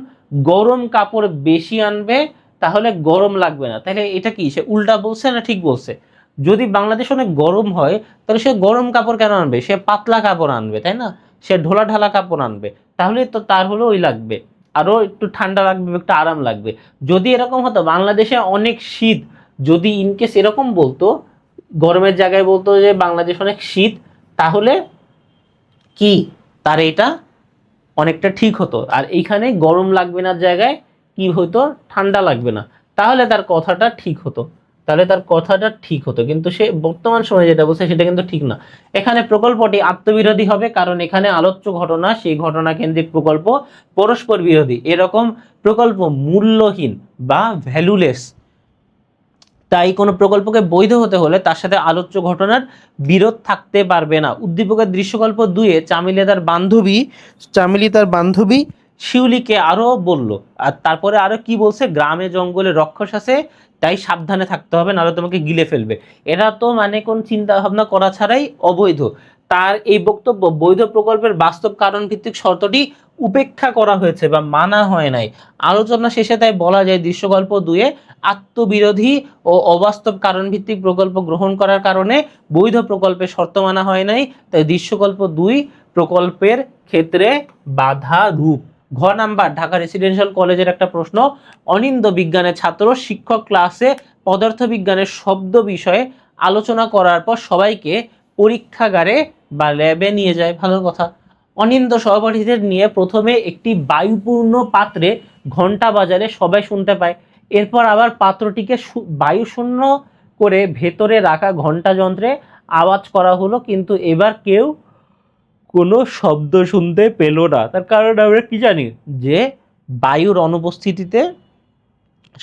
A: গরম কাপড় বেশি আনবে, তাহলে গরম লাগবে না। তাহলে এটা কি সে উল্টা বলছে না ঠিক বলছে? যদি বাংলাদেশ অনেক গরম হয় তাহলে সে গরম কাপড় কেন আনবে, সে পাতলা কাপড় আনবে, তাই না? সে ঢোলা ঢালা কাপড় আনবে, তাহলে তো তার হলো ওই লাগবে, আরো একটু ঠান্ডা লাগবে, একটু আরাম লাগবে। যদি এরকম হতো বাংলাদেশে অনেক শীত, যদি ইনকেস এরকম বলতো, গরমের জায়গায় বলতো যে বাংলাদেশ অনেক শীত, তাহলে কি তার এটা অনেকটা ঠিক হতো। আর এইখানে গরম লাগবে না জায়গায় কি হতো, ঠান্ডা লাগবে না, তাহলে তার কথাটা ঠিক হতো, তাহলে তার কথাটা ঠিক হতো। কিন্তু সে বর্তমান সময়ে যেটা বলছে সেটা কিন্তু ঠিক না। এখানে প্রকল্পটি আত্মবিরোধী হবে, কারণ এখানে আলোচ্য ঘটনা সেই ঘটনা কেন্দ্রিক প্রকল্প পরস্পর বিরোধী, এরকম প্রকল্প মূল্যহীন বা ভ্যালুলেস। তাই কোনো প্রকল্পকে বৈধ হতে হলে তার সাথে আলোচ্য ঘটনার বিরোধ থাকতে পারবে না। উদ্দীপকের দৃশ্যকল্প 2 চামেলি তার বান্ধবী শিউলিকে আরো বলল, আর তারপরে আরো কি বলছে, গ্রামে জঙ্গলে রাক্ষস আছে তাই সাবধানে থাকতে হবে, নাহলে তোমাকে গিলে ফেলবে। এটা তো মানে কোন চিন্তা ভাবনা করা ছাড়াই অবৈধ। তার এই বক্তব্য বৈধ প্রকল্পের বাস্তব কারণ ভিত্তিক শর্তটি উপেক্ষা করা হয়েছে বা মানা হয় নাই। আলোচনা শেষে তাই বলা যায় দৃশ্যকল্প 2 আত্মবিরোধী ও অবাস্তব কারণ ভিত্তিক প্রকল্প গ্রহণ করার কারণে বৈধ প্রকল্পের শর্ত মানা হয় নাই, তাই দৃশ্যকল্প 2 প্রকল্পের ক্ষেত্রে বাধা রূপ। ঘ নাম্বার, ঢাকা রেসিডেন্সিয়াল কলেজের একটা প্রশ্ন, অনিন্দ বিজ্ঞানের ছাত্র শিক্ষক ক্লাসে পদার্থবিজ্ঞানের শব্দ বিষয়ে আলোচনা করার পর সবাইকে পরীক্ষাগারে বা ল্যাবে নিয়ে যায়। ভালো কথা। অনিন্দ সহপাঠীদের নিয়ে প্রথমে একটি বায়ুপূর্ণ পাত্রে ঘন্টা বাজারে সবাই শুনতে পায়, এরপর আবার পাত্রটিকে বায়ু শূন্য করে ভেতরে রাখা ঘন্টা যন্ত্রে আওয়াজ করা হলো, কিন্তু এবার কেউ কোনো শব্দ শুনতে পেল না। তার কারণ আমরা কি জানি, যে বায়ুর অনুপস্থিতিতে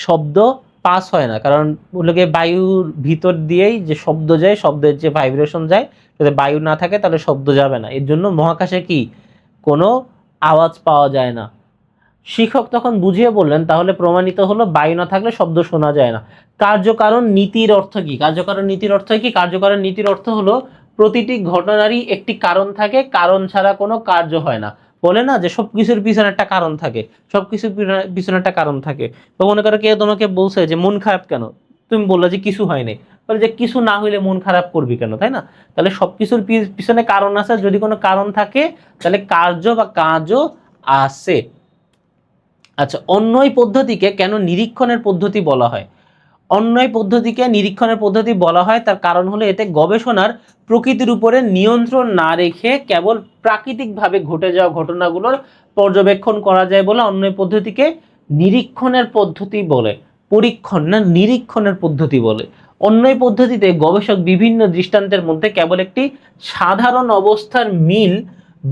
A: শব্দ পাস হয় না, কারণ ওগুলোকে বায়ুর ভিতর দিয়েই যে শব্দ যায়, শব্দের যে ভাইব্রেশন যায়, যদি বায়ু না থাকে তাহলে শব্দ যাবে না। এর জন্য মহাকাশে কি কোনো আওয়াজ পাওয়া যায় না। শিক্ষক তখন বুঝিয়ে বললেন, তাহলে প্রমাণিত হলো বায়ু না থাকলে শব্দ শোনা যায় না। কার্যকারণ নীতির অর্থ কি? কার্যকারণ নীতির অর্থ কি? কার্যকারণ নীতির অর্থ হলো প্রতিটি ঘটনারই একটি কারণ থাকে, কারণ ছাড়া কোনো কার্য হয় না। বলে না যে সবকিছুর পিছনে একটা কারণ থাকে, সবকিছুর পিছনে একটা কারণ থাকে। তো মনে করো কেউ তোমাকে বলছে যে মন খারাপ কেন, তুমি বললে যে কিছু হয়নি, বলে যে কিছু না হইলে মন খারাপ করবি কেন, তাই না? তাহলে সবকিছুর পিছনে কারণ আছে, যদি কোনো কারণ থাকে তাহলে কার্য বা কাজও আছে। আচ্ছা, অন্যয় পদ্ধতিকে কেন নিরীক্ষণের পদ্ধতি বলা হয়? অন্যয় পদ্ধতিকে নিরীক্ষণের পদ্ধতি বলা হয় তার কারণ হলো এতে গবেষণার প্রকৃতির উপরে নিয়ন্ত্রণ না রেখে কেবল প্রাকৃতিকভাবে ঘটে যাওয়া ঘটনাগুলোর পর্যবেক্ষণ করা যায় বলে অন্যয় পদ্ধতিকে নিরীক্ষণের পদ্ধতি বলে। পরীক্ষণ না, নিরীক্ষণের পদ্ধতি বলে। অন্যই পদ্ধতিতে গবেষক বিভিন্ন দৃষ্টান্তের মধ্যে কেবল একটি সাধারণ অবস্থার মিল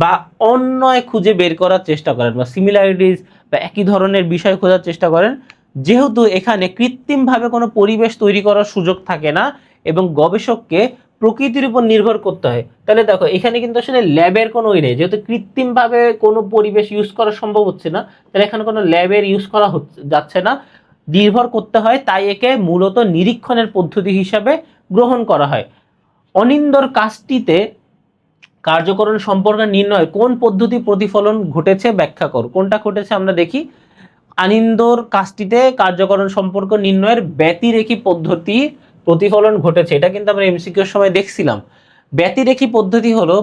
A: বা অন্যয় খুঁজে বের করার চেষ্টা করেন বা সিমিলারিটিস বা একই ধরনের বিষয় খোঁজার চেষ্টা করেন, যেহেতু এখানে কৃত্রিমভাবে কোনো পরিবেশ তৈরি করার সুযোগ থাকে না এবং গবেষককে প্রকৃতির উপর নির্ভর করতে হয়। তাহলে দেখো এখানে কিন্তু আসলে ল্যাবের কোনো নেই, যেহেতু কৃত্রিমভাবে কোনো পরিবেশ ইউজ করা সম্ভব হচ্ছে না, তাহলে এখানে কোনো ল্যাবের ইউজ করা যাচ্ছে না, নির্ভর করতে হয়, তাই একে মূলত নিরীক্ষণের পদ্ধতি হিসাবে গ্রহণ করা হয়। অনিন্দর কাজটিতে কার্যকরণ সম্পর্কে নির্ণয় কোন পদ্ধতি প্রতিফলন ঘটেছে ব্যাখ্যা কর। কোনটা ঘটেছে আমরা দেখি। আনিন্দর কাজটিতে কার্যকরণ সম্পর্ক নির্ণয়ের ব্যতিরেখী পদ্ধতি প্রতিফলন ঘটেছে, এটা কিন্তু আমরা এমসিকিউর সময় দেখছিলাম। ব্যতিরেখী পদ্ধতি হলো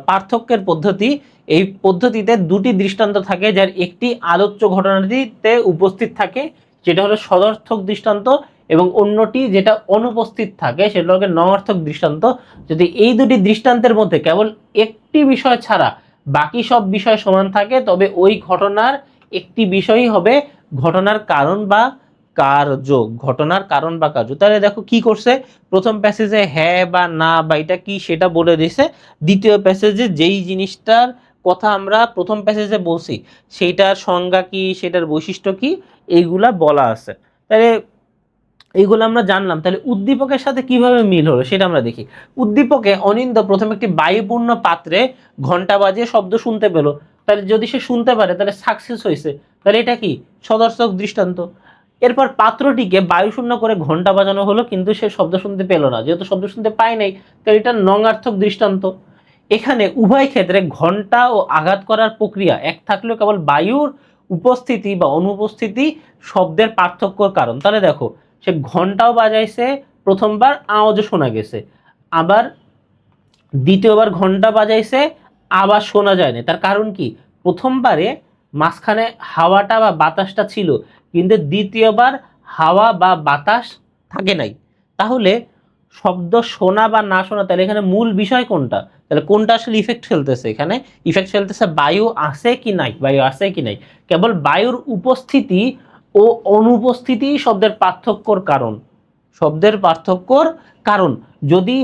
A: পার্থক্যের পদ্ধতি। এই পদ্ধতিতে দুটি দৃষ্টান্ত থাকে, যার একটি আলোচ্য ঘটনাটিতে উপস্থিত থাকে, যেটা হলো সদর্থক দৃষ্টান্ত, এবং অন্যটি যেটা অনুপস্থিত থাকে সেটা হলো নঅর্থক দৃষ্টান্ত। যদি এই দুটি দৃষ্টান্তের মধ্যে কেবল একটি বিষয় ছাড়া বাকি সব বিষয় সমান থাকে, তবে ওই ঘটনার একটি বিষয়ই হবে ঘটনার কারণ বা কার্য। ঘটনার কারণ বা কার্য। তাহলে দেখো কি করছে, প্রথম প্যাসেজে হ্যাঁ বা না বা এটা কি সেটা বলে দিয়েছে, দ্বিতীয় প্যাসেজে যেই জিনিসটার কথা আমরা প্রথম প্যাসেজে বলছি সেইটার সংজ্ঞা কি, সেটার বৈশিষ্ট্য কি, এইগুলা বলা আছে। তাহলে এইগুলো আমরা জানলাম। তাহলে উদ্দীপকের সাথে কিভাবে মিল হলো সেটা আমরা দেখি। উদ্দীপকে অনিন্দ প্রথমে একটি বায়ুপূর্ণ পাত্রে ঘন্টা বাজিয়ে শব্দ শুনতে পেল, তাহলে যদি সে শুনতে পারে তাহলে সাকসেস হয়েছে, তাহলে এটা কি সদর্শক দৃষ্টান্ত। এরপর পাত্রটিকে বায়ুশূন্য করে ঘন্টা বাজানো হলো, কিন্তু সে শব্দ শুনতে পেল না, যেহেতু শব্দ শুনতে পায় নাই, তাহলে এটা নঙার্থক দৃষ্টান্ত। এখানে উভয় ক্ষেত্রে ঘন্টা ও আঘাত করার প্রক্রিয়া এক থাকলেও কেবল বায়ুর উপস্থিতি বা অনুপস্থিতি শব্দের পার্থক্যর কারণ। তাহলে দেখো সে ঘন্টাও বাজাইছে, প্রথমবার আওয়াজও শোনা গেছে, আবার দ্বিতীয়বার ঘন্টা বাজাইছে আবার শোনা যায় না। তার কারণ কি, প্রথমবারে মাঝখানে হাওয়াটা বা বাতাসটা ছিল, কিন্তু দ্বিতীয়বার হাওয়া বা বাতাস থাকে নাই। তাহলে শব্দ শোনা বা না শোনা, তাহলে এখানে মূল বিষয় কোনটা, তাহলে কোনটা আসলে ইফেক্ট ফেলতেছে, এখানে ইফেক্ট ফেলতেছে বায়ু আছে কি নাই, বায়ু আছে কি নাই। কেবল বায়ুর উপস্থিতি ও অনুপস্থিতি শব্দের পার্থক্যর কারণ, শব্দের পার্থক্যর কারণ। যদি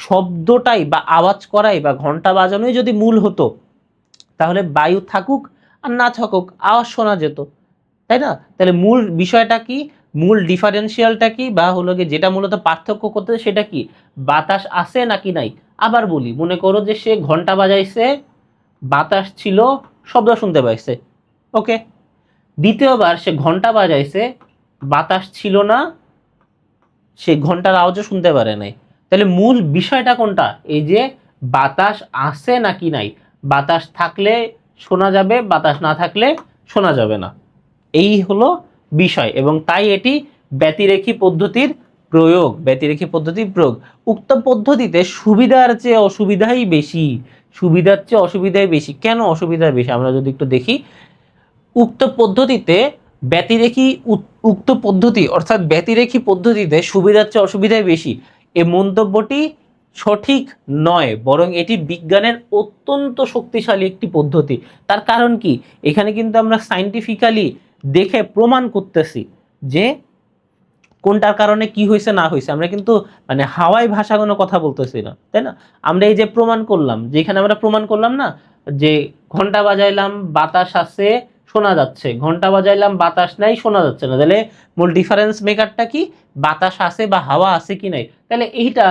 A: শব্দটাই বা আওয়াজ করাই বা ঘন্টা বাজানোই যদি মূল হতো, তাহলে বায়ু থাকুক আর না থাকুক আওয়াজ শোনা যেত, তাই না। তাহলে মূল বিষয়টা কি, মূল ডিফারেন্সিয়ালটা কি, বা হলো কি যেটা মূলত পার্থক্য করতে সেটা কি, বাতাস আছে নাকি নাই। আবার বলি, মনে করো যে সে ঘন্টা বাজাইছে, বাতাস ছিল, শব্দ শুনতে পাইছে, ওকে। দ্বিতীয়বার সে ঘন্টা বাজাইছে, বাতাস ছিল না, সে ঘন্টার আওয়াজও শুনতে পারে নাই। তাহলে মূল বিষয়টা কোনটা, এই যে বাতাস আছে নাকি নাই, বাতাস থাকলে শোনা যাবে, বাতাস না থাকলে শোনা যাবে না, এই হলো বিষয়। এবং তাই এটি ব্যতিরেখী পদ্ধতির প্রয়োগ, ব্যতিরেখী পদ্ধতির প্রয়োগ। উক্ত পদ্ধতিতে সুবিধার চেয়ে অসুবিধাই বেশি, সুবিধার চেয়ে অসুবিধাই বেশি। কেন অসুবিধা বেশি আমরা যদি একটু দেখি। উক্ত পদ্ধতিতে ব্যতিরেখী উক্ত পদ্ধতি অর্থাৎ ব্যতিরেখী পদ্ধতিতে সুবিধার চেয়ে অসুবিধাই বেশি, এই মন্তব্যটি সঠিক নয়, বরং এটি বিজ্ঞানের অত্যন্ত শক্তিশালী একটি পদ্ধতি। তার কারণ কি, এখানে কিন্তু আমরা সাইন্টিফিক্যালি দেখে প্রমাণ করতেছি যে কোনটার কারণে কি হয়েছে না হয়েছে। আমরা কিন্তু মানে হাওয়াই ভাষা কোনো কথা বলতেছি না, তাই না। আমরা এই যে প্রমাণ করলাম, যেখানে আমরা প্রমাণ করলাম না যে ঘন্টা বাজাইলাম বাতাস আছে শোনা যাচ্ছে, ঘন্টা বাজাইলাম বাতাস নাই শোনা যাচ্ছে না, তাহলে মূল ডিফারেন্স মেকারটা কি, বাতাস আছে বা হাওয়া আছে কি নাই। তাহলে এইটা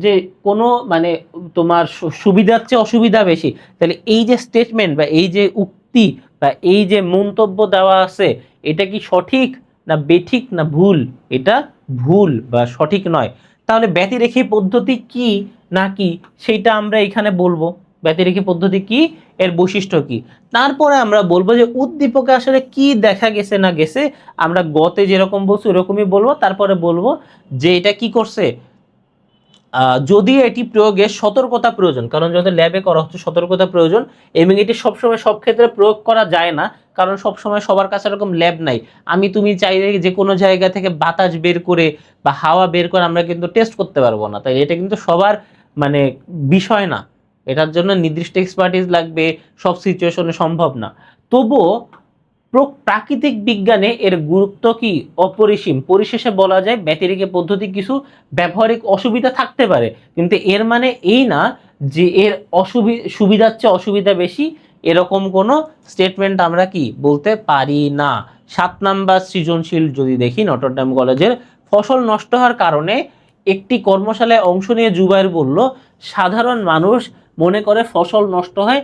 A: যে কোনো মানে তোমার সুবিধার চেয়ে অসুবিধা বেশি, তাহলে এই যে স্টেটমেন্ট বা এই যে উক্তি বা এই যে মন্তব্য দেওয়া আছে, এটা কি সঠিক না বেঠিক না ভুল, এটা ভুল বা সঠিক নয়। তাহলে ব্যতিরেখী পদ্ধতি কি না কি সেইটা আমরা এখানে বলবো, ব্যতিরেখী পদ্ধতি কি, এর বৈশিষ্ট্য কি। তারপরে আমরা বলবো যে উদ্দীপকে আসলে কি দেখা গেছে না গেছে, আমরা গতে যেরকম বলছি ওরকমই বলবো। তারপরে বলবো যে এটা কি করছে, যদি এটি প্রয়োগে সতর্কতা প্রয়োজন, কারণ যত ল্যাবে করা হচ্ছে সতর্কতা প্রয়োজন, এবং এটি সবসময় সব ক্ষেত্রে প্রয়োগ করা যায় না, কারণ সবসময় সবার কাছে এরকম ল্যাব নাই। আমি তুমি চাইলে যে কোনো জায়গা থেকে বাতাস বের করে বা হাওয়া বের করে আমরা কিন্তু টেস্ট করতে পারবো না, তাই এটা কিন্তু সবার মানে বিষয় না, এটার জন্য নির্দিষ্ট এক্সপার্টিস লাগবে, সব সিচুয়েশনে সম্ভব না। তবুও প্রাকৃতিক বিজ্ঞানে এর গুরুত্ব কি অপরিসীম। পরিশেষে বলা যায় ব্যতিরেকে পদ্ধতি কিছু ব্যবহারিক অসুবিধা থাকতে পারে, কিন্তু এর মানে এই না যে এর সুবিধার চেয়ে অসুবিধা বেশি, এরকম কোনো স্টেটমেন্ট আমরা কি বলতে পারি না। 7 নাম্বার সৃজনশীল যদি দেখি নটরডেম কলেজের, ফসল নষ্ট হওয়ার কারণে একটি কর্মশালায় অংশ নিয়ে জুবায়ের বলল, সাধারণ মানুষ মনে করে ফসল নষ্ট হয়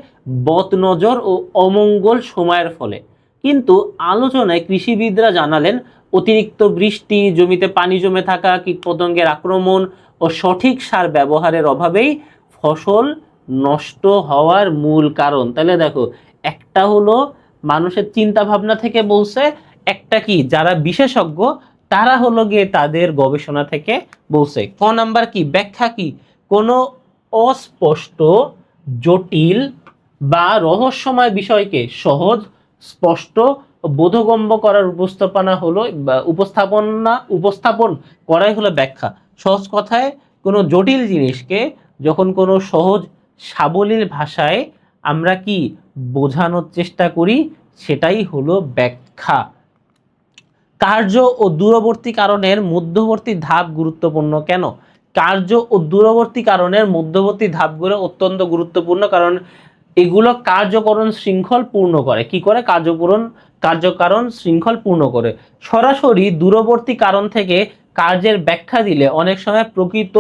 A: বদনজর ও অমঙ্গল সময়ের ফলে, কিন্তু আলোচনায় কৃষিবিদরা জানালেন অতিরিক্ত বৃষ্টি, জমিতে পানি জমে থাকা, কীটপতঙ্গের আক্রমণ ও সঠিক সার ব্যবহারের অভাবেই ফসল নষ্ট হওয়ার মূল কারণ। তাহলে দেখো, একটা হলো মানুষের চিন্তা ভাবনা থেকে বলছে, একটা কি যারা বিশেষজ্ঞ তারা হলো গিয়ে তাদের গবেষণা থেকে বলছে। ক নাম্বার কি ব্যাখ্যা, কি কোনো অস্পষ্ট, জটিল বা রহস্যময় বিষয়কে সহজ, স্পষ্ট ও বোধগম্য করার উপস্থাপন করাই হলো ব্যাখ্যা। সহজ কথায় কোনো জটিল জিনিসকে যখন কোনো সহজ সাবলীল ভাষায় আমরা কি বোঝানোর চেষ্টা করি, সেটাই হলো ব্যাখ্যা। কার্য ও দূরবর্তী কারণের মধ্যবর্তী ধাপ গুরুত্বপূর্ণ কেন? কার্য ও দূরবর্তী কারণের মধ্যবর্তী ধাপগুলো অত্যন্ত গুরুত্বপূর্ণ, কারণ এগুলো কার্যকরণ শৃঙ্খল পূর্ণ করে। কি করে? কার্যকারণ শৃঙ্খল পূর্ণ করে। সরাসরি দূরবর্তী কারণ থেকে কার্যের ব্যাখ্যা দিলে অনেক সময় প্রকৃত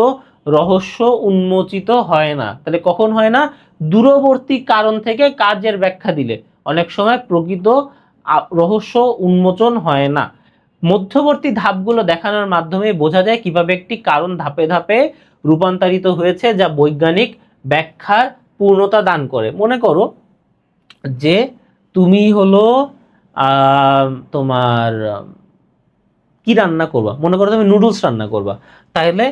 A: রহস্য উন্মোচিত হয় না। তাহলে কখন হয় না? দূরবর্তী কারণ থেকে কার্যের ব্যাখ্যা দিলে অনেক সময় প্রকৃত রহস্য উন্মোচন হয় না। মধ্যবর্তী ধাপগুলো দেখানোর মাধ্যমে বোঝা যায় কিভাবে একটি কারণ ধাপে ধাপে রূপান্তরিত হয়েছে, যা বৈজ্ঞানিক ব্যাখ্যার পূর্ণতা দান করে। মনে করো যে তুমি হলো তোমার কি রান্না করবা, মনে করো তুমি নুডলস রান্না করবা, তাহলে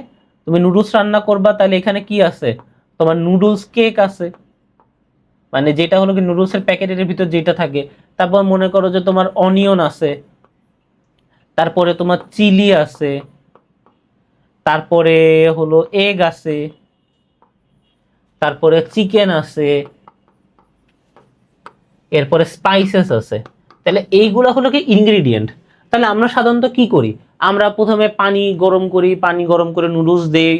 A: তুমি নুডলস রান্না করবা, তাহলে এখানে কি আছে? তোমার নুডলস কেক আছে, মানে যেটা হলো কি নুডলসের প্যাকেটের ভিতর যেটা থাকে। তারপর মনে করো যে তোমার অনিয়ন আছে, তারপরে তোমার চিলি আছে, তারপরে হলো এগ আছে, তারপরে চিকেন আছে, এরপরে স্পাইসেস আছে। তাহলে এইগুলো হলো কি ইনগ্রিডিয়েন্ট। তাহলে আমরা সাধারণত কি করি? আমরা প্রথমে পানি গরম করি, পানি গরম করে নুডলস দেই,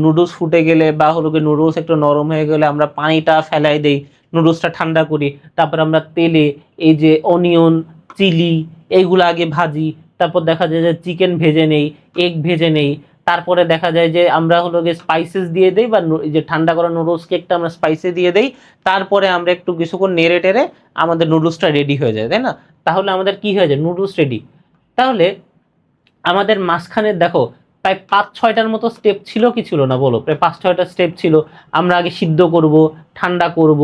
A: নুডলস ফুটে গেলে বা হলো কি নুডলস একটু নরম হয়ে গেলে আমরা পানিটা ফেলাই দেই, নুডলসটা ঠান্ডা করি, তারপর আমরা তেলে এই যে অনিয়ন, চিলি এইগুলো আগে ভাজি, তারপর দেখা যায় যে চিকেন ভেজে নেই, এগ ভেজে নেই, তারপরে দেখা যায় যে আমরা হলো গিয়ে স্পাইসেস দিয়ে দেই, বা যে ঠান্ডা করা নুডলস কেকটা আমরা স্পাইসে দিয়ে দেই, তারপরে আমরা একটু কিছুক্ষণ নেড়ে টেড়ে আমাদের নুডলসটা রেডি হয়ে যায়, তাই না? তাহলে আমাদের কি হয়ে যায়? Noodles ready. তাহলে আমাদের মাঝখানে দেখো প্রায় 5-6টার মতো স্টেপ ছিল কি ছিল না বলো? প্রায় 5-6টা স্টেপ ছিল। আমরা আগে সিদ্ধ করব, ঠান্ডা করব,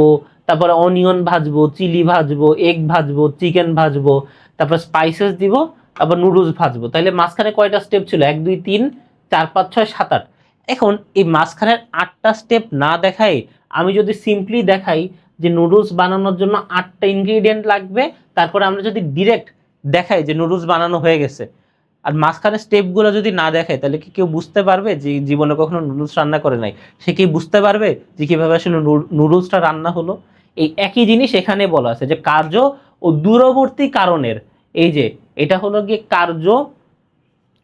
A: তারপরে অনিয়ন ভাজবো, চিলি ভাজবো, এগ ভাজবো, চিকেন ভাজবো, তারপর স্পাইসেস দিব, আবার নুডলস ভাজবো। তাহলে মাঝখানে কয়টা স্টেপ ছিল? 1 2 3 4 5 6 7 8। এখন এই মাঝখানের 8টা স্টেপ না দেখাই আমি যদি সিম্পলি দেখাই যে নুডলস বানানোর জন্য 8টা ইনগ্রিডিয়েন্ট লাগবে, তারপরে আমরা যদি ডিরেক্ট দেখাই যে নুডলস বানানো হয়ে গেছে, আর মাঝখানে স্টেপগুলো যদি না দেখায়, তাহলে কি কেউ বুঝতে পারবে যে জীবনে কখনো নুডলস রান্না করে নাই? সে কি বুঝতে পারবে যে কিভাবে আসলে নুডলসটা রান্না হলো? এই একই জিনিস এখানে বলা আছে যে কার্য ও দূরবর্তী কারণের, এই যে এটা হলো গিয়ে কার্য,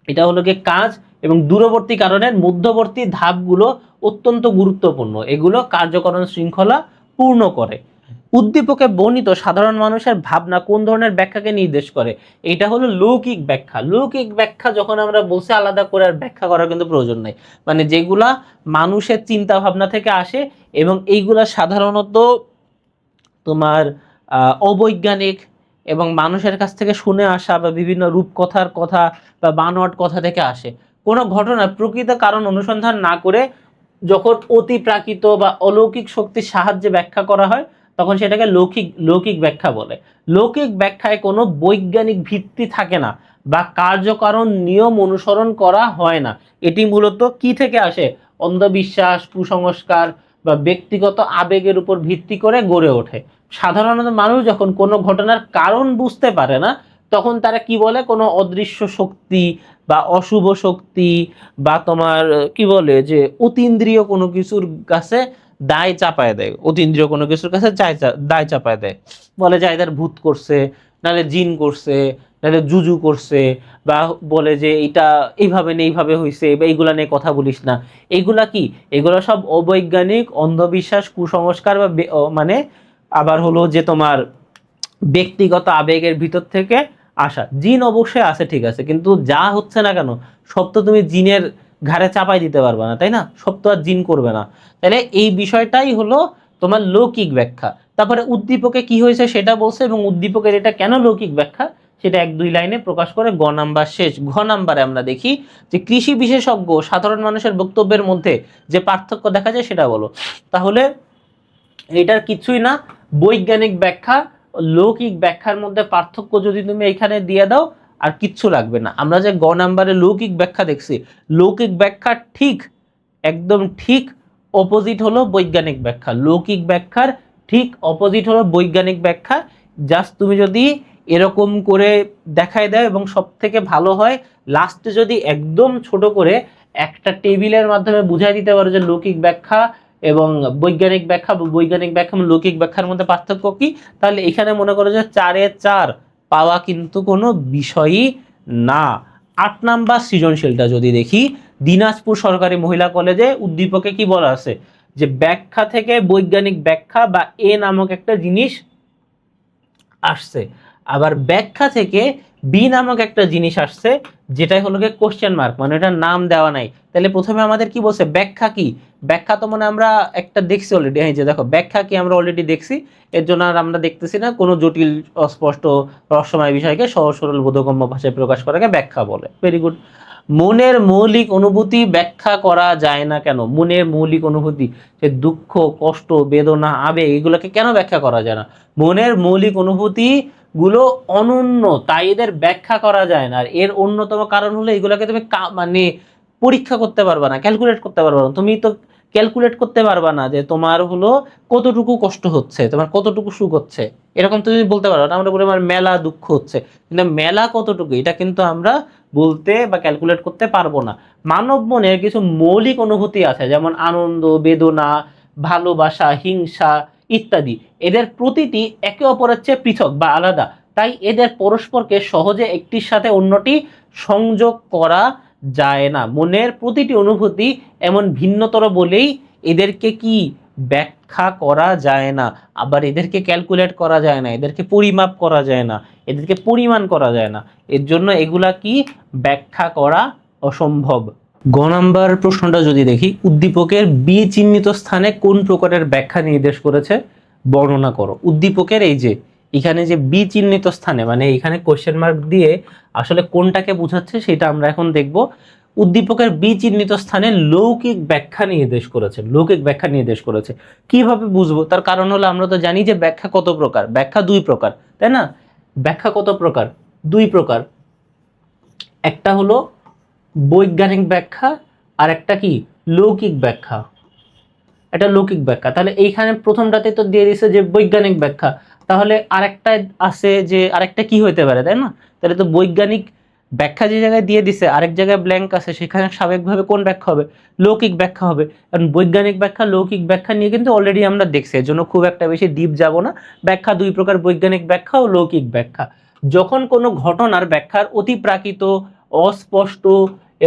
A: এটা হলো গিয়ে কাজ, এবং দূরবর্তী কারণের মধ্যবর্তী ধাপগুলো অত্যন্ত গুরুত্বপূর্ণ। এগুলো কার্যকরণ শৃঙ্খলা পূর্ণ করে। উদ্দীপকে বর্ণিত সাধারণ মানুষের ভাবনা কোন ধরনের ব্যাখ্যাকে নির্দেশ করে? এটা হলো লৌকিক ব্যাখ্যা। লৌকিক ব্যাখ্যা যখন আমরা বলছি, আলাদা করে আর ব্যাখ্যা করার কিন্তু প্রয়োজন নেই, মানে যেগুলা মানুষের চিন্তা ভাবনা থেকে আসে, এবং এইগুলা সাধারণত তোমার অবৈজ্ঞানিক এবং মানুষের কাছ থেকে শুনে আসা বা বিভিন্ন রূপকথার কথা বা বানোয়াট কথা থেকে আসে। কোনো ঘটনার প্রকৃত কারণ অনুসন্ধান না করে যখন অতি প্রাকৃত বা অলৌকিক শক্তির সাহায্যে ব্যাখ্যা করা হয়, তখন সেটাকে লৌকিক ব্যাখ্যা বলে। লৌকিক ব্যাখ্যায় কোনো বৈজ্ঞানিক ভিত্তি থাকে না বা কার্যকারণ নিয়ম অনুসরণ করা হয় না। এটি মূলত কি থেকে আসে? অন্ধবিশ্বাস, কুসংস্কার বা ব্যক্তিগত আবেগের উপর ভিত্তি করে গড়ে ওঠে। সাধারণত মানুষ যখন কোনো ঘটনার কারণ বুঝতে পারে না, তখন তারা কি বলে? কোনো অদৃশ্য শক্তি বা অশুভ শক্তি বা তোমার কি বলে যে অতীন্দ্রিয় কোনো কিছুর কাছে দায় চাপায় দেয়, অতীন্দ্রিয় কোনো কিছুর কাছে দায় চাপায় দেয়, বলে যে এদের ভূত করছে, নাহলে জিন করছে, নাহলে জুজু করছে, বা বলে যে এটা এইভাবে না এইভাবে হয়েছে, বা এইগুলা নিয়ে কথা বলিস না। এইগুলা কি? এগুলো সব অবৈজ্ঞানিক, অন্ধবিশ্বাস, কুসংস্কার, বা মানে আবার হলো যে তোমার ব্যক্তিগত আবেগের ভিতর থেকে আসা। জিন অবশ্যই আছে, ঠিক আছে, কিন্তু যা হচ্ছে না কেন সব তো তুমি জিনের ঘাড়ে চাপাই দিতে পারবে না, তাই না? সব তো আর জিন করবে না। তাহলে এই বিষয়টাই হলো তোমার লৌকিক ব্যাখ্যা। তারপরে উদ্দীপকে কি হয়েছে সেটা বলছে, এবং উদ্দীপকের এটা কেন লৌকিক ব্যাখ্যা সেটা 1-2 লাইনে প্রকাশ করে গ নাম্বার শেষ। ঘ নাম্বারে আমরা দেখি যে কৃষি বিশেষজ্ঞ সাধারণ মানুষের বক্তব্যের মধ্যে যে পার্থক্য দেখা যায় সেটা বলো। তাহলে এটার কিছুই না, বৈজ্ঞানিক ব্যাখ্যা লৌকিক ব্যাখ্যার মধ্যে পার্থক্য যদি তুমি এখানে দিয়ে দাও আর কিচ্ছু লাগবে না। আমরা যে গ নাম্বারে লৌকিক ব্যাখ্যা দেখছি, লৌকিক ব্যাখ্যা ঠিক, একদম ঠিক অপোজিট হলো বৈজ্ঞানিক ব্যাখ্যা। লৌকিক ব্যাখ্যার ঠিক অপোজিট হলো বৈজ্ঞানিক ব্যাখ্যা। জাস্ট তুমি যদি এরকম করে দেখায় দেয়, এবং সব থেকে ভালো হয় লাস্টে যদি একদম ছোট করে একটা টেবিলের মাধ্যমে বুঝাই দিতে পারো যে লৌকিক ব্যাখ্যা এবং বৈজ্ঞানিক ব্যাখ্যা, বৈজ্ঞানিক ব্যাখ্যা এবং লৌকিক ব্যাখ্যার মধ্যে পার্থক্য কি, তাহলে এখানে মনে করো যে 4-এ 4 পাওয়া কিন্তু কোনো বিষয়ই না। 8 নাম্বার সৃজনশীলটা যদি দেখি, দিনাজপুর সরকারি মহিলা কলেজে উদ্দীপকে কি বলা আছে যে ব্যাখ্যা থেকে বৈজ্ঞানিক ব্যাখ্যা বা এ নামক একটা জিনিস আসছে, আবার ব্যাখ্যা থেকে বি নামক একটা জিনিস আসছে, যেটাই হলো গিয়ে কোশ্চেন মার্ক, মানে এটার নাম দেওয়া নাই। তাহলে প্রথমে আমাদের কি বলছে, ব্যাখ্যা কি? ব্যাখ্যা তো মানে আমরা একটা দেখছি অলরেডি, এই যে দেখো ব্যাখ্যা কি আমরা অলরেডি দেখছি, এর জন্য আর আমরা দেখতেছি না। কোনো জটিল, অস্পষ্ট, রহস্যময় বিষয়কে সহজ সরল বোধগম্য ভাষায় প্রকাশ করাকে ব্যাখ্যা বলে। Very good. মনের মৌলিক অনুভূতি ব্যাখ্যা করা যায় না কেন? মনের মৌলিক অনুভূতি, যে দুঃখ, কষ্ট, বেদনা, আবেগ, এগুলোকে কেন ব্যাখ্যা করা যায় না? মনের মৌলিক অনুভূতি গুলো অনন্য, তাই এদের ব্যাখ্যা করা যায় না। আর এর অন্যতম কারণ হলো এগুলোকে তুমি মানে পরীক্ষা করতে পারবা না, ক্যালকুলেট করতে পারবা না। তুমি তো ক্যালকুলেট করতে পারবা না যে তোমার হলো কতটুকু কষ্ট হচ্ছে, তোমার কতটুকু সুখ হচ্ছে, এরকম তুমি বলতে পারো না। আমরা বলি আমার মেলা দুঃখ হচ্ছে, কিন্তু মেলা কতটুকু এটা কিন্তু আমরা বলতে বা ক্যালকুলেট করতে পারবো না। মানব মনের কিছু মৌলিক অনুভূতি আছে, যেমন আনন্দ, বেদনা, ভালোবাসা, হিংসা ইত্যাদি। এদের প্রতিটি একে অপরের চেয়ে পৃথক বা আলাদা, তাই এদের পরস্পরকে সহজে একটির সাথে অন্যটি সংযোগ করা যায় না। মনের প্রতিটি অনুভূতি এমন ভিন্নতর বলেই এদেরকে কি ব্যাখ্যা করা যায় না। আবার এদেরকে ক্যালকুলেট করা যায় না, এদেরকে পরিমাপ করা যায় না, এদেরকে পরিমাণ করা যায় না। এর জন্য এগুলা কি ব্যাখ্যা করা অসম্ভব। গ নাম্বার প্রশ্নটা যদি দেখি, উদ্দীপকের বি চিহ্নিত স্থানে কোন প্রকারের ব্যাখ্যা নির্দেশ করেছে বর্ণনা করো। উদ্দীপকের এই যে এখানে যে বি চিহ্নিত স্থানে, মানে এখানে কোশ্চেন মার্ক দিয়ে আসলে কোনটাকে বোঝাচ্ছে সেটা আমরা এখন দেখব। উদ্দীপকের বি চিহ্নিত স্থানে লৌকিক ব্যাখ্যা নির্দেশ করেছে, লৌকিক ব্যাখ্যা নির্দেশ করেছে। কিভাবে বুঝবো? তার কারণ হলো আমরা তো জানি যে ব্যাখ্যা কত প্রকার, ব্যাখ্যা 2 প্রকার, তাই না? ব্যাখ্যা কত প্রকার? 2 প্রকার। একটা হলো বৈজ্ঞানিক ব্যাখ্যা, আর একটা কি লৌকিক ব্যাখ্যা। এটা লৌকিক ব্যাখ্যা। তাহলে এইখানে প্রথমটাতে তো দিয়ে দিছে যে বৈজ্ঞানিক ব্যাখ্যা, তাহলে আরেকটা আছে যে আরেকটা কি হইতে পারে, তাই না? তাহলে তো বৈজ্ঞানিক ব্যাখ্যা যে জায়গায় দিয়ে দিছে আরেক জায়গায় ব্ল্যাঙ্ক আছে, সেখানে স্বাভাবিকভাবে কোন ব্যাখ্যা হবে? লৌকিক ব্যাখ্যা হবে। কারণ বৈজ্ঞানিক ব্যাখ্যা লৌকিক ব্যাখ্যা নিয়ে কিন্তু অলরেডি আমরা দেখছি, এর জন্য খুব একটা বেশি ডিপ যাব না। ব্যাখ্যা 2 প্রকার, বৈজ্ঞানিক ব্যাখ্যা ও লৌকিক ব্যাখ্যা। যখন কোনো ঘটনার ব্যাখ্যার অতিপ্রাকৃত, অস্পষ্ট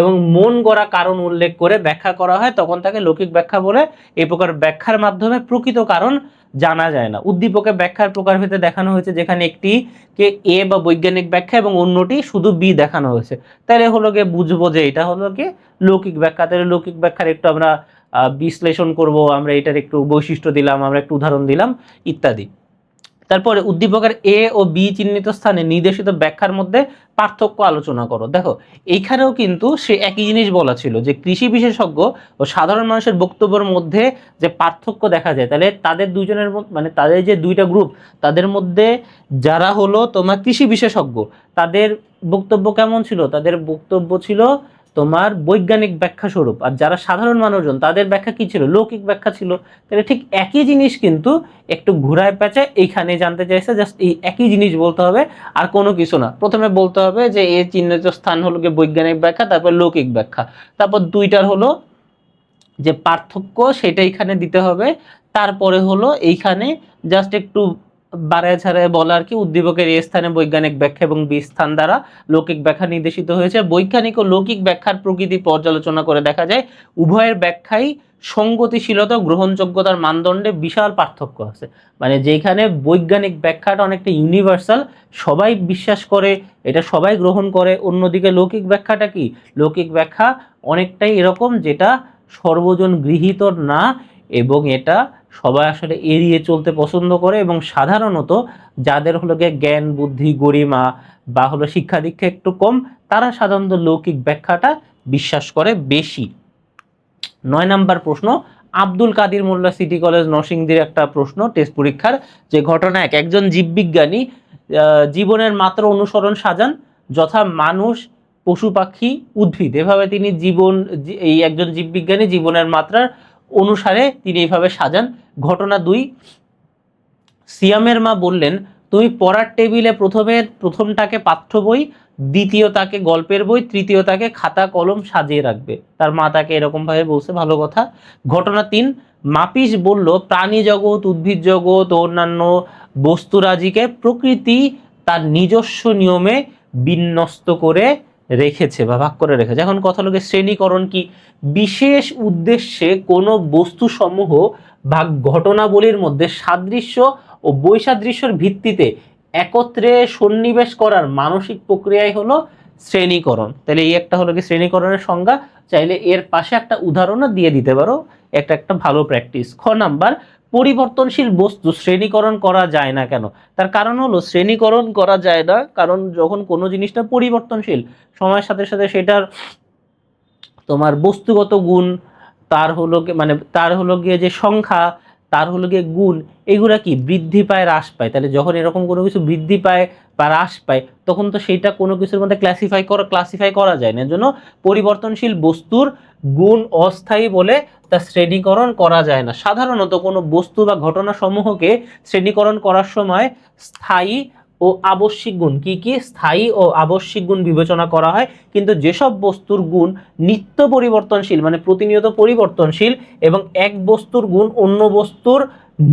A: এবং মন গড়া কারণ উল্লেখ করে ব্যাখ্যা করা হয়, তখন তাকে লৌকিক ব্যাখ্যা বলে। এই প্রকার ব্যাখ্যার মাধ্যমে প্রকৃত কারণ জানা যায় না। উদ্দীপকে ব্যাখ্যার প্রকারভেদে দেখানো হয়েছে, যেখানে একটি কে এ বা বৈজ্ঞানিক ব্যাখ্যা এবং অন্যটি শুধু বি দেখানো হয়েছে। তাহলে হলো গিয়ে বুঝবো যে এটা হলো গিয়ে লৌকিক ব্যাখ্যা। তাহলে লৌকিক ব্যাখ্যার একটু আমরা বিশ্লেষণ করব, আমরা এটার একটু বৈশিষ্ট্য দিলাম, আমরা একটু উদাহরণ দিলাম ইত্যাদি। তারপরে উদ্দীপকের এ ও বি চিহ্নিত স্থানে নির্দেশিত ব্যাখ্যার মধ্যে পার্থক্য আলোচনা করো। দেখো এইখানেও কিন্তু সে একই জিনিস বলা ছিল, যে কৃষি বিশেষজ্ঞ ও সাধারণ মানুষের বক্তব্যের মধ্যে যে পার্থক্য দেখা যায়, তাহলে তাদের দুজনের মানে তাদের যে দুইটা গ্রুপ, তাদের মধ্যে যারা হলো তোমার কৃষি বিশেষজ্ঞ, তাদের বক্তব্য কেমন ছিল? তাদের বক্তব্য ছিল তোমার বৈজ্ঞানিক ব্যাখ্যা স্বরূপ। আর যারা সাধারণ মানুষজন, তাদের ব্যাখ্যা কি ছিল? লৌকিক ব্যাখ্যা ছিল। তাহলে ঠিক একই জিনিস কিন্তু একটু ঘুরায় পেঁচায় এইখানে জানতে চাইছে, জাস্ট এই একই জিনিস বলতে হবে, আর কোনো কিছু না। প্রথমে বলতে হবে যে এ চিহ্নিত স্থান হলো গিয়ে বৈজ্ঞানিক ব্যাখ্যা, তারপর লৌকিক ব্যাখ্যা, তারপর দুইটার হলো যে পার্থক্য সেটা এখানে দিতে হবে। তারপরে হলো এইখানে জাস্ট একটু বাড়ায় ছাড়ায় বলা আর কি, উদ্দীপকের এ স্থানে বৈজ্ঞানিক ব্যাখ্যা এবং বি স্থান দ্বারা লৌকিক ব্যাখ্যা নির্দেশিত হয়েছে। বৈজ্ঞানিক ও লৌকিক ব্যাখ্যার প্রকৃতি পর্যালোচনা করে দেখা যায় উভয়ের ব্যাখ্যাই সঙ্গতিশীলতা ও গ্রহণযোগ্যতার মানদণ্ডে বিশাল পার্থক্য আছে। মানে যেখানে বৈজ্ঞানিক ব্যাখ্যাটা অনেকটা ইউনিভার্সাল, সবাই বিশ্বাস করে, এটা সবাই গ্রহণ করে, অন্যদিকে লৌকিক ব্যাখ্যাটা কি, লৌকিক ব্যাখ্যা অনেকটাই এরকম যেটা সর্বজন গৃহীত না, এবং এটা সবাই আসলে এড়িয়ে চলতে পছন্দ করে, এবং সাধারণত যাদের হলো গিয়ে জ্ঞান বুদ্ধি গরিমা বা হলো শিক্ষা দীক্ষা একটু কম, তারা সাধারণত লৌকিক ব্যাখ্যাটা বিশ্বাস করে বেশি। 9 নম্বর প্রশ্ন, আব্দুল কাদির মোল্লা সিটি কলেজ নরসিংদীর একটা প্রশ্ন টেস্ট পরীক্ষার, যে ঘটনা এক, একজন জীববিজ্ঞানী জীবনের মাত্রা অনুসরণ সাজান, যথা মানুষ পশু পাখি উদ্ভিদ, এভাবে তিনি এই একজন জীববিজ্ঞানী জীবনের মাত্রার অনুসারে তিনি এইভাবে সাজান। ঘটনা 2, সিয়ামের মা বললেন তুমি পড়ার টেবিলে প্রথমটাকে পাঠ্য বই, দ্বিতীয়টাকে গল্পের বই, তৃতীয়টাকে খাতা কলম সাজিয়ে রাখবে। তার মা তাকে এরকম ভাবে বলছে, ভালো কথা। ঘটনা 3, মাপিস বলল প্রাণী জগৎ উদ্ভিদ জগৎ ও অন্যান্য বস্তুরাজিকে প্রকৃতি তার নিজস্ব নিয়মে বিন্যস্ত করে রেখেছে বা ভাগ করে রেখেছে। এখন কথা হলো শ্রেণীকরণ কি, বিশেষ উদ্দেশ্যে কোনো বস্তু সমূহ বা ঘটনাবলীর মধ্যে সাদৃশ্য ও বৈসাদৃশ্যের ভিত্তিতে একত্রে সন্নিবেশ করার মানসিক প্রক্রিয়াই হলো শ্রেণীকরণ। তাহলে এই একটা হলো কি শ্রেণীকরণের সংজ্ঞা, চাইলে এর পাশে একটা উদাহরণও দিয়ে দিতে পারো, একটা ভালো প্র্যাকটিস। খ নাম্বার, পরিবর্তনশীল বস্তু শ্রেণীকরণ করা যায় না কেন? তার কারণ হলো শ্রেণীকরণ করা যায় না কারণ যখন কোনো জিনিসটা পরিবর্তনশীল, সময়ের সাথে সাথে সেটার তোমার বস্তুগত গুণ, তার হলো গিয়ে যে সংখ্যা, তার হলো গিয়ে গুণ, এগুলা কি বৃদ্ধি পায় হ্রাস পায়। তাহলে যখন এরকম কোনো কিছু বৃদ্ধি পায় বা হ্রাস পায় তখন তো সেটা কোনো কিছুর মধ্যে ক্লাসিফাই করা যায় না। এর জন্য পরিবর্তনশীল বস্তুর গুণ অস্থায়ী বলে তা শ্রেণীকরণ করা যায় না। সাধারণত কোনো বস্তু বা ঘটনা সমূহকে শ্রেণীকরণ করার সময় স্থায়ী ও আবশ্যিক গুণ, কি স্থায়ী ও আবশ্যিক গুণ বিবেচনা করা হয়। কিন্তু যেসব বস্তুর গুণ নিত্য পরিবর্তনশীল, মানে প্রতিনিয়ত পরিবর্তনশীল, এবং এক বস্তুর গুণ অন্য বস্তুর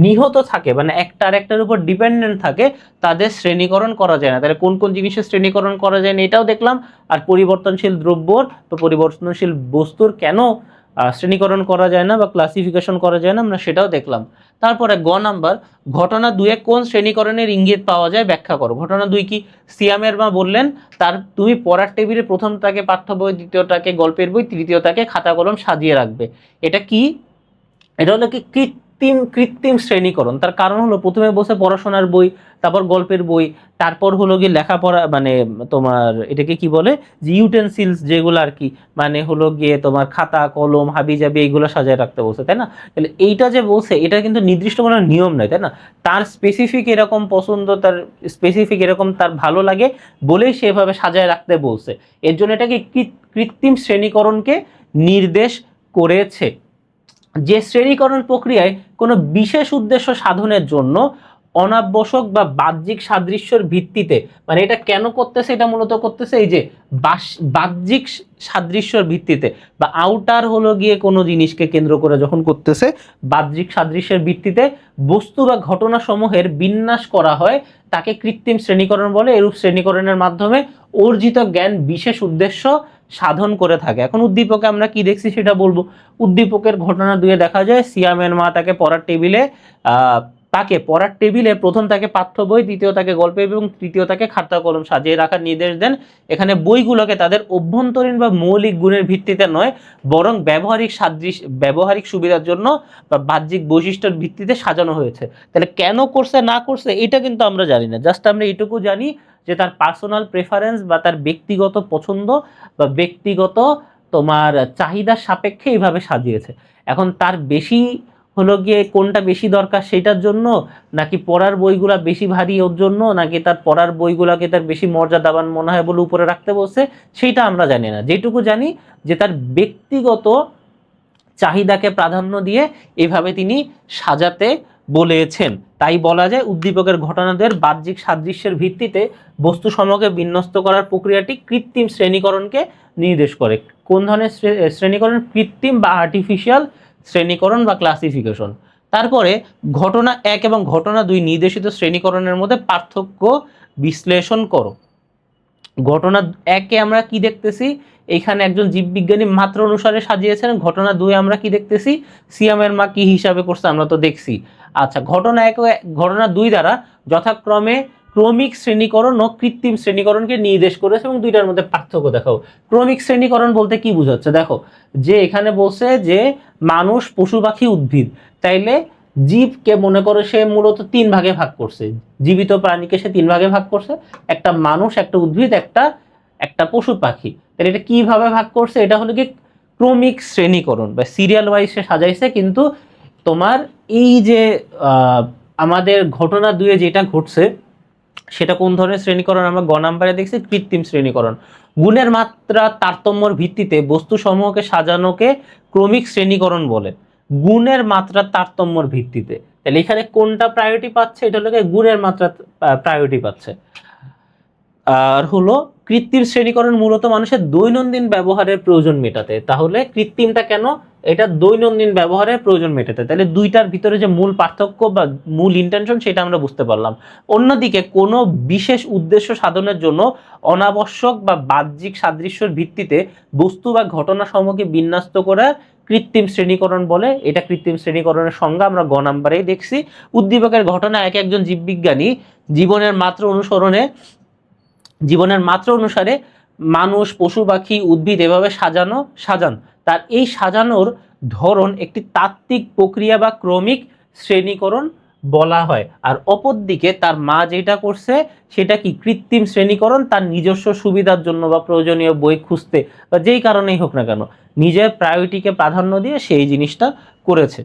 A: নিহত থাকে, মানে একটার উপর ডিপেন্ডেন্ট থাকে, তাদের শ্রেণীকরণ করা যায় না। তাহলে কোন কোন জিনিসের শ্রেণীকরণ করা যায় না এটাও দেখলাম, আর পরিবর্তনশীল দ্রব্যর বা পরিবর্তনশীল বস্তুর কেন শ্রেণীকরণ করা যায় না বা ক্লাসিফিকেশন করা যায় না, আমরা সেটাও দেখলাম। তারপরে গ নাম্বার, ঘটনা 2 কোন শ্রেণীকরণের ইঙ্গিত পাওয়া যায় ব্যাখ্যা করো। ঘটনা 2 কি, সিয়ামের মা বললেন তুমি পড়ার টেবিলে প্রথমটাকে পাঠ্য বই, দ্বিতীয়টাকে গল্পের বই, তৃতীয়টাকে খাতা কলম সাজিয়ে রাখবে। এটা কি, এটা হলো কি কৃত্রিম শ্রেণীকরণ। তার কারণ হলো প্রথমে বসে পড়াশোনার বই, তারপর গল্পের বই, তারপর হলো গিয়ে লেখাপড়া, মানে তোমার এটাকে কি বলে যে ইউটেন্সিলস যেগুলো আর কি, মানে হলো গিয়ে তোমার খাতা কলম হাবি জাবি এইগুলো সাজায় রাখতে বলছে, তাই না? তাহলে এইটা যে বলছে এটা কিন্তু নির্দিষ্ট কোনো নিয়ম নয়, তাই না? তার স্পেসিফিক এরকম পছন্দ, তার স্পেসিফিক এরকম তার ভালো লাগে বলেই সেভাবে সাজায় রাখতে বলছে। এর জন্য এটাকে কৃত্রিম শ্রেণীকরণকে নির্দেশ করেছে। যে শ্রেণীকরণ প্রক্রিয়ায় কোনো বিশেষ উদ্দেশ্য সাধনের জন্য অনাবশ্যক বা বাহ্যিক সাদৃশ্যের ভিত্তিতে, মানে এটা কেন করতেছে, এটা মূলত করতেছে এই যে বাহ্যিক সাদৃশ্যের ভিত্তিতে বা আউটার হলো গিয়ে কোনো জিনিসকে কেন্দ্র করে যখন করতেছে, বাহ্যিক সাদৃশ্যের ভিত্তিতে বস্তু বা ঘটনা সমূহের বিন্যাস করা হয়, তাকে কৃত্রিম শ্রেণীকরণ বলে। এরূপ শ্রেণীকরণের মাধ্যমে অর্জিত জ্ঞান বিশেষ উদ্দেশ্য সাধন করে থাকে। এখন উদ্দীপকে আমরা কি দেখছি সেটা বলবো। উদ্দীপকের ঘটনা 2 দেখা যায় সিয়ামের মা তাকে পড়ার টেবিলে প্রথম তাকে পাঠ্য বই, দ্বিতীয় তাকে গল্প এবং তৃতীয় তাকে খাতা কলম সাজিয়ে রাখার নির্দেশ দেন। এখানে বইগুলোকে তাদের অভ্যন্তরীণ বা মৌলিক গুণের ভিত্তিতে নয়, বরং ব্যবহারিক সুবিধার জন্য বা বাহ্যিক বৈশিষ্ট্যের ভিত্তিতে সাজানো হয়েছে। তাহলে কেন করছে না করছে এটা কিন্তু আমরা জানি না, জাস্ট আমরা এটুকু জানি যে তার পার্সোনাল প্রেফারেন্স বা তার ব্যক্তিগত পছন্দ বা ব্যক্তিগত তোমার চাহিদার সাপেক্ষে এইভাবে সাজিয়েছে। এখন তার বেশি হলো গিয়ে কোনটা বেশি দরকার সেটার জন্য, নাকি পড়ার বইগুলা বেশি ভারী ওর জন্য, নাকি তার পড়ার বইগুলাকে তার বেশি মর্যাদাবান মনে হয় বলে উপরে রাখতে বলছে, সেইটা আমরা জানি না। যেটুকু জানি যে তার ব্যক্তিগত চাহিদাকে প্রাধান্য দিয়ে এভাবে তিনি সাজাতে বলেছেন। তাই বলা যায় উদ্দীপকের ঘটনাদের বাহ্যিক সাদৃশ্যের ভিত্তিতে বস্তু সমূহকে বিন্যস্ত করার প্রক্রিয়াটি কৃত্রিম শ্রেণীকরণকে নির্দেশ করে। কোন ধরনের শ্রেণীকরণ? কৃত্রিম বা আর্টিফিশিয়াল শ্রেণীকরণ বা ক্লাসিফিকেশন। তারপরে ঘটনা 1 এবং ঘটনা 2 নির্দেশিত শ্রেণীকরণের মধ্যে পার্থক্য বিশ্লেষণ করো। ঘটনা 1-এ আমরা কি দেখতেছি, এখানে একজন জীববিজ্ঞানী মাত্রা অনুসারে সাজিয়েছেন। ঘটনা 2-এ আমরা কি দেখতেছি, সিয়ামের মা কি হিসাবে করছে আমরা তো দেখছি। আচ্ছা, ঘটনা 1 ও ঘটনা 2 দ্বারা যথাক্রমে ক্রমিক শ্রেণীকরণ ও কৃত্রিম শ্রেণীকরণকে নির্দেশ করেছে এবং দুইটার মধ্যে পার্থক্য দেখাও। ক্রমিক শ্রেণীকরণ বলতে কি বোঝাচ্ছে দেখো, যে এখানে বলছে যে মানুষ, পশু পাখি, উদ্ভিদ, তাইলে জীবকে মনে করো সে মূলত 3 ভাগে ভাগ করছে, জীবিত প্রাণীকে সে 3 ভাগে ভাগ করছে, একটা মানুষ, একটা উদ্ভিদ, একটা পশু পাখি। তাহলে এটা কিভাবে ভাগ করছে, এটা হলো কি ক্রমিক শ্রেণীকরণ বা সিরিয়াল ওয়াইজ সে সাজাইছে। কিন্তু তোমার এই যে আমাদের ঘটনা 2-এ যেটা ঘটছে সেটা কোন ধরনের শ্রেণীকরণ, আমরা গ নাম্বারে দেখছি কৃত্রিম শ্রেণীকরণ। গুণের মাত্রা তারতম্যর ভিত্তিতে বস্তু সমূহকে সাজানোকে ক্রমিক শ্রেণীকরণ বলে। গুণের মাত্রা তারতম্যর ভিত্তিতে, তাহলে এখানে কোনটা প্রায়োরিটি পাচ্ছে, এটা হলো গুণের মাত্রা প্রায়োরিটি পাচ্ছে। আর হলো কৃত্রিম শ্রেণীকরণ মূলত মানুষের দৈনন্দিন ব্যবহারের প্রয়োজন মেটাতে। তাহলে কৃত্রিমটা কেন, এটা দৈনন্দিন ব্যবহারের প্রয়োজন মেটাতে। তাহলে দুইটার ভিতরে যে মূল পার্থক্য বা মূল ইন্টেনশন সেটা আমরা বুঝতে পারলাম। অন্যদিকে কোনো বিশেষ উদ্দেশ্য সাধনের জন্য অনাবশ্যক বা বাহ্যিক সাদৃশ্যের ভিত্তিতে বস্তু বা ঘটনা সমূহকে বিন্যস্ত করে কৃত্রিম শ্রেণীকরণ বলে। এটা কৃত্রিম শ্রেণীকরণের সংজ্ঞা আমরা গ নাম্বারেই দেখছি। উদ্দীপকের ঘটনা একজন জীববিজ্ঞানী জীবনের মাত্রা অনুসারে মানুষ, পশু পাখি, উদ্ভিদ এভাবে সাজান। তার এই সাজানোর ধরন একটি তাত্ত্বিক প্রক্রিয়া বা ক্রমিক শ্রেণীকরণ বলা হয়। আর অপরদিকে তার মা যেটা করছে সেটা কি কৃত্রিম শ্রেণীকরণ, তার নিজস্ব সুবিধার জন্য বা প্রয়োজনীয় বই খুঁজতে বা যেই কারণেই হোক না কেন নিজের প্রায়োরিটিকে প্রাধান্য দিয়ে সেই জিনিসটা করেছে।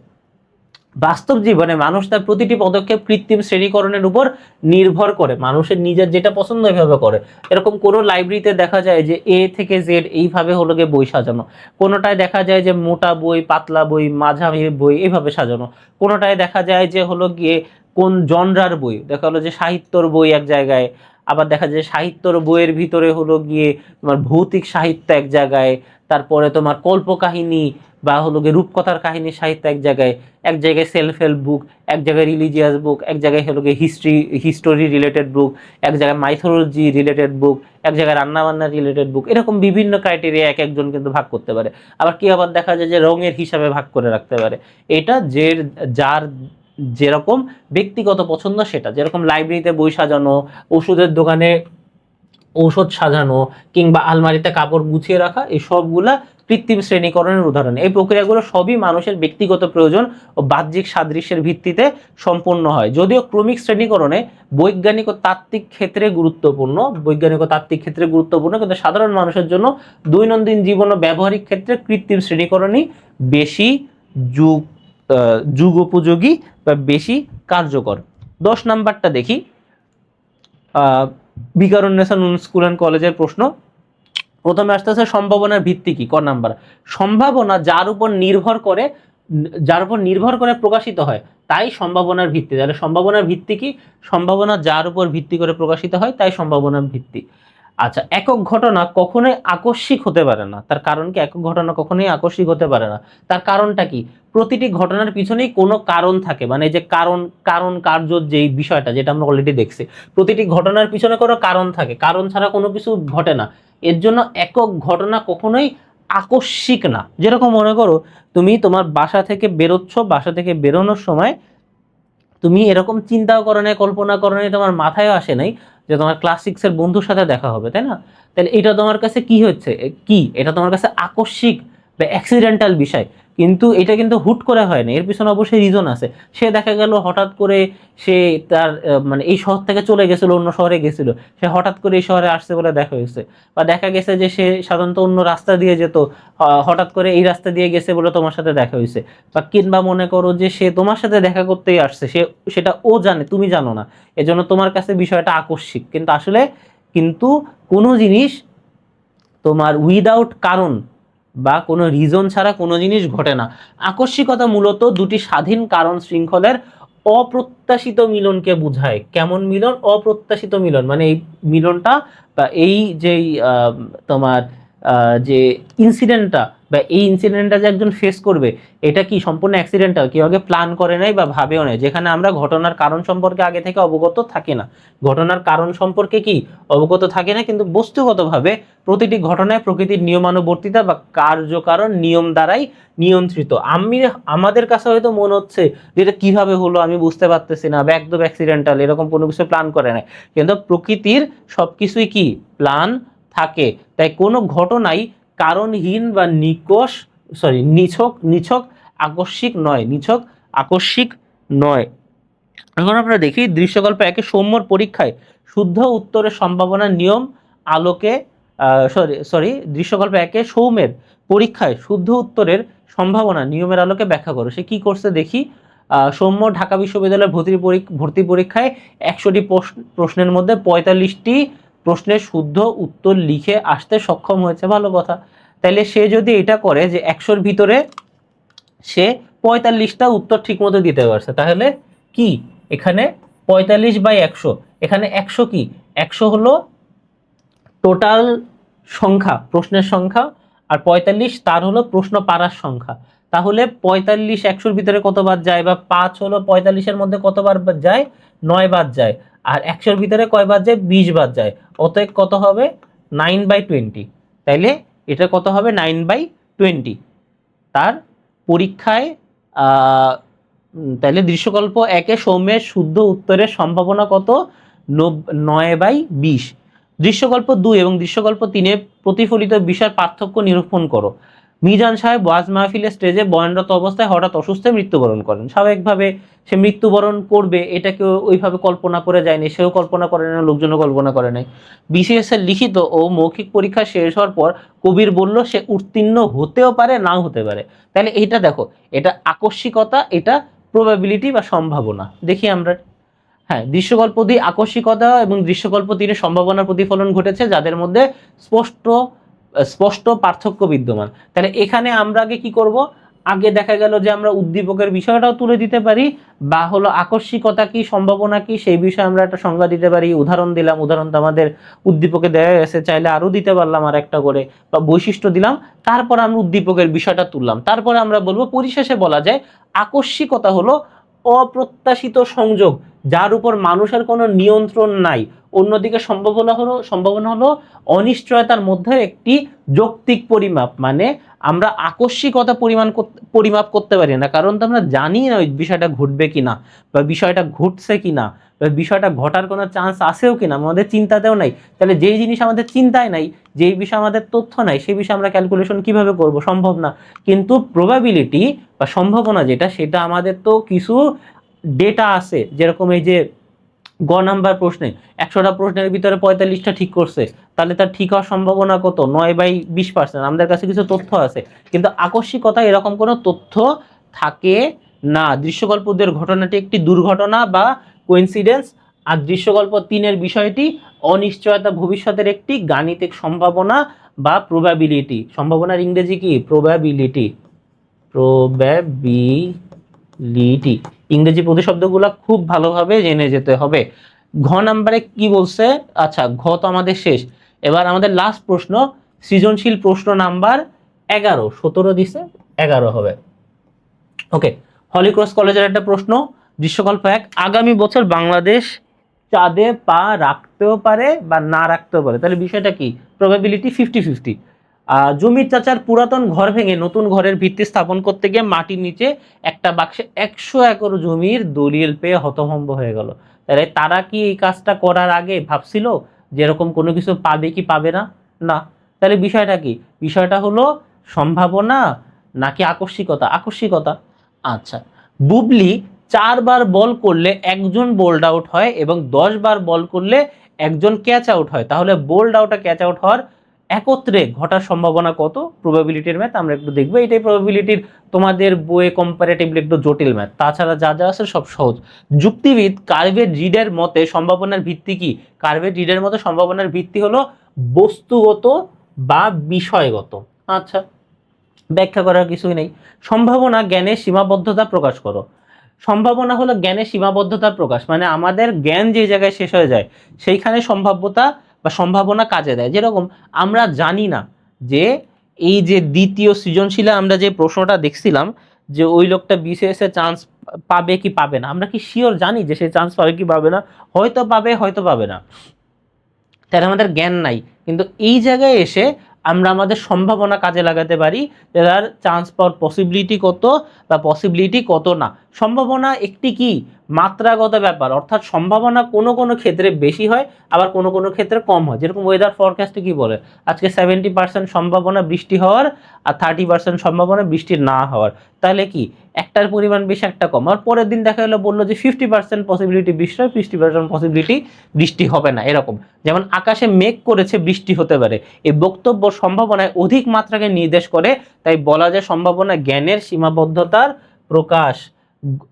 A: বাস্তব জীবনে মানুষ তার প্রতিটি পদক্ষেপ কৃত্রিম শ্রেণীকরণের উপর নির্ভর করে, মানুষের নিজের যেটা পছন্দ এইভাবে করে। এরকম কোনো লাইব্রেরিতে দেখা যায় যে এ থেকে জেড এইভাবে হলো গিয়ে বই সাজানো, কোনোটায় দেখা যায় যে মোটা বই, পাতলা বই, মাঝারি বই এইভাবে সাজানো, কোনোটায় দেখা যায় যে হলো গিয়ে কোন জনরার বই, দেখা হলো যে সাহিত্যর বই এক জায়গায়, আবার দেখা যায় সাহিত্যর বইয়ের ভিতরে হলো গিয়ে তোমার ভৌতিক সাহিত্য এক জায়গায়, তারপরে তোমার কল্পকাহিনী বা হলো গিয়ে রূপকথার কাহিনী সাহিত্য এক জায়গায় সেলফ হেল্প বুক, এক জায়গায় রিলিজিয়াস বুক, এক জায়গায় হলো গিয়ে হিস্টোরি রিলেটেড বুক, এক জায়গায় মাইথোলজি রিলেটেড বুক, এক জায়গায় রান্নাবান্না রিলেটেড বুক। এরকম বিভিন্ন ক্রাইটেরিয়া এক একজন কিন্তু ভাগ করতে পারে। আবার কি আবার দেখা যায় যে রঙের হিসাবে ভাগ করে রাখতে পারে। এটা যার যেরকম ব্যক্তিগত পছন্দ সেটা, যেরকম লাইব্রেরিতে বই সাজানো, ওষুধের দোকানে ঔষধ সাজানো, কিংবা আলমারিতে কাপড় গুছিয়ে রাখা, এই সবগুলা কৃত্রিম শ্রেণীকরণের উদাহরণ। এই প্রক্রিয়াগুলো সবই মানুষের ব্যক্তিগত প্রয়োজন ও বাহ্যিক সাদৃশ্যের ভিত্তিতে সম্পন্ন হয়। যদিও ক্রমিক শ্রেণীকরণে বৈজ্ঞানিক ও তাত্ত্বিক ক্ষেত্রে গুরুত্বপূর্ণ, কিন্তু সাধারণ মানুষের জন্য দৈনন্দিন জীবন ও ব্যবহারিক ক্ষেত্রে কৃত্রিম শ্রেণীকরণই বেশি যুগোপযোগী বা বেশি কার্যকর। 10 নাম্বারটা দেখি, বিকারুন্নেসা নুন স্কুল অ্যান্ড কলেজের প্রশ্ন। প্রথমে আসতেছে সম্ভাবনার ভিত্তি কি, ক নাম্বার। সম্ভাবনা যার উপর নির্ভর করে প্রকাশিত হয় তাই সম্ভাবনার ভিত্তি। তাহলে সম্ভাবনার ভিত্তি কি, সম্ভাবনা যার উপর ভিত্তি করে প্রকাশিত হয় তাই সম্ভাবনার ভিত্তি। আচ্ছা, একক ঘটনা কখনোই আকস্মিক হতে পারে না। তার কারণ কি, একক ঘটনা কখনোই আকস্মিক হতে পারে না। তার কারণটা কি, প্রতিটি ঘটনার পিছনেই কোনো কারণ থাকে, মানে যে কারণ কার্য যেই বিষয়টা যেটা আমরা অলরেডি দেখছি, প্রতিটি ঘটনার পিছনে কোনো কারণ থাকে, কারণ ছাড়া কোনো কিছু ঘটে না। এর জন্য একক ঘটনা কখনোই আকস্মিক না। যেরকম মনে করো তুমি তোমার বাসা থেকে বেরোনোর সময় তুমি এরকম চিন্তাও করো নাই, কল্পনা করো নাই, তোমার মাথায় আসে নাই যে তোমার ক্লাস 6-এর বন্ধুর সাথে দেখা হবে, তাই না? তাহলে এটা তোমার কাছে কি হচ্ছে, এটা তোমার কাছে আকস্মিক বা অ্যাক্সিডেন্টাল বিষয়। কিন্তু এটা কিন্তু হুট করে হয় না, এর পিছনে অবশ্যই রিজন আছে। সে দেখা গেল হঠাৎ করে সে তার মানে এই শহর থেকে চলে গেছিল, অন্য শহরে গেছিল, সে হঠাৎ করে এই শহরে আসছে বলে দেখা হয়েছে। বা দেখা গেছে যে সে সাধারণত অন্য রাস্তা দিয়ে যেত, হঠাৎ করে এই রাস্তা দিয়ে গেছে বলে তোমার সাথে দেখা হয়েছে। বা কিংবা মনে করো যে সে তোমার সাথে দেখা করতেই আসছে, সেটা ও জানে, তুমি জানো না, এজন্য তোমার কাছে বিষয়টা আকস্মিক। কিন্তু কোনো জিনিস তোমার উইদাউট কারণ বা কোনো রিজন ছাড়া কোনো জিনিস ঘটে না। আকস্মিকতা মূলত দুটি স্বাধীন কারণ শৃঙ্খলের অপ্রত্যাশিত মিলনকে বোঝায়। কেমন মিলন? অপ্রত্যাশিত মিলন, মানে এই মিলনটা বা এই যেই তোমার যে ইনসিডেন্টটা বা বা এই ইনসিডেন্টটা যে একজন ফেস করবে এটা কি সম্পূর্ণ অ্যাক্সিডেন্টাল, কেউ আগে প্ল্যান করে নাই বা ভাবেও নাই, যেখানে আমরা ঘটনার কারণ সম্পর্কে আগে থেকে অবগত থাকি না, ঘটনার কারণ সম্পর্কে কি অবগত থাকে না, কিন্তু বস্তুগতভাবে প্রতিটি ঘটনায় প্রকৃতির নিয়মানুবর্তিতা বা কার্যকারণ নিয়ম দ্বারাই নিয়ন্ত্রিত। আমাদের কাছে হয়তো মনে হচ্ছে যে এটা কিভাবে হলো আমি বুঝতে পারতেছি না বা একদম অ্যাক্সিডেন্টাল, এরকম কোনো কিছু প্ল্যান করে নাই, কিন্তু প্রকৃতির সবকিছুই কি প্ল্যান থাকে। তাই কোনো ঘটনাই কারণহীন বা নিছক আকস্মিক নয়, নিছক আকস্মিক নয়। এখন আমরা দেখি দৃশ্যকল্প একে সৌম্যর পরীক্ষায় শুদ্ধ উত্তরের সম্ভাবনা নিয়ম আলোকে দৃশ্যকল্প একে সৌম্যের পরীক্ষায় শুদ্ধ উত্তরের সম্ভাবনা নিয়মের আলোকে ব্যাখ্যা করো। সে কি করছে দেখি। সৌম্য ঢাকা বিশ্ববিদ্যালয়ের ভর্তি পরীক্ষায় 100টি প্রশ্নের মধ্যে 45টি প্রশ্নের শুদ্ধ উত্তর লিখে আসতে সক্ষম হয়েছে, ভালো কথা। তাইলে সে যদি এটা করে যে 100র ভিতরে সে 45টা উত্তর ঠিক মতো দিতে পারছে, তাহলে কি এখানে 45/100, এখানে 100 কি 100 হলো টোটাল সংখ্যা, প্রশ্নের সংখ্যা, আর 45 তার হলো প্রশ্ন পারার সংখ্যা। তাহলে 45 100-র ভিতরে কতবার যায়, বা 5 হলো 45-এর মধ্যে কতবার যায়, 9 বার যায়, আর 100-র ভিতরে কয়বার যায়, 20 বার যায়। অতএব কত হবে 9/20। তাইলে এটা কত হবে 9/20। তার পরীক্ষায় তাহলে দৃশ্যকল্প একে সৌম্যের শুদ্ধ উত্তরের সম্ভাবনা কত, 9/20। দৃশ্যকল্প 2 এবং দৃশ্যকল্প 3 প্রতিফলিত বিষয়ের পার্থক্য নিরূপণ করো। মিজান সাহেব ওয়াজ মাহফিলের স্টেজে বয়ানরত অবস্থায় হঠাৎ অসুস্থ মৃত্যুবরণ করেন। স্বাভাবিকভাবে সে মৃত্যুবরণ করবে এটাকে ওইভাবে কল্পনা করে যায়নি, সেও কল্পনা করে না, লোকজনও কল্পনা করে নাই। বিসিএস এর লিখিত ও মৌখিক পরীক্ষা শেষ হওয়ার পর কবির বলল সে উত্তীর্ণ হতেও পারে নাও হতে পারে। তাহলে এইটা দেখো, এটা আকস্মিকতা, এটা প্রবাবিলিটি বা সম্ভাবনা। দেখি আমরা। হ্যাঁ, দৃশ্যকল্প 2 আকস্মিকতা এবং দৃশ্যকল্প 3 সম্ভাবনার প্রতিফলন ঘটেছে, যাদের মধ্যে স্পষ্ট পার্থক্য বিদ্যমান। তাহলে এখানে আমরা আগে কি করব, আগে দেখা গেল যে আমরা উদ্দীপকের বিষয়টাও তুলে দিতে পারি, বা হলো আকস্মিকতা কি সম্ভাবনা কি সেই বিষয়ে আমরা একটা সংজ্ঞা দিতে পারি। উদাহরণ দিলাম, উদাহরণটা আমাদের উদ্দীপকে দেওয়া গেছে, চাইলে আরো দিতে পারলাম আর একটা করে, বা বৈশিষ্ট্য দিলাম, তারপর আমরা উদ্দীপকের বিষয়টা তুললাম, তারপরে আমরা বলবো। পরিশেষে বলা যায় আকস্মিকতা হলো অপ্রত্যাশিত সংযোগ যার উপর মানুষের কোনো নিয়ন্ত্রণ নাই। অন্যদিকে সম্ভাবনা হলো অনিশ্চয়তার মধ্যে একটি যৌক্তিক পরিমাপ। মানে আমরা আকস্মিকতা পরিমাপ করতে পারি না, কারণ তো আমরা জানি না ওই বিষয়টা ঘটবে কিনা, বা বিষয়টা ঘটছে কিনা, বা বিষয়টা ঘটার কোনো চান্স আছেও কিনা, আমাদের চিন্তাতেও নাই। তাহলে যেই জিনিস আমাদের চিন্তায় নাই, যেই বিষয়ে আমাদের তথ্য নাই, সেই বিষয়ে আমরা ক্যালকুলেশন কিভাবে করব, সম্ভব না। কিন্তু প্রবাবিলিটি বা সম্ভাবনা যেটা, সেটা আমাদের তো কিছু ডেটা আছে। যেরকম এই যে গ নাম্বার প্রশ্নে 100টা প্রশ্নের ভিতরে 45টা ঠিক করছে, তাহলে তার ঠিক হওয়ার সম্ভাবনা কত, 9/20%। আমাদের কাছে কিছু তথ্য আছে, কিন্তু আকস্মিকতা এরকম কোনো তথ্য থাকে না। দৃশ্যকল্পদের ঘটনাটি একটি দুর্ঘটনা বা কোইন্সিডেন্স, আর দৃশ্যকল্প 3 বিষয়টি অনিশ্চয়তা, ভবিষ্যতের একটি গাণিতিক সম্ভাবনা বা প্রবাবিলিটি। সম্ভাবনার ইংরেজি কি, প্রবাবিলিটি। ইংরেজি প্রতিশব্দগুলো খুব ভালোভাবে জেনে যেতে হবে। ঘ নাম্বারে কি বলছে, আচ্ছা ঘ তো আমাদের শেষ, এবার আমাদের লাস্ট প্রশ্ন, সৃজনশীল প্রশ্ন নাম্বার 11। 17 দিছে, 11 হবে। ওকে, হলিক্রস কলেজের একটা প্রশ্ন, দৃশ্যকল্প 1, আগামী বছর বাংলাদেশ চাঁদে পা রাখতেও পারে বা না রাখতেও পারে। তাহলে বিষয়টা কি, প্রবাবিলিটি 50-50। জমির চাচার পুরাতন ঘর ভেঙে নতুন ঘরের ভিত্তি স্থাপন করতে গিয়ে মাটির নিচে একটা বাক্সে 100 একর জমির দলিল পেয়ে হতভম্ব হয়ে গেল। তাহলে তারা কি এই কাজটা করার আগে ভাবছিল যে এরকম কোনো কিছু পাবে কি পাবে না, না। তাহলে বিষয়টা কি, বিষয়টা হলো সম্ভাবনা নাকি আকস্মিকতা, আকস্মিকতা। আচ্ছা, বুবলি 4 বার বল করলে একজন বোল্ড আউট হয় এবং 10 বার বল করলে একজন ক্যাচ আউট হয়, তাহলে বোল্ড আউট আর ক্যাচ আউট হওয়ার একত্রে ঘটার সম্ভাবনা কত। প্রবাবিলিটির ম্যাথ আমরা একটু দেখবো, এটাই প্রবাবিলিটির তোমাদের বইয়ে কম্পারেটিভলি একটু জটিল ম্যাথ, তাছাড়া যা যা আছে সব সহজ। যুক্তিবিদ কার্ভেট রিডের মতে সম্ভাবনার ভিত্তি কি, কার্ভেট রিডের মতে সম্ভাবনার ভিত্তি হলো বস্তুগত বা বিষয়গত। আচ্ছা, ব্যাখ্যা করার কিছুই নেই। সম্ভাবনা জ্ঞানের সীমাবদ্ধতা প্রকাশ করো। সম্ভাবনা হলো জ্ঞানের সীমাবদ্ধতার প্রকাশ, মানে আমাদের জ্ঞান যে জায়গায় শেষ হয়ে যায় সেইখানে সম্ভাব্যতা বা সম্ভাবনা কাজে দেয়। যেরকম আমরা জানি না যে এই যে দ্বিতীয় সৃজনশীলে আমরা যে প্রশ্নটা দেখছিলাম যে ওই লোকটা বিসিএস এ চান্স পাবে কি পাবে না, আমরা কি শিওর জানি যে সে চান্স পাবে কি পাবে না? হয়তো পাবে, হয়তো পাবে না, তাহলে আমাদের জ্ঞান নাই। কিন্তু এই জায়গায় এসে আমরা আমাদের সম্ভাবনা কাজে লাগাতে পারি, তার চান্স পাওয়ার পসিবিলিটি কত বা পসিবিলিটি কত না। সম্ভাবনা একটি কি মাত্রাগত ব্যাপার, অর্থাৎ সম্ভাবনা কোনো কোনো ক্ষেত্রে বেশি হয়, আবার কোনো কোনো ক্ষেত্রে কম হয়। যেরকম ওয়েদার ফরকাস্টে কি বলে, আজকে 70% সম্ভাবনা বৃষ্টি হওয়ার আর 30% সম্ভাবনা বৃষ্টি না হওয়ার। তাহলে কি একটার পরিমাণ বেশি একটা কম, আর পরের দিন দেখা গেলো বললো যে 50% পসিবিলিটি বৃষ্টি হয়, 50% পসিবিলিটি বৃষ্টি হবে না। এরকম যেমন আকাশে মেঘ করেছে বৃষ্টি হতে পারে, এই বক্তব্য সম্ভাবনায় অধিক মাত্রাকে নির্দেশ করে, তাই বলা যায় সম্ভাবনা জ্ঞানের সীমাবদ্ধতার প্রকাশ।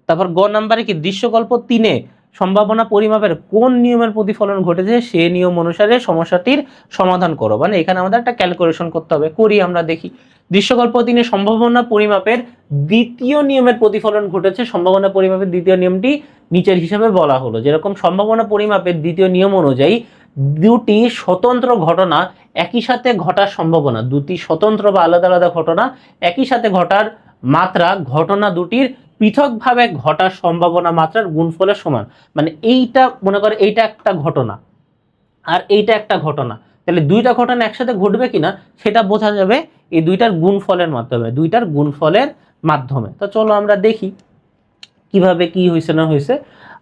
A: তারপর গ নাম্বারে কি দৃশ্যকল্প 3-এ সম্ভাবনা পরিমাপের কোন নিয়মের প্রতিফলন ঘটেছে সে নিয়ম অনুসারে সমস্যাটির সমাধান করো। মানে এখানে আমাদের একটা ক্যালকুলেশন করতে হবে, করি আমরা দেখি। দৃশ্যকল্প 3-এ সম্ভাবনা পরিমাপের দ্বিতীয় নিয়মের প্রতিফলন ঘটেছে। সম্ভাবনা পরিমাপের দ্বিতীয় নিয়মটি নিচের হিসাবে বলা হলো, যেরকম সম্ভাবনা পরিমাপের দ্বিতীয় নিয়ম অনুযায়ী দুটি স্বতন্ত্র ঘটনা একই সাথে ঘটার সম্ভাবনা, দুটি স্বতন্ত্র বা আলাদা আলাদা ঘটনা একই সাথে ঘটার মাত্রা ঘটনা দুটির পৃথকভাবে ঘটার সম্ভাবনা মাত্রার গুণফলের সমান। মানে এইটা মনে করে এইটা একটা ঘটনা আর এইটা একটা ঘটনা, তাহলে দুইটা ঘটনা একসাথে ঘটবে কিনা সেটা বোঝা যাবে এই দুইটার গুণফলের মাধ্যমে, দুইটার গুণফলের মাধ্যমে। তো চলো আমরা দেখি কিভাবে কি হয়েছে না হয়েছে।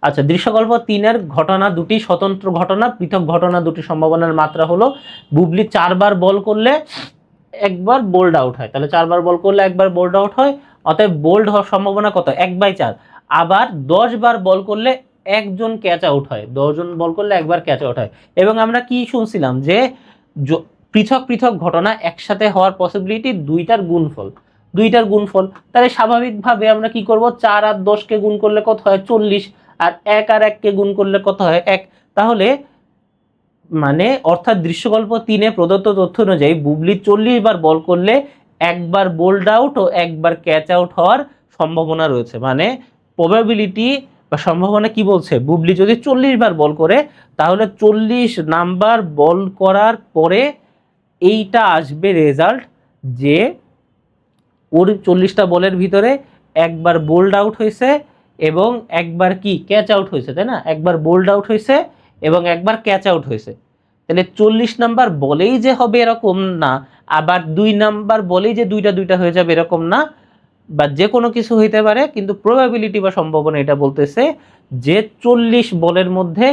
A: আচ্ছা, দৃশ্যকল্প 3-এর ঘটনা দুটি স্বতন্ত্র ঘটনা, পৃথক ঘটনা দুটি সম্ভাবনার মাত্রা হলো বুবলি 4বার বল করলে একবার বোল্ড আউট হয়, তাহলে 4বার বল করলে একবার বোল্ড আউট হয়, অতএব বোল্ড হওয়ার সম্ভাবনা কত 1/4। আবার 10বার বল করলে একজন ক্যাচ আউট হয়, 10 জন বল করলে একবার ক্যাচ আউট হয়। এবং আমরা কি শুনছিলাম যে পৃথক পৃথক ঘটনা একসাথে হওয়ার পসিবিলিটি দুইটার গুণফল, দুইটার গুণফল। তাহলে স্বাভাবিকভাবে আমরা কি করব, 4 আর 10কে গুণ করলে কত হয় 40, আর 1 আর 1কে গুণ করলে কত হয় 1। তাহলে মানে অর্থাৎ দৃশ্যকল্প 3-এ প্রদত্ত তথ্য অনুযায়ী বুবলি 40বার বল করলে একবার বোল্ড আউট ও একবার ক্যাচ আউট হওয়ার সম্ভাবনা রয়েছে। মানে প্রবাবিলিটি বা সম্ভাবনা কি বলছে, বুবলি যদি 40বার বল করে তাহলে 40 নাম্বার বল করার পরে এইটা আসবে রেজাল্ট যে ওর 40টা বলের ভিতরে একবার বোল্ড আউট হয়েছে এবং একবার কি ক্যাচ আউট হয়েছে, তাই না? একবার বোল্ড আউট হয়েছে এবং একবার ক্যাচ আউট হয়েছে। তাহলে 40 নাম্বার বলেই যে হবে এরকম না, আবার 2 নাম্বার বলেই যে দুইটা দুইটা হয়ে যাবে এরকম না, বা যে কোনো কিছু হইতে পারে, কিন্তু প্রবাবিলিটি বা সম্ভাবনা এটা বলতেছে যে 40 বলের মধ্যে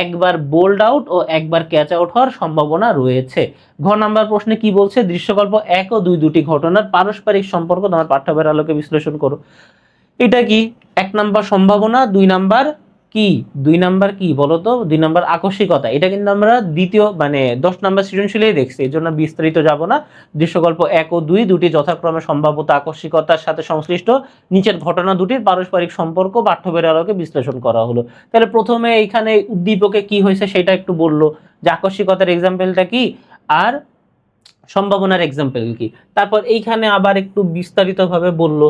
A: একবার বোল্ড আউট ও একবার ক্যাচ আউট হওয়ার সম্ভাবনা রয়েছে। ঘ নাম্বার প্রশ্নে কি বলছে, দৃশ্যকল্প 1 ও 2 দুটি ঘটনার পারস্পরিক সম্পর্ক তোমার পাঠ্যবইয়ের আলোকে বিশ্লেষণ করো। এটা কি 1 নাম্বার সম্ভাবনা, 2 নাম্বার কি, 2 নাম্বার কি বলতো, 2 নাম্বার আকস্মিকতা। এটা কিন্তু আমরা দ্বিতীয় মানে 10 নাম্বার সৃজনশীলেই দেখছি, এর জন্য বিস্তারিত যাব না। দৃশ্যকল্প 1 ও 2 দুটি যথাক্রমে সম্ভাব্যতা আকস্মিকতার সাথে সংশ্লিষ্ট নিচের ঘটনা দুটির পারস্পরিক সম্পর্ক পাঠ্যবইয়ের আলোকে বিশ্লেষণ করা হলো। তাহলে প্রথমে এইখানে উদ্দীপকে কি হয়েছে সেটা একটু বললো, যে আকস্মিকতার এক্সাম্পলটা কি আর সম্ভাবনার এক্সাম্পল কি। তারপর এইখানে আবার একটু বিস্তারিতভাবে বললো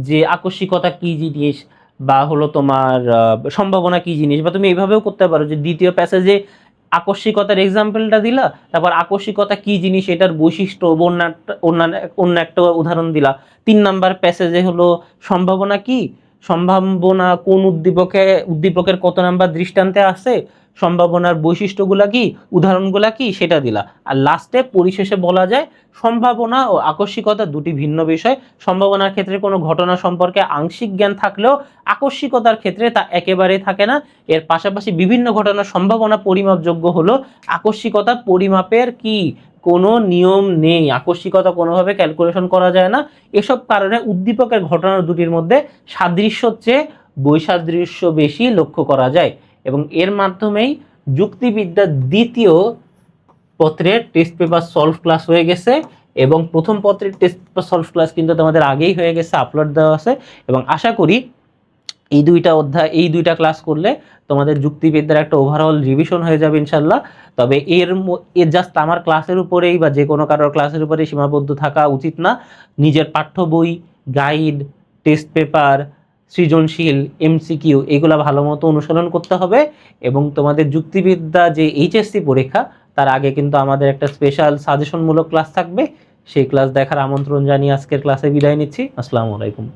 A: যে আকস্মিকতা কি জিনিস বা হলো তোমার সম্ভাবনা কি জিনিস। বা তুমি এইভাবেও করতে পারো যে দ্বিতীয় প্যাসেজে আকস্মিকতার এক্সাম্পলটা দিলা, তারপর আকস্মিকতা কি জিনিস এটার বৈশিষ্ট্য অন্য একটা উদাহরণ দিলা। 3 নাম্বার প্যাসেজে হলো সম্ভাবনা কি, সম্ভাবনা কোন উদ্দীপকের কত নাম্বার দৃষ্টান্তে আছে, সম্ভাবনার বৈশিষ্ট্যগুলা কি, উদাহরণগুলা কি সেটা দিলা। আর লাস্টে পরিশেষে বলা যায় সম্ভাবনা ও আকস্মিকতা দুটি ভিন্ন বিষয়। সম্ভাবনার ক্ষেত্রে কোনো ঘটনা সম্পর্কে আংশিক জ্ঞান থাকলেও আকস্মিকতার ক্ষেত্রে তা একেবারেই থাকে না। এর পাশাপাশি বিভিন্ন ঘটনার সম্ভাবনা পরিমাপযোগ্য হলো, আকস্মিকতা পরিমাপের কি কোনো নিয়ম নেই, আকস্মিকতা কোনোভাবে ক্যালকুলেশন করা যায় না। এসব কারণে উদ্দীপকের ঘটনা দুটির মধ্যে সাদৃশ্যের চেয়ে বৈসাদৃশ্য বেশি লক্ষ্য করা যায়। এবং এর মাধ্যমেই যুক্তিবিদ্যার দ্বিতীয় পত্রের টেস্ট পেপার সলভ ক্লাস হয়ে গেছে, এবং প্রথম পত্রের টেস্ট পেপার সলভ ক্লাস কিন্তু তোমাদের আগেই হয়ে গেছে, আপলোড দেওয়া আছে। এবং আশা করি এই দুইটা অধ্যায়, এই দুইটা ক্লাস করলে তোমাদের যুক্তিবিদ্যার একটা ওভারঅল রিভিশন হয়ে যাবে ইনশাল্লাহ। তবে এর জাস্ট আমার ক্লাসের উপরেই বা যে কোনো কারোর ক্লাসের উপরেই সীমাবদ্ধ থাকা উচিত না। নিজের পাঠ্য বই, গাইড, টেস্ট পেপার, সৃজনশীল, এমসিকিউ এগুলো ভালো মতো অনুসরণ করতে হবে। এবং তোমাদের যুক্তিবিদ্যা যে এইচএসসি পরীক্ষা তার আগে কিন্তু আমাদের একটা স্পেশাল সাজেশনমূলক ক্লাস থাকবে, সেই ক্লাস দেখার আমন্ত্রণ জানিয়ে আজকের ক্লাসে বিদায় নিচ্ছি। আসসালামু আলাইকুম।